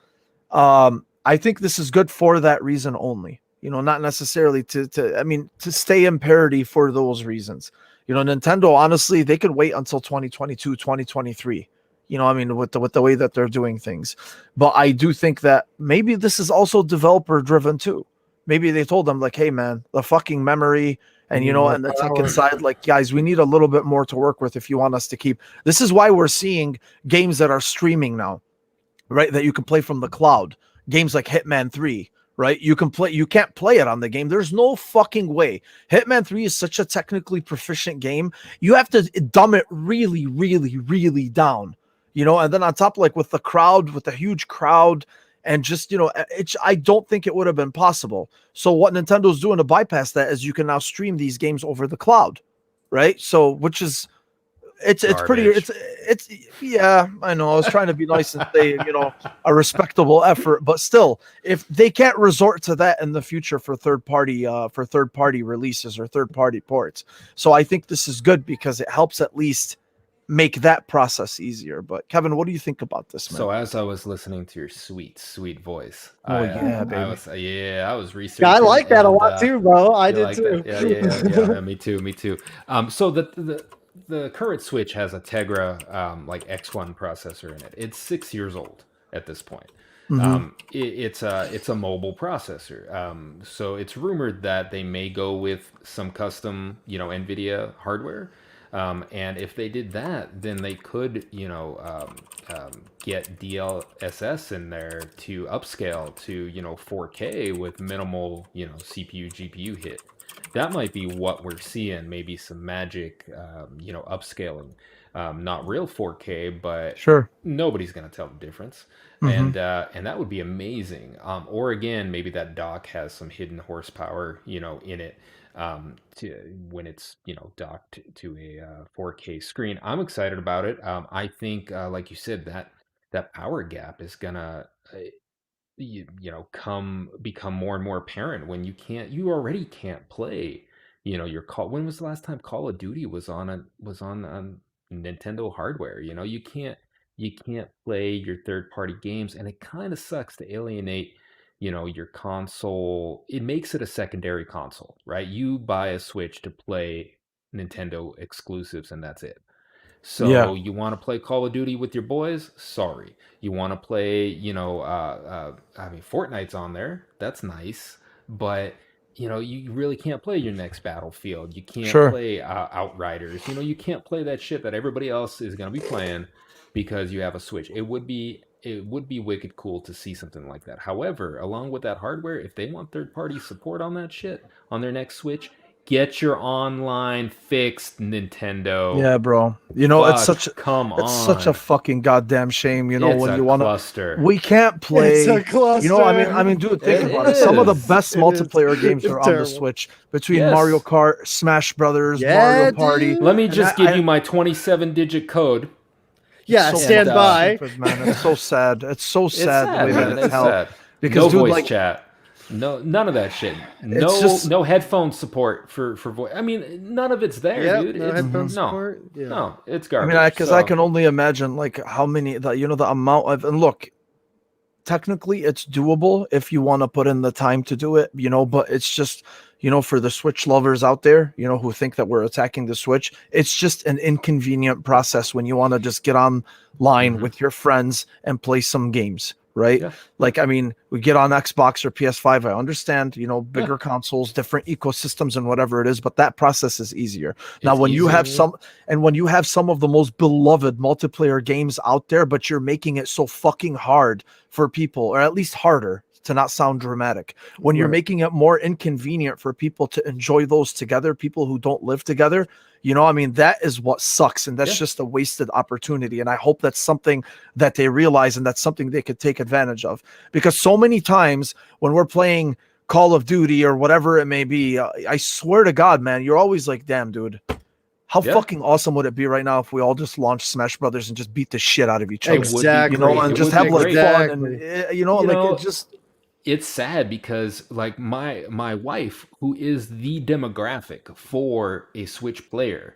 I think this is good for that reason only, not necessarily to stay in parity for those reasons. Nintendo, honestly, they could wait until 2022, 2023, with the way that they're doing things. But I do think that maybe this is also developer driven too. Maybe they told them like, hey man, the fucking memory and, and the tech inside, like, guys, we need a little bit more to work with if you want us to keep. This is why we're seeing games that are streaming now, right? That you can play from the cloud. Games like Hitman 3, right? You can't play it on the game. There's no fucking way. Hitman 3 is such a technically proficient game. You have to dumb it really, really, really down, and then on top, like with the huge crowd and just, I don't think it would have been possible. So what Nintendo's doing to bypass that is you can now stream these games over the cloud, right? So, which is It's pretty. It's yeah. I know. I was trying to be nice and say a respectable effort, but still, if they can't resort to that in the future for third party releases or third party ports, so I think this is good because it helps at least make that process easier. But Kevin, what do you think about this, man? So as I was listening to your sweet voice, baby. I was researching. Yeah, I like that a lot too, bro. I did too. Yeah, me too. So the current Switch has a Tegra like X1 processor in it. It's 6 years old at this point. It's a mobile processor. So it's rumored that they may go with some custom, NVIDIA hardware. And if they did that, then they could, get DLSS in there to upscale to, 4K with minimal, CPU, GPU hit. That might be what we're seeing. Maybe some magic, upscaling. Not real 4K, but sure, nobody's gonna tell the difference. And that would be amazing. Or again, maybe that dock has some hidden horsepower, in it. When it's docked to a 4K screen. I'm excited about it. I think, like you said, that power gap is gonna become more and more apparent when you already can't play. Your call. When was the last time Call of Duty was on Nintendo hardware? You can't play your third party games, and it kind of sucks to alienate your console. It makes it a secondary console, right? You buy a Switch to play Nintendo exclusives, and that's it. So you want to play Call of Duty with your boys? Sorry. You want to play, Fortnite's on there. That's nice, but you really can't play your next Battlefield. You can't play Outriders. You can't play that shit that everybody else is going to be playing because you have a Switch. It would be wicked cool to see something like that. However, along with that hardware, if they want third-party support on that shit on their next Switch, get your online fixed, Nintendo. Yeah, bro. It's such a fucking goddamn shame. When you want to, we can't play. It's a cluster. I mean, dude, think about it. Some of the best multiplayer games are on the Switch between Mario Kart, Smash Brothers, Mario Party. Let me just give you my 27-digit code. Yeah, stand by. Stupid, man. It's so sad. It's so sad the way that it's held. Sad. Because no voice chat. No, none of that shit. No headphone support for voice. I mean, none of it's there, dude. No headphone support. Yeah. No, it's garbage. I mean, because I can only imagine how many the amount of, and look, technically it's doable if you want to put in the time to do it, but it's just, for the Switch lovers out there, who think that we're attacking the Switch, it's just an inconvenient process when you want to just get online with your friends and play some games. Right? Yeah. We get on Xbox or PS5. I understand, bigger consoles, different ecosystems and whatever it is, but that process is easier. Now, when you have some of the most beloved multiplayer games out there, but you're making it so fucking hard for people, or at least harder, to not sound dramatic, when you're making it more inconvenient for people to enjoy those together, people who don't live together, that is what sucks. And that's just a wasted opportunity. And I hope that's something that they realize, and that's something they could take advantage of, because so many times when we're playing Call of Duty or whatever it may be, I swear to God, man, you're always like, damn, dude, how fucking awesome would it be right now if we all just launched Smash Brothers and just beat the shit out of each other? Exactly. And just have fun. And, it just... It's sad because my wife, who is the demographic for a Switch player,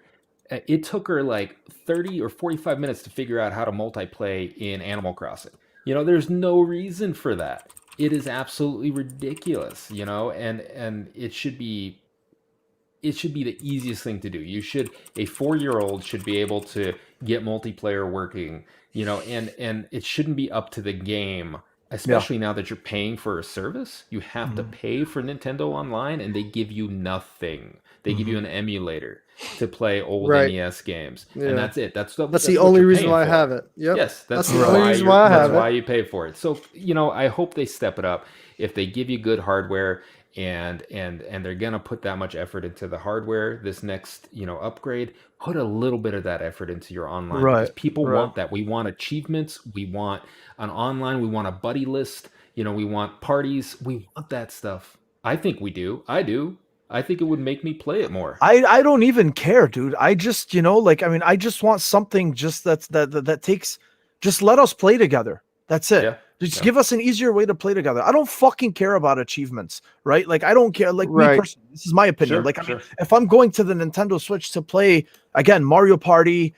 it took her 30 or 45 minutes to figure out how to multiplay in Animal Crossing. There's no reason for that. It is absolutely ridiculous, and it should be the easiest thing to do. A 4-year-old should be able to get multiplayer working, and it shouldn't be up to the game. Especially now that you're paying for a service, you have to pay for Nintendo Online, and they give you nothing. They give you an emulator to play old NES games, and that's it. That's the only reason why I have it. Yep. Yes, that's the only reason why I have it. That's why you pay for it. So I hope they step it up. If they give you good hardware, and they're gonna put that much effort into the hardware, this next upgrade, put a little bit of that effort into your online, because people want that. We want achievements, we want an online, we want a buddy list, we want parties, we want that stuff. I think we do. I do. I think it would make me play it more. I don't even care, dude. I just, I just want something just that takes, just let us play together. That's it. Yeah. Just give us an easier way to play together. I don't fucking care about achievements, right? Like, I don't care. Like, me personally, this is my opinion. Sure, I mean, if I'm going to the Nintendo Switch to play, again, Mario Party,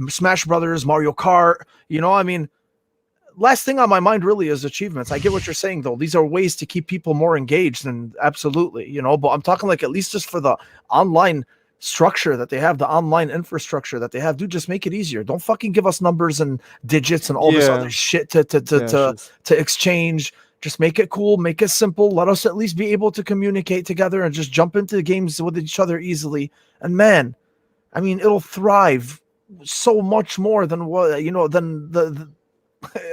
Smash Brothers, Mario Kart, last thing on my mind really is achievements. I get what you're saying, though. These are ways to keep people more engaged, and absolutely, but I'm talking like at least just for the online structure that they have, the online infrastructure that they have. Dude, just make it easier. Don't fucking give us numbers and digits and all this other shit to exchange. Just make it cool, make it simple. Let us at least be able to communicate together and just jump into the games with each other easily. And man, I mean, it'll thrive so much more than what than the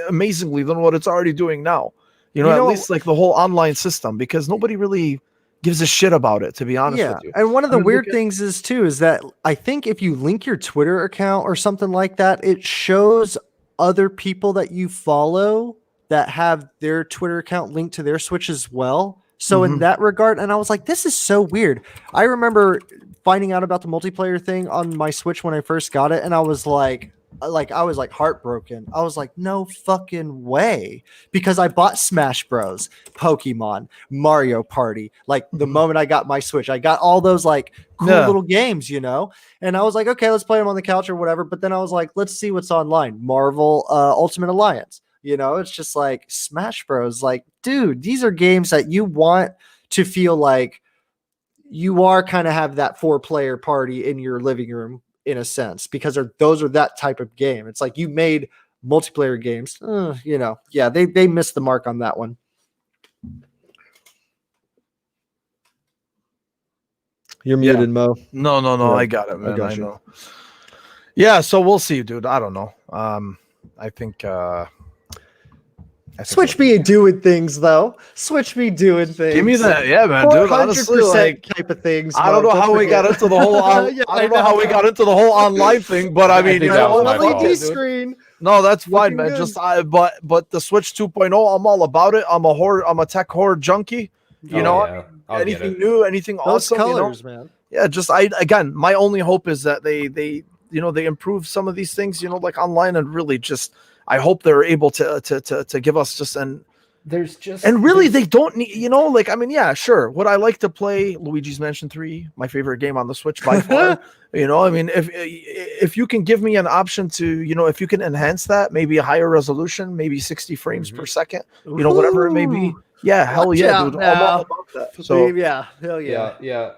amazingly than what it's already doing now. At least like the whole online system, because nobody really gives a shit about it, to be honest with you. And one of the weird things is that I think if you link your Twitter account or something like that, it shows other people that you follow that have their Twitter account linked to their Switch as well. So in that regard, and I was like, this is so weird. I remember finding out about the multiplayer thing on my Switch when I first got it, and I was like heartbroken. I was like, no fucking way, because I bought Smash Bros, Pokemon, Mario Party. Like the moment I got my Switch, I got all those like cool little games, and I was like, okay, let's play them on the couch or whatever. But then I was like, let's see what's online. Marvel Ultimate Alliance. It's just like Smash Bros. Like, dude, these are games that you want to feel like you are kind of have that 4-player party in your living room, in a sense, because those are that type of game. It's like you made multiplayer games, they missed the mark on that one. You're muted, Mo. No, yeah. I got it, man. I know. Yeah, so we'll see, dude. I don't know. I think Switch be doing things, though. Switch be doing things. Give me that, yeah, man, dude. Honestly, like type of things. I don't know how we got into the whole. I don't know how we got into the whole online thing, but I mean, LED screen. No, that's fine, man. Good. But the Switch 2.0, I'm all about it. I'm a tech whore junkie. Anything new, anything Those awesome. Colors, man. Yeah, just my only hope is that they improve some of these things, like online, and really just. I hope they're able to give us just they don't need, yeah, sure. Would I like to play Luigi's Mansion 3, my favorite game on the Switch by far? If you can give me an option to, if you can enhance that, maybe a higher resolution, maybe 60 frames per second, whatever it may be. Yeah, hell yeah, dude. I'm all about that. So yeah, hell yeah. Yeah.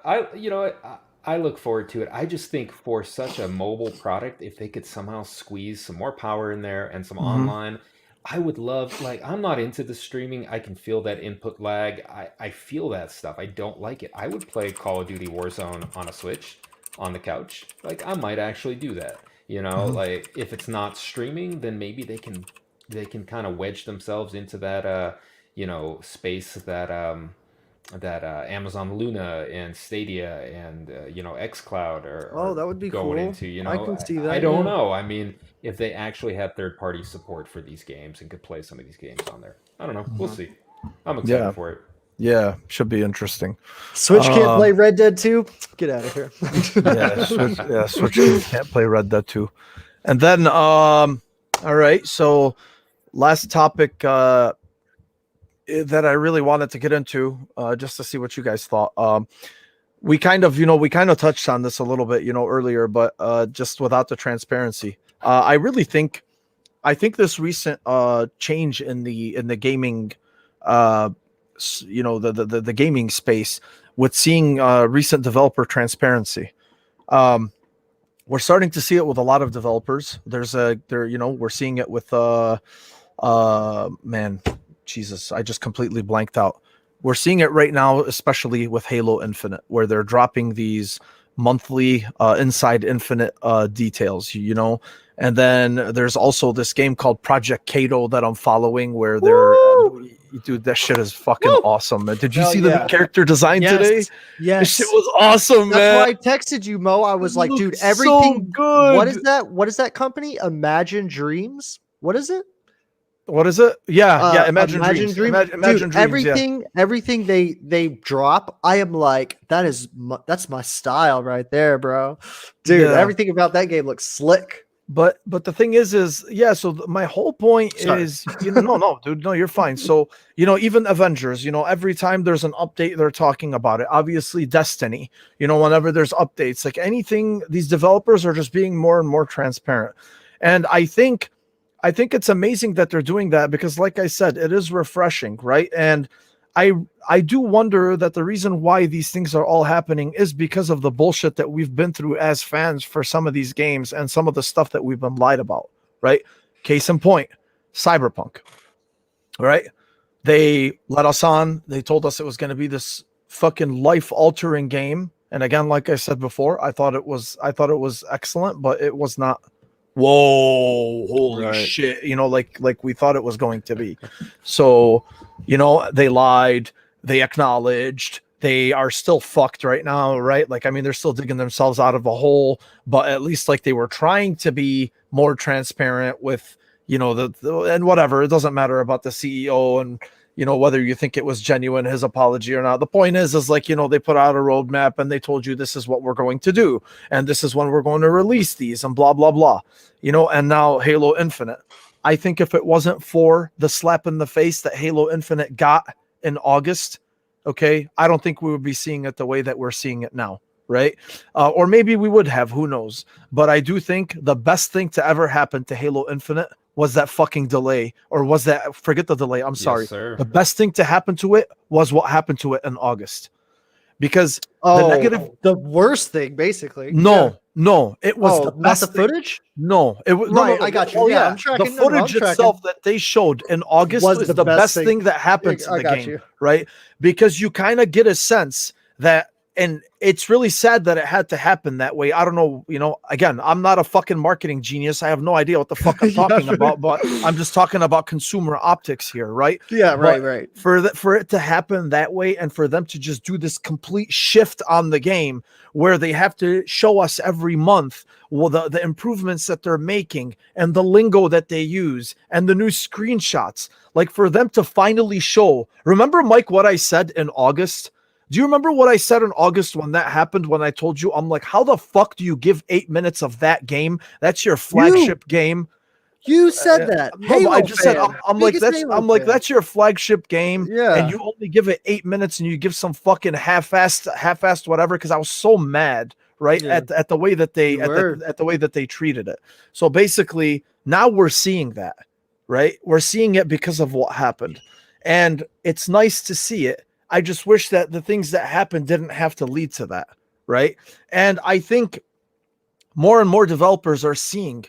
I look forward to it. I just think for such a mobile product, if they could somehow squeeze some more power in there and some online, I would love, I'm not into the streaming. I can feel that input lag. I feel that stuff. I don't like it. I would play Call of Duty Warzone on a Switch on the couch. I might actually do that. If it's not streaming, then maybe they can kind of wedge themselves into that, space that Amazon Luna and Stadia and xCloud are that would be going cool. into. I can see that. I don't know. I mean, if they actually had third-party support for these games and could play some of these games on there, I don't know. We'll see. I'm excited for it. Yeah, should be interesting. Switch can't play Red Dead 2? Get out of here. Switch can't play Red Dead 2. And then, all right, so last topic that I really wanted to get into, just to see what you guys thought. We kind of touched on this a little bit, earlier, but just without the transparency. I think this recent change in the gaming, the gaming space, with seeing recent developer transparency. We're starting to see it with a lot of developers. We're seeing it with Jesus, I just completely blanked out. We're seeing it right now, especially with Halo Infinite, where they're dropping these monthly Inside Infinite details, And then there's also this game called Project Kato that I'm following, where dude, that shit is fucking awesome, man. Did you see the new character design today? Yes. This shit was awesome, man. That's why I texted you, Mo. I was like, dude, everything so good. What is that? What is that company? Imagine Dreams? What is it? What is it? Yeah. Imagine Dreams. Imagine Dude, Dreams. everything they drop, I am like, that's my style right there, bro. Dude, everything about that game looks slick. But the thing is so my whole point is, no, dude, no, you're fine. So, even Avengers, every time there's an update, they're talking about it. Obviously, Destiny, whenever there's updates, like anything, these developers are just being more and more transparent. And I think it's amazing that they're doing that because, like I said, it is refreshing, right? And I do wonder that the reason why these things are all happening is because of the bullshit that we've been through as fans for some of these games and some of the stuff that we've been lied about, right? Case in point, Cyberpunk, right? They let us on. They told us it was going to be this fucking life-altering game. And again, like I said before, I thought it was excellent, but it was not. Whoa, holy shit, like we thought it was going to be. So, they lied, they acknowledged, they are still fucked right now, right? Like, I mean, they're still digging themselves out of a hole, but at least like they were trying to be more transparent with, and whatever. It doesn't matter about the CEO and, whether you think it was genuine, his apology or not. The point is like, they put out a roadmap and they told you this is what we're going to do. And this is when we're going to release these and blah, blah, blah, and now Halo Infinite. I think if it wasn't for the slap in the face that Halo Infinite got in August, okay, I don't think we would be seeing it the way that we're seeing it now, right? Or maybe we would have, who knows? But I do think the best thing to ever happen to Halo Infinite was that fucking delay, or was that, forget the delay, I'm sorry. Sir. The best thing to happen to it was what happened to it in August. Because the worst thing, basically. No, it was the best not the footage. No, it was right. No, I got you. Oh, yeah, I'm tracking. The footage itself that they showed in August was the best thing that happened to the game, right? Because you kind of get a sense that, and it's really sad that it had to happen that way. I don't know, again, I'm not a fucking marketing genius. I have no idea what the fuck I'm talking about, but I'm just talking about consumer optics here, right? Yeah, right. For it to happen that way and for them to just do this complete shift on the game where they have to show us every month the improvements that they're making and the lingo that they use and the new screenshots, like for them to finally show. Remember, Mike, what I said in August? Do you remember what I said in August when that happened? When I told you, I'm like, how the fuck do you give 8 minutes of that game? That's your flagship game. You said that. No, I just said, I'm like, that's your flagship game. Yeah. And you only give it 8 minutes and you give some fucking half-assed whatever. Cause I was so mad, right. Yeah. At the way that at the way that they treated it. So basically now we're seeing that, right? We're seeing it because of what happened. And it's nice to see it. I just wish that the things that happened didn't have to lead to that, right? And I think more and more developers are seeing,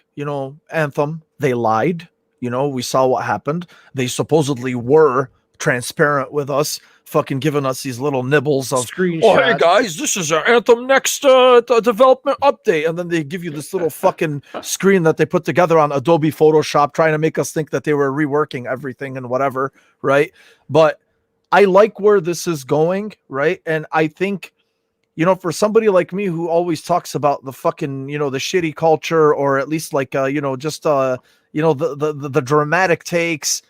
Anthem, they lied. We saw what happened. They supposedly were transparent with us, fucking giving us these little nibbles of screenshots. Oh, hey guys, this is our Anthem next development update. And then they give you this little fucking screen that they put together on Adobe Photoshop, trying to make us think that they were reworking everything and whatever, right? But I like where this is going, right? And I think, for somebody like me who always talks about the fucking, the shitty culture, or at least like, just, the dramatic takes,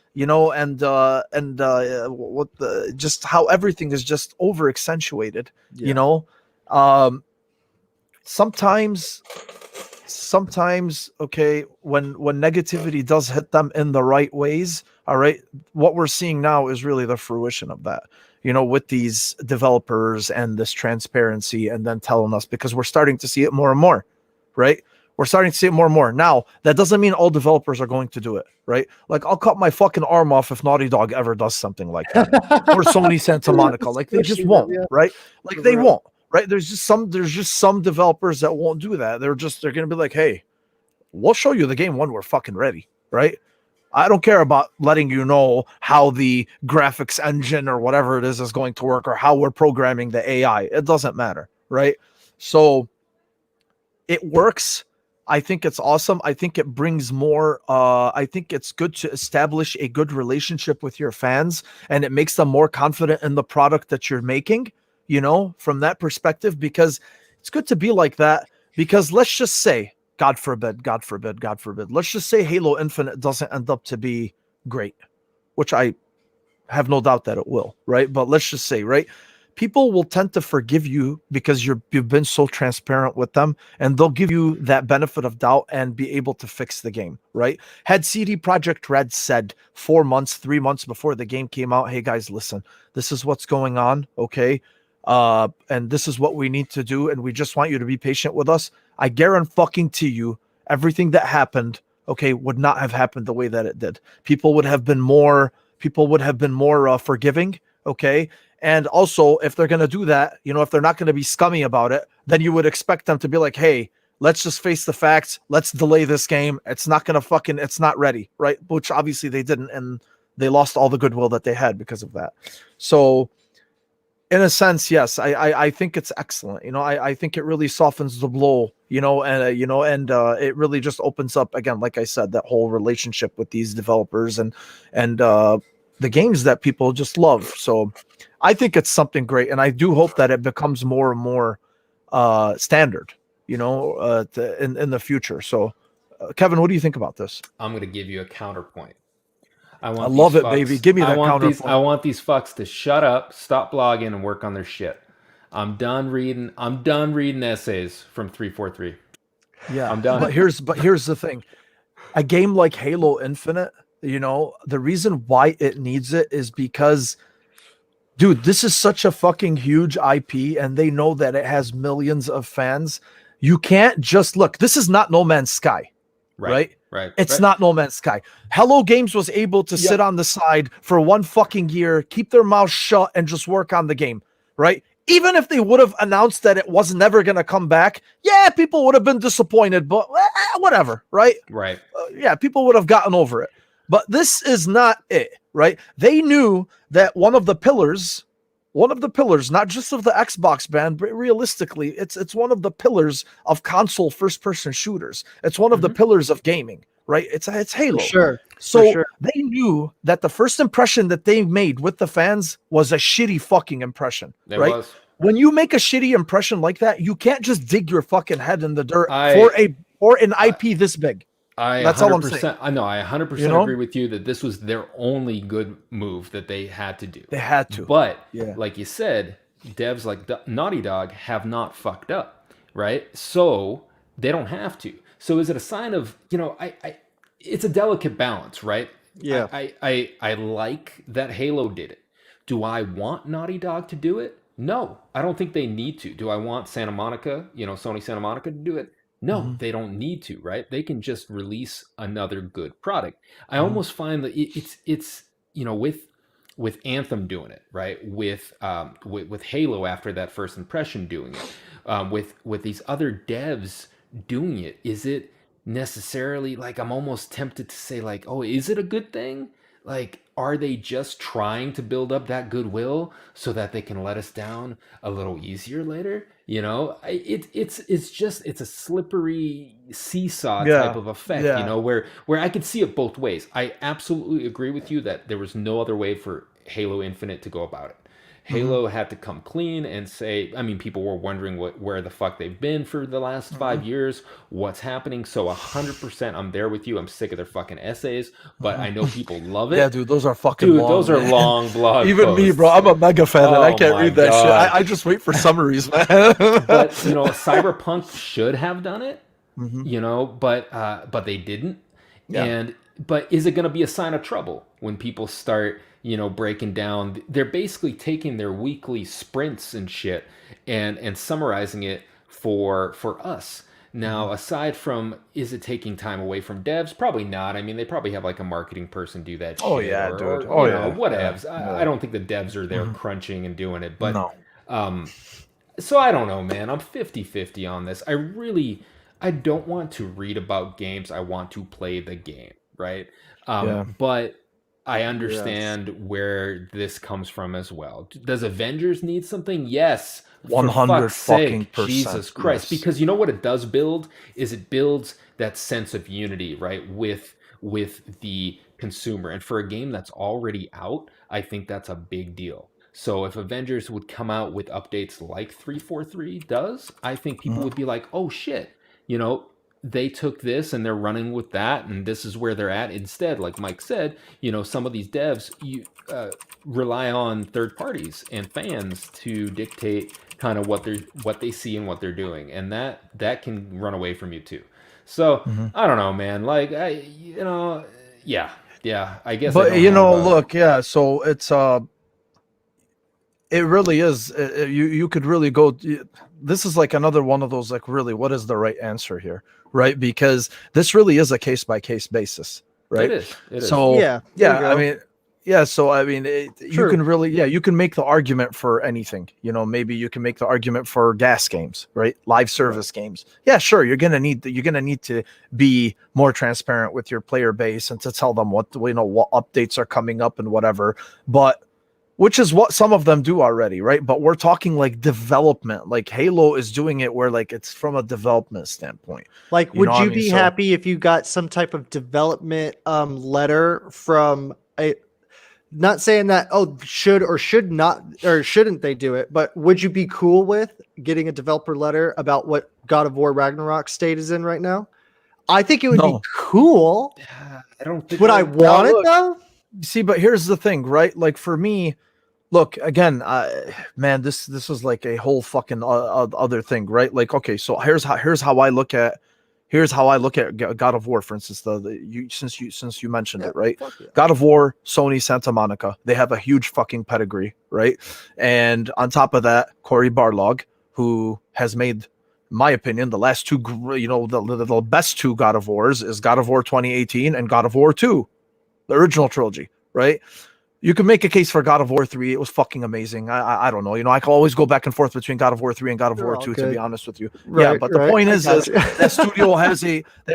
just how everything is just over accentuated, sometimes, okay, when negativity does hit them in the right ways, all right, what we're seeing now is really the fruition of that, with these developers and this transparency, and then telling us, because we're starting to see it more and more, right? We're starting to see it more and more. Now, that doesn't mean all developers are going to do it, right? Like, I'll cut my fucking arm off if Naughty Dog ever does something like that, or Sony Santa Monica. Like, they just won't, right? Like, they won't. Right. There's just some developers that won't do that. They're going to be like, hey, we'll show you the game when we're fucking ready. Right. I don't care about letting you know how the graphics engine or whatever it is going to work, or how we're programming the AI. It doesn't matter. Right. So it works. I think it's awesome. I think it brings more. I think it's good to establish a good relationship with your fans, and it makes them more confident in the product that you're making. From that perspective, because it's good to be like that. Because let's just say, God forbid, let's just say Halo Infinite doesn't end up to be great, which I have no doubt that it will, right? But let's just say, right, people will tend to forgive you because you've been so transparent with them, and they'll give you that benefit of doubt and be able to fix the game, right? Had CD Projekt Red said 3 months before the game came out, hey guys, listen, this is what's going on, okay? And this is what we need to do, and we just want you to be patient with us. I guarantee you, everything that happened, okay, would not have happened the way that it did. People would have been more forgiving, okay? And also, if they're going to do that, if they're not going to be scummy about it, then you would expect them to be like, hey, let's just face the facts. Let's delay this game. It's not ready, right? Which obviously they didn't, and they lost all the goodwill that they had because of that. So in a sense, yes, I think it's excellent. I think it really softens the blow, and it really just opens up, again, like I said, that whole relationship with these developers and the games that people just love. So I think it's something great, and I do hope that it becomes more and more standard, in the future. So, Kevin, what do you think about this? I'm going to give you a counterpoint. I love it, baby. Give me that counterpoint. I want these fucks to shut up, stop blogging, and work on their shit. I'm done reading essays from 343. Yeah, I'm done. But here's the thing: a game like Halo Infinite, the reason why it needs it is because, dude, this is such a fucking huge IP, and they know that it has millions of fans. You can't just look. This is not No Man's Sky, right? Right. It's not No Man's Sky. Hello Games was able to sit on the side for 1 fucking year, keep their mouth shut, and just work on the game, right? Even if they would have announced that it was never going to come back, people would have been disappointed, but whatever, right? Right. People would have gotten over it. But this is not it, right? They knew that one of the pillars, not just of the Xbox brand, but realistically, it's one of the pillars of console first-person shooters. It's one of the pillars of gaming, right? It's Halo. For sure. So they knew that the first impression that they made with the fans was a shitty fucking impression, right? When you make a shitty impression like that, you can't just dig your fucking head in the dirt for an IP this big. That's all I'm saying. I know. I 100% agree with you that this was their only good move that they had to do. They had to. But like you said, devs like Naughty Dog have not fucked up, right? So they don't have to. So is it a sign of, it's a delicate balance, right? Yeah. I like that Halo did it. Do I want Naughty Dog to do it? No, I don't think they need to. Do I want Santa Monica, Sony Santa Monica to do it? No, they don't need to, right? They can just release another good product. I almost find that it's with Anthem doing it, right? With Halo after that first impression doing it, with these other devs doing it, is it necessarily like, I'm almost tempted to say like, oh, is it a good thing? Like, are they just trying to build up that goodwill so that they can let us down a little easier later? It's a slippery seesaw type of effect, where I could see it both ways. I absolutely agree with you that there was no other way for Halo Infinite to go about it. Halo had to come clean and say, people were wondering where the fuck they've been for the last 5 years, what's happening. So 100% I'm there with you. I'm sick of their fucking essays, but I know people love it. Yeah, dude, those are fucking long. Those are long blog Even posts. Me, bro, I'm a mega fan and I can't read that shit. I just wait for summaries, man. But, Cyberpunk should have done it, but they didn't. Yeah. But is it going to be a sign of trouble when people start, breaking down? They're basically taking their weekly sprints and shit and summarizing it for us. Now, aside from, is it taking time away from devs? Probably not. They probably have like a marketing person do that shit. Oh, yeah, dude. Whatevs. Yeah. I don't think the devs are there crunching and doing it. But, no. So I don't know, man. I'm 50-50 on this. I don't want to read about games. I want to play the game, right? But I understand where this comes from as well. Does Avengers need something? Yes. 100 fucking %. Jesus Christ. Yes. Because you know what it does build? Is it builds that sense of unity, right? With the consumer. And for a game that's already out, I think that's a big deal. So if Avengers would come out with updates like 343 does, I think people would be like, oh shit, they took this and they're running with that, and this is where they're at. Instead, like Mike said, some of these devs rely on third parties and fans to dictate kind of what they see and what they're doing, and that can run away from you too. So I don't know, man. Like yeah. I guess. But look, yeah. So it's it really is. You could really go. This is like another one of those, like, really, what is the right answer here, right? Because this really is a case by case basis, right? It is. So yeah. I mean, yeah. So I mean, you can really, you can make the argument for anything. Maybe you can make the argument for gas games, right? Live service games. Yeah, sure. You're gonna need to be more transparent with your player base and to tell them what updates are coming up and whatever. But which is what some of them do already, right? But we're talking like development. Like Halo is doing it where like it's from a development standpoint. Like, would you be happy if you got some type of development letter from a? Not saying that should or should not or shouldn't they do it, but would you be cool with getting a developer letter about what God of War Ragnarok state is in right now? I think it would be cool. I don't think. Would I want it though? See, but here's the thing, right? Like for me. Look, again, man, this is like a whole fucking other thing, right? Like, okay, so here's how I look at God of War, for instance. Since you mentioned it, right? God of War, Sony Santa Monica, they have a huge fucking pedigree, right? And on top of that, Cory Barlog, who has made, in my opinion, the last two, the best two God of Wars is God of War 2018 and God of War 2, the original trilogy, right? You can make a case for God of War 3. It was fucking amazing. I don't know. I can always go back and forth between God of War 3 and God of War 2, to be honest with you. Right, yeah, but the point is that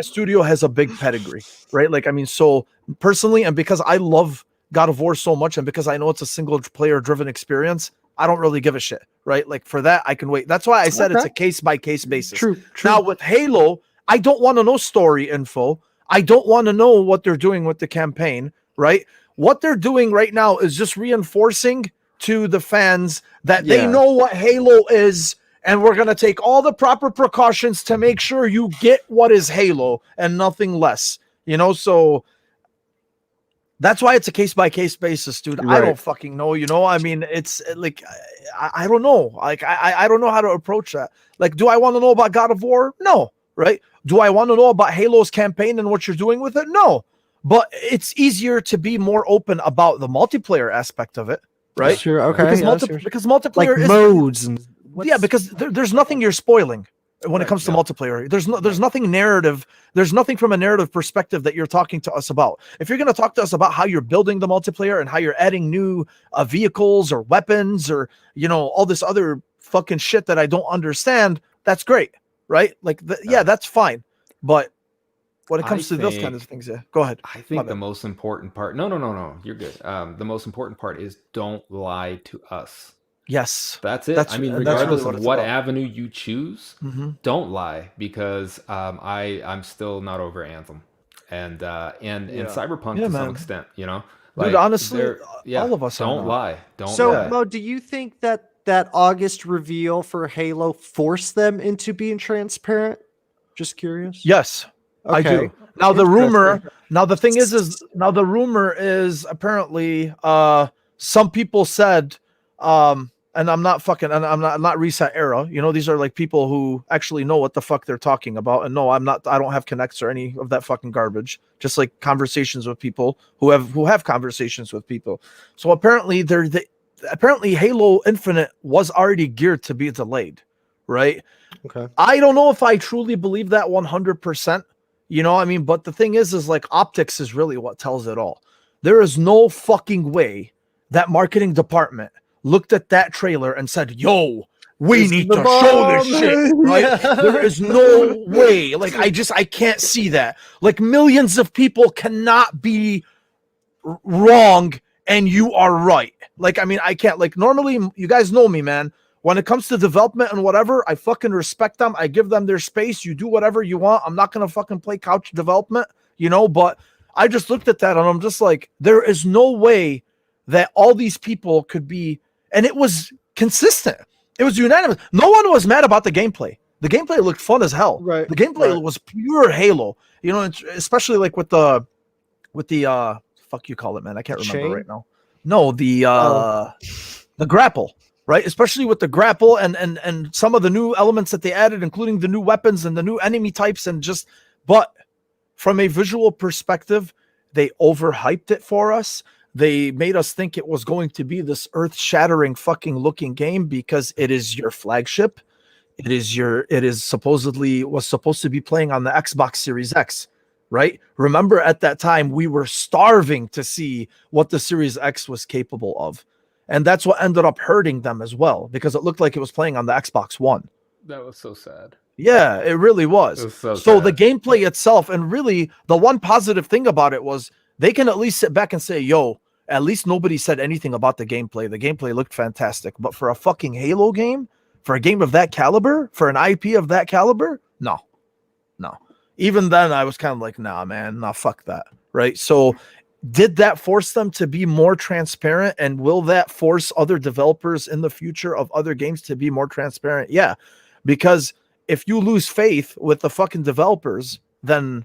studio has a big pedigree, right? Like, I mean, so personally, and because I love God of War so much, and because I know it's a single player driven experience, I don't really give a shit, right? Like for that, I can wait. That's why I said it's a case by case basis. True. Now with Halo, I don't want to know story info. I don't want to know what they're doing with the campaign, right? What they're doing right now is just reinforcing to the fans that they know what Halo is, and we're going to take all the proper precautions to make sure you get what is Halo and nothing less. So that's why it's a case-by-case basis, dude. Right. I don't fucking know, I mean, it's like, I don't know. Like, I don't know how to approach that. Like, do I want to know about God of War? No, right? Do I want to know about Halo's campaign and what you're doing with it? No. But it's easier to be more open about the multiplayer aspect of it, right? Sure, okay. Because multiplayer is modes and because there's nothing you're spoiling when it comes to multiplayer. There's nothing narrative. There's nothing from a narrative perspective that you're talking to us about. If you're going to talk to us about how you're building the multiplayer and how you're adding new vehicles or weapons or all this other fucking shit that I don't understand, that's great, right? Like that's fine, but. When it comes to those kind of things, go ahead. I think the most important part. No, you're good. The most important part is don't lie to us. Yes, that's it. Regardless of what avenue you choose, don't lie, because I'm still not over Anthem and Cyberpunk to some extent. Like, dude, honestly, all of us don't lie. Don't. So, lie. Mo, do you think that August reveal for Halo forced them into being transparent? Just curious. Yes. Okay. I do. Now the rumor is apparently some people said and I'm not Reset Era. These are like people who actually know what the fuck they're talking about. And no, I don't have connects or any of that fucking garbage. Just like conversations with people who have conversations with people. So apparently apparently Halo Infinite was already geared to be delayed, right? Okay. I don't know if I truly believe that 100%. But the thing is like optics is really what tells it all. There is no fucking way that marketing department looked at that trailer and said, yo, we need to show this shit, right? There is no way. Like, I can't see that. Like, millions of people cannot be wrong and you are right. Like, I can't. Like, normally, you guys know me, man. When it comes to development and whatever, I fucking respect them. I give them their space. You do whatever you want. I'm not going to fucking play couch development, but I just looked at that and I'm just like, there is no way that all these people could be, and it was consistent. It was unanimous. No one was mad about the gameplay. The gameplay looked fun as hell. Right. The gameplay was pure Halo. You know, especially like with the fuck you call it, man. I can't remember right now. No, the grapple, right? Especially with the grapple and some of the new elements that they added, including the new weapons and the new enemy types, but from a visual perspective, they overhyped it for us. They made us think it was going to be this earth-shattering fucking looking game because it is your flagship. It is supposedly was supposed to be playing on the Xbox Series X, right? Remember at that time we were starving to see what the Series X was capable of. And that's what ended up hurting them as well, because it looked like it was playing on the Xbox One. That was so sad. Yeah, it really was. It was so the gameplay itself, and really the one positive thing about it was they can at least sit back and say, yo, at least nobody said anything about the gameplay. The gameplay looked fantastic. But for a fucking Halo game, for a game of that caliber, for an IP of that caliber, no. Even then, I was kind of like, nah, man, nah, fuck that, right? So did that force them to be more transparent? And will that force other developers in the future of other games to be more transparent? Yeah, because if you lose faith with the fucking developers, then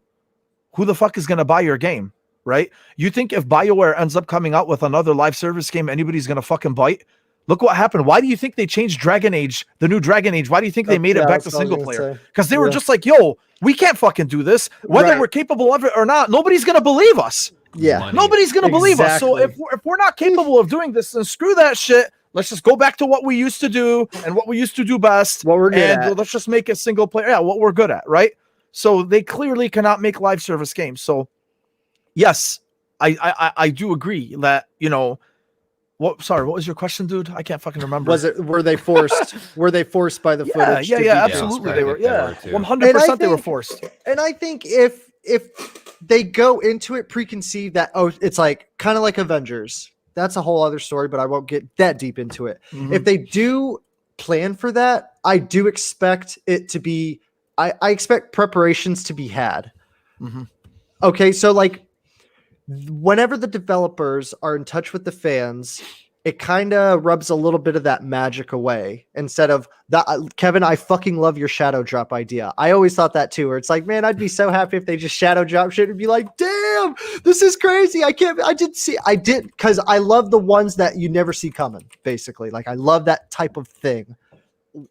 who the fuck is going to buy your game, right? You think if BioWare ends up coming out with another live service game, anybody's going to fucking bite? Look what happened. Why do you think they changed Dragon Age, the new Dragon Age? Why do you think they made it back to single player? Because they were just like, yo, we can't fucking do this. Whether we're capable of it or not, nobody's going to believe us. Yeah. Nobody's going to believe us. So if we're not capable of doing this, then screw that shit. Let's just go back to what we used to do and what we used to do best. What we're good at. Let's just make a single player. Yeah, what we're good at, right? So they clearly cannot make live service games. So yes, I do agree that, you know, what was your question, dude? I can't fucking remember. Were they forced? Were they forced by the footage? Yeah, absolutely. They were 100% they were forced. And I think if they go into it preconceived that, oh, it's like kind of like Avengers. That's a whole other story, but I won't get that deep into it. Mm-hmm. If they do plan for that, I do expect it to be, I expect preparations to be had. Mm-hmm. Okay, so like whenever the developers are in touch with the fans, it kind of rubs a little bit of that magic away instead of that. Kevin, I fucking love your shadow drop idea. I always thought that too, where it's like, man, I'd be so happy if they just shadow drop shit and be like, damn, this is crazy. I did because I love the ones that you never see coming, basically. Like I love that type of thing,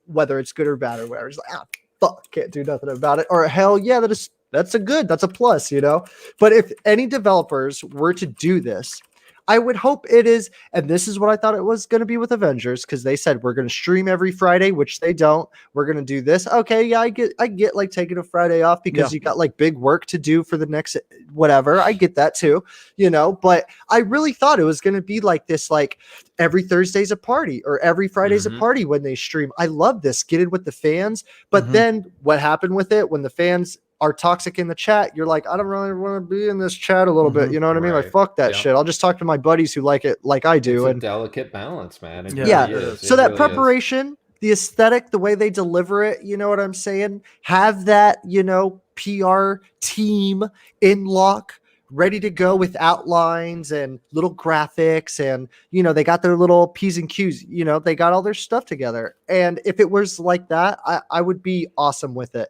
whether it's good or bad or whatever. It's like, fuck, can't do nothing about it. Or hell yeah, that's a plus, you know? But if any developers were to do this, I would hope it is, and this is what I thought it was going to be with Avengers, because they said we're going to stream every Friday, which they don't. We're going to do this. Okay, yeah, I get like taking a Friday off because you got like big work to do for the next whatever. I get that too, you know, but I really thought it was going to be like this, like every Thursday's a party or every Friday's a party when they stream. I love this. Get in with the fans. But then what happened with it when the fans are toxic in the chat, you're like, I don't really want to be in this chat a little bit. You know what I mean? Like, fuck that shit. I'll just talk to my buddies who like it like I do. It's a delicate balance, man. It yeah. Really so that really preparation, the aesthetic, the way they deliver it, you know what I'm saying? Have that, you know, PR team in lock, ready to go with outlines and little graphics. And, you know, they got their little P's and Q's, you know, they got all their stuff together. And if it was like that, I would be awesome with it.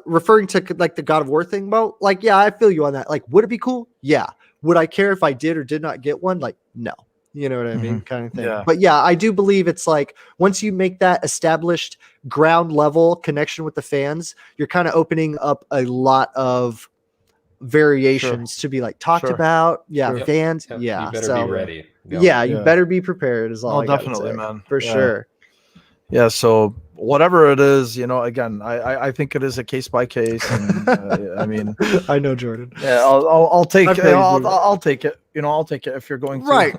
Referring to like the God of War thing, Mo, like, yeah, I feel you on that. Like, would it be cool? Yeah. Would I care if I did or did not get one? Like, no. You know what I mean? Kind of thing. Yeah. But yeah, I do believe it's like once you make that established ground level connection with the fans, you're kind of opening up a lot of variations to be like talked about. Yeah, fans. Yeah. You better be ready. You better be prepared is all I definitely, say, man. For sure. Yeah, so whatever it is, you know, again, I think it is a case by case, and I mean, I know Jordan. Yeah, I'll take it. I'll take it. You know, I'll take it if you're going to. Right.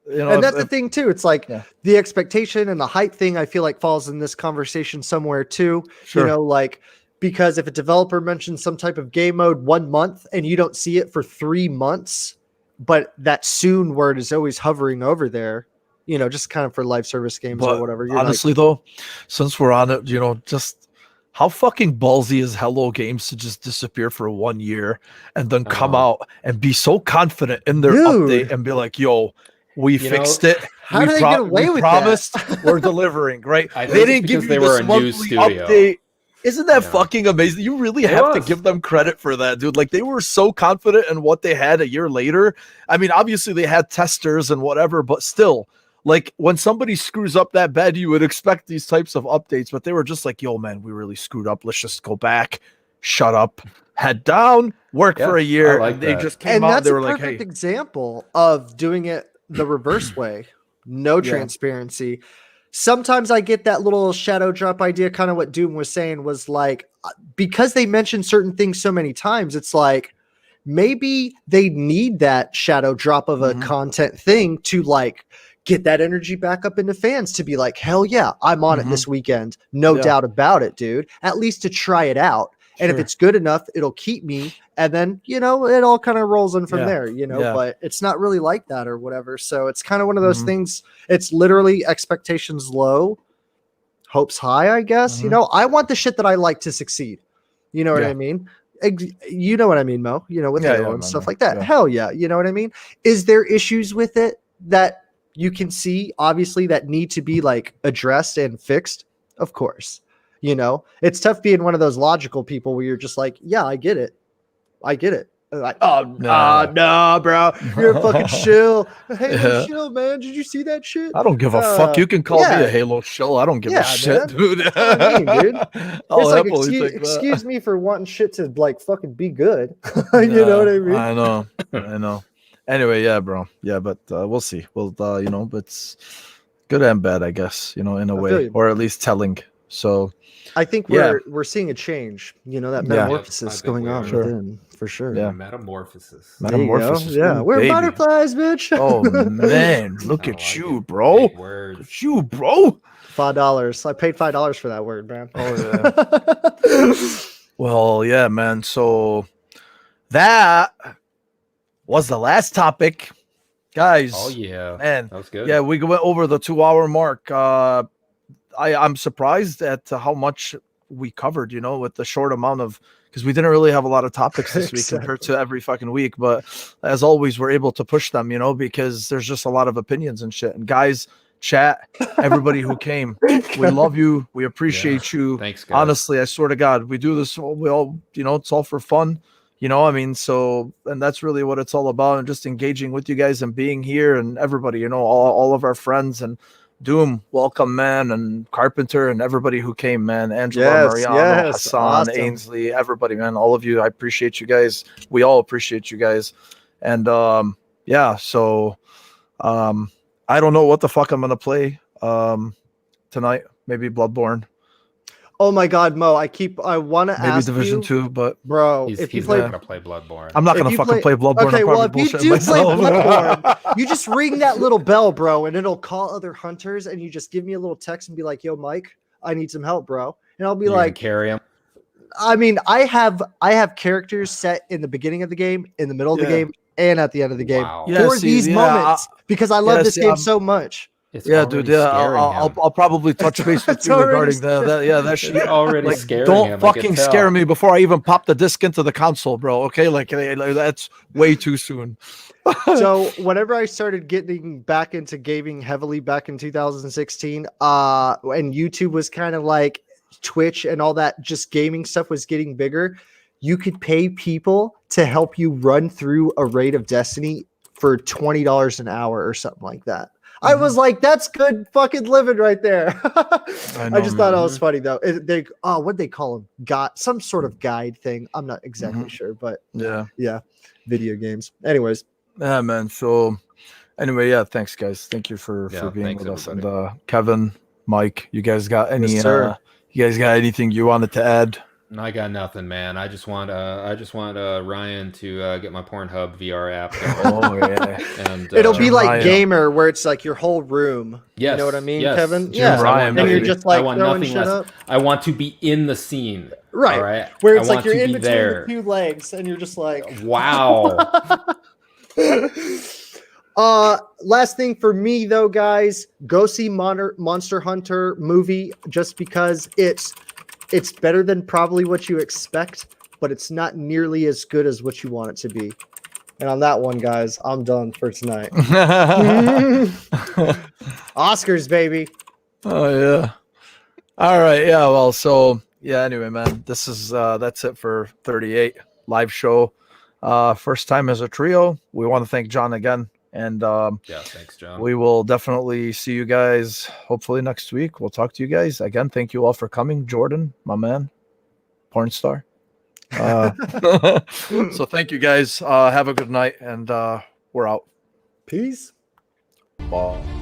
You know, and that's the thing too. It's like the expectation and the hype thing. I feel like falls in this conversation somewhere too. Sure. You know, like because if a developer mentions some type of game mode 1 month and you don't see it for 3 months, but that soon word is always hovering over there. You know, just kind of for live service games or whatever. You're honestly, though, since we're on it, you know, just how fucking ballsy is Hello Games to just disappear for 1 year and then come out and be so confident in their update and be like, yo, We fixed it. How did they get away with promised that? we're delivering, right? I They think didn't it's give because you they were this a monthly new studio. update. Isn't that Yeah. fucking amazing? You really It have to was. give them credit for that, dude. Like, they were so confident in what they had a year later. I mean, obviously they had testers and whatever, but still, like, when somebody screws up that bad, you would expect these types of updates, but they were just like, yo, man, we really screwed up. Let's just go back, shut up, head down, work for a year. like And they that. just came And out. that's They a were like, perfect hey, example of doing it the reverse way. No Yeah. transparency. Sometimes I get that little shadow drop idea, kind of what Doom was saying, was like, because they mentioned certain things so many times, it's like maybe they need that shadow drop of a Mhm. content thing to like get that energy back up into fans to be like, hell yeah, I'm on it this weekend. No Yeah. doubt about it, dude. At least to try it out. And if Sure. it's good enough, it'll keep me. And then, it all kind of rolls in from Yeah. there, Yeah. but it's not really like that or whatever. So it's kind of one of those Mhm. things. It's literally expectations low, hopes high, I guess. Mhm. I want the shit that I like to succeed. You know what Yeah. I mean? You know what I mean, Mo, with Yeah, Halo yeah, and man, stuff yeah, like that. yeah. Hell yeah. You know what I mean? Is there issues with it that you can see, obviously, that need to be like addressed and fixed? Of course. It's tough being one of those logical people where you're just like, yeah, I get it. Like, oh, Nah. no, bro. You're a fucking shill. Halo Yeah. shill, man. Did you see that shit? I don't give a fuck. You can call me yeah. a Halo shill. I don't give a Yeah, shit, man. dude. That's what I mean, dude. I'll It's like, happily take that. excuse me for wanting shit to like fucking be good. You know what I mean? I know. Anyway, yeah, bro. Yeah, but we'll see. We'll, but it's good and bad, I guess. In a feel way, you. or at least telling. So I think Yeah. we're seeing a change. That Yeah. metamorphosis Yep, I think going we on are. Sure. within, for sure. Yeah. Metamorphosis. There you go. Metamorphosis. Yeah, Ooh, we're baby. butterflies, bitch. Oh man, look I at like you, it. bro. Big words. Look at you, bro. $5. I paid $5 for that word, man. Oh yeah. Well, yeah, man. So that was the last topic, guys. Oh yeah, man. that was good. Yeah, we went over the 2-hour mark. I'm surprised at how much we covered, with the short amount of, because we didn't really have a lot of topics this week compared to every fucking week. But as always, we're able to push them, because there's just a lot of opinions and shit. And guys, chat, everybody who came, we love you. We appreciate you. Thanks, guys. Honestly, I swear to God, we do this. We all, it's all for fun. So, and that's really what it's all about, and just engaging with you guys and being here, and everybody, all of our friends, and Doom, welcome, man, and Carpenter, and everybody who came, man, Angela, Mariano, Hassan, awesome. Ainsley, everybody, man, all of you. I appreciate you guys. We all appreciate you guys. And yeah, so I don't know what the fuck I'm gonna play tonight. Maybe Bloodborne. Oh my God, Mo! I want to Maybe ask Division you, 2, but bro. He's if you not play, gonna play Bloodborne. I'm not If gonna you fucking play- play Bloodborne. okay, I'm well, probably if you bullshitting do play myself. Bloodborne, you just ring that little bell, bro, and it'll call other hunters, and you just give me a little text and be like, "Yo, Mike, I need some help, bro," and I'll be You're gonna like, carry him. I mean, I have characters set in the beginning of the game, in the middle of the Yeah. game, and at the end of the game Wow. Yeah, for see, these yeah, moments because I love yeah, this see, game I'm- so much. It's Yeah, already dude. Yeah, scaring him. I'll probably touch base with It's you already regarding that. Yeah, that It's shit. already Like, scaring don't him. I can fucking tell. scare me before I even pop the disc into the console, bro. Okay, like that's way too soon. So whenever I started getting back into gaming heavily back in 2016, and YouTube was kind of like Twitch and all that, just gaming stuff was getting bigger, you could pay people to help you run through a raid of Destiny for $20 an hour or something like that. I was like, that's good fucking living right there. I know, just thought man. it was funny though. What'd they call them? Got some sort of guide thing. I'm not exactly sure, but Yeah, video games. Anyways. yeah, man. So anyway, yeah, thanks, guys. Thank you for being thanks, with us. everybody. And Kevin, Mike, you guys got any? Yes, sir. You guys got anything you wanted to add? I got nothing, man. I just want Ryan to get my Pornhub VR app going. Oh yeah. And It'll be like Ryan. Gamer, where it's like your whole room. yes, You know what I mean, yes. Kevin? Jim Yeah. Ryan, And you're baby. just like I want throwing nothing shit less. up. I want to be in the scene. Right. All right. Where it's I like want you're to in be between there. the two legs and you're just like, Wow. last thing for me though, guys, go see Monster Hunter movie just because it's better than probably what you expect, but it's not nearly as good as what you want it to be. And on that one, guys, I'm done for tonight. Oscars, baby. Oh yeah. All right. Yeah. Well. So yeah. Anyway, man, this is that's it for 38 live show. First time as a trio. We want to thank Jon again, and Yeah, thanks, Jon. we will definitely see you guys hopefully next week. We'll talk to you guys again. Thank you all for coming, Jordan, my man, porn star. So thank you guys. Have a good night, and we're out. Peace. Bye.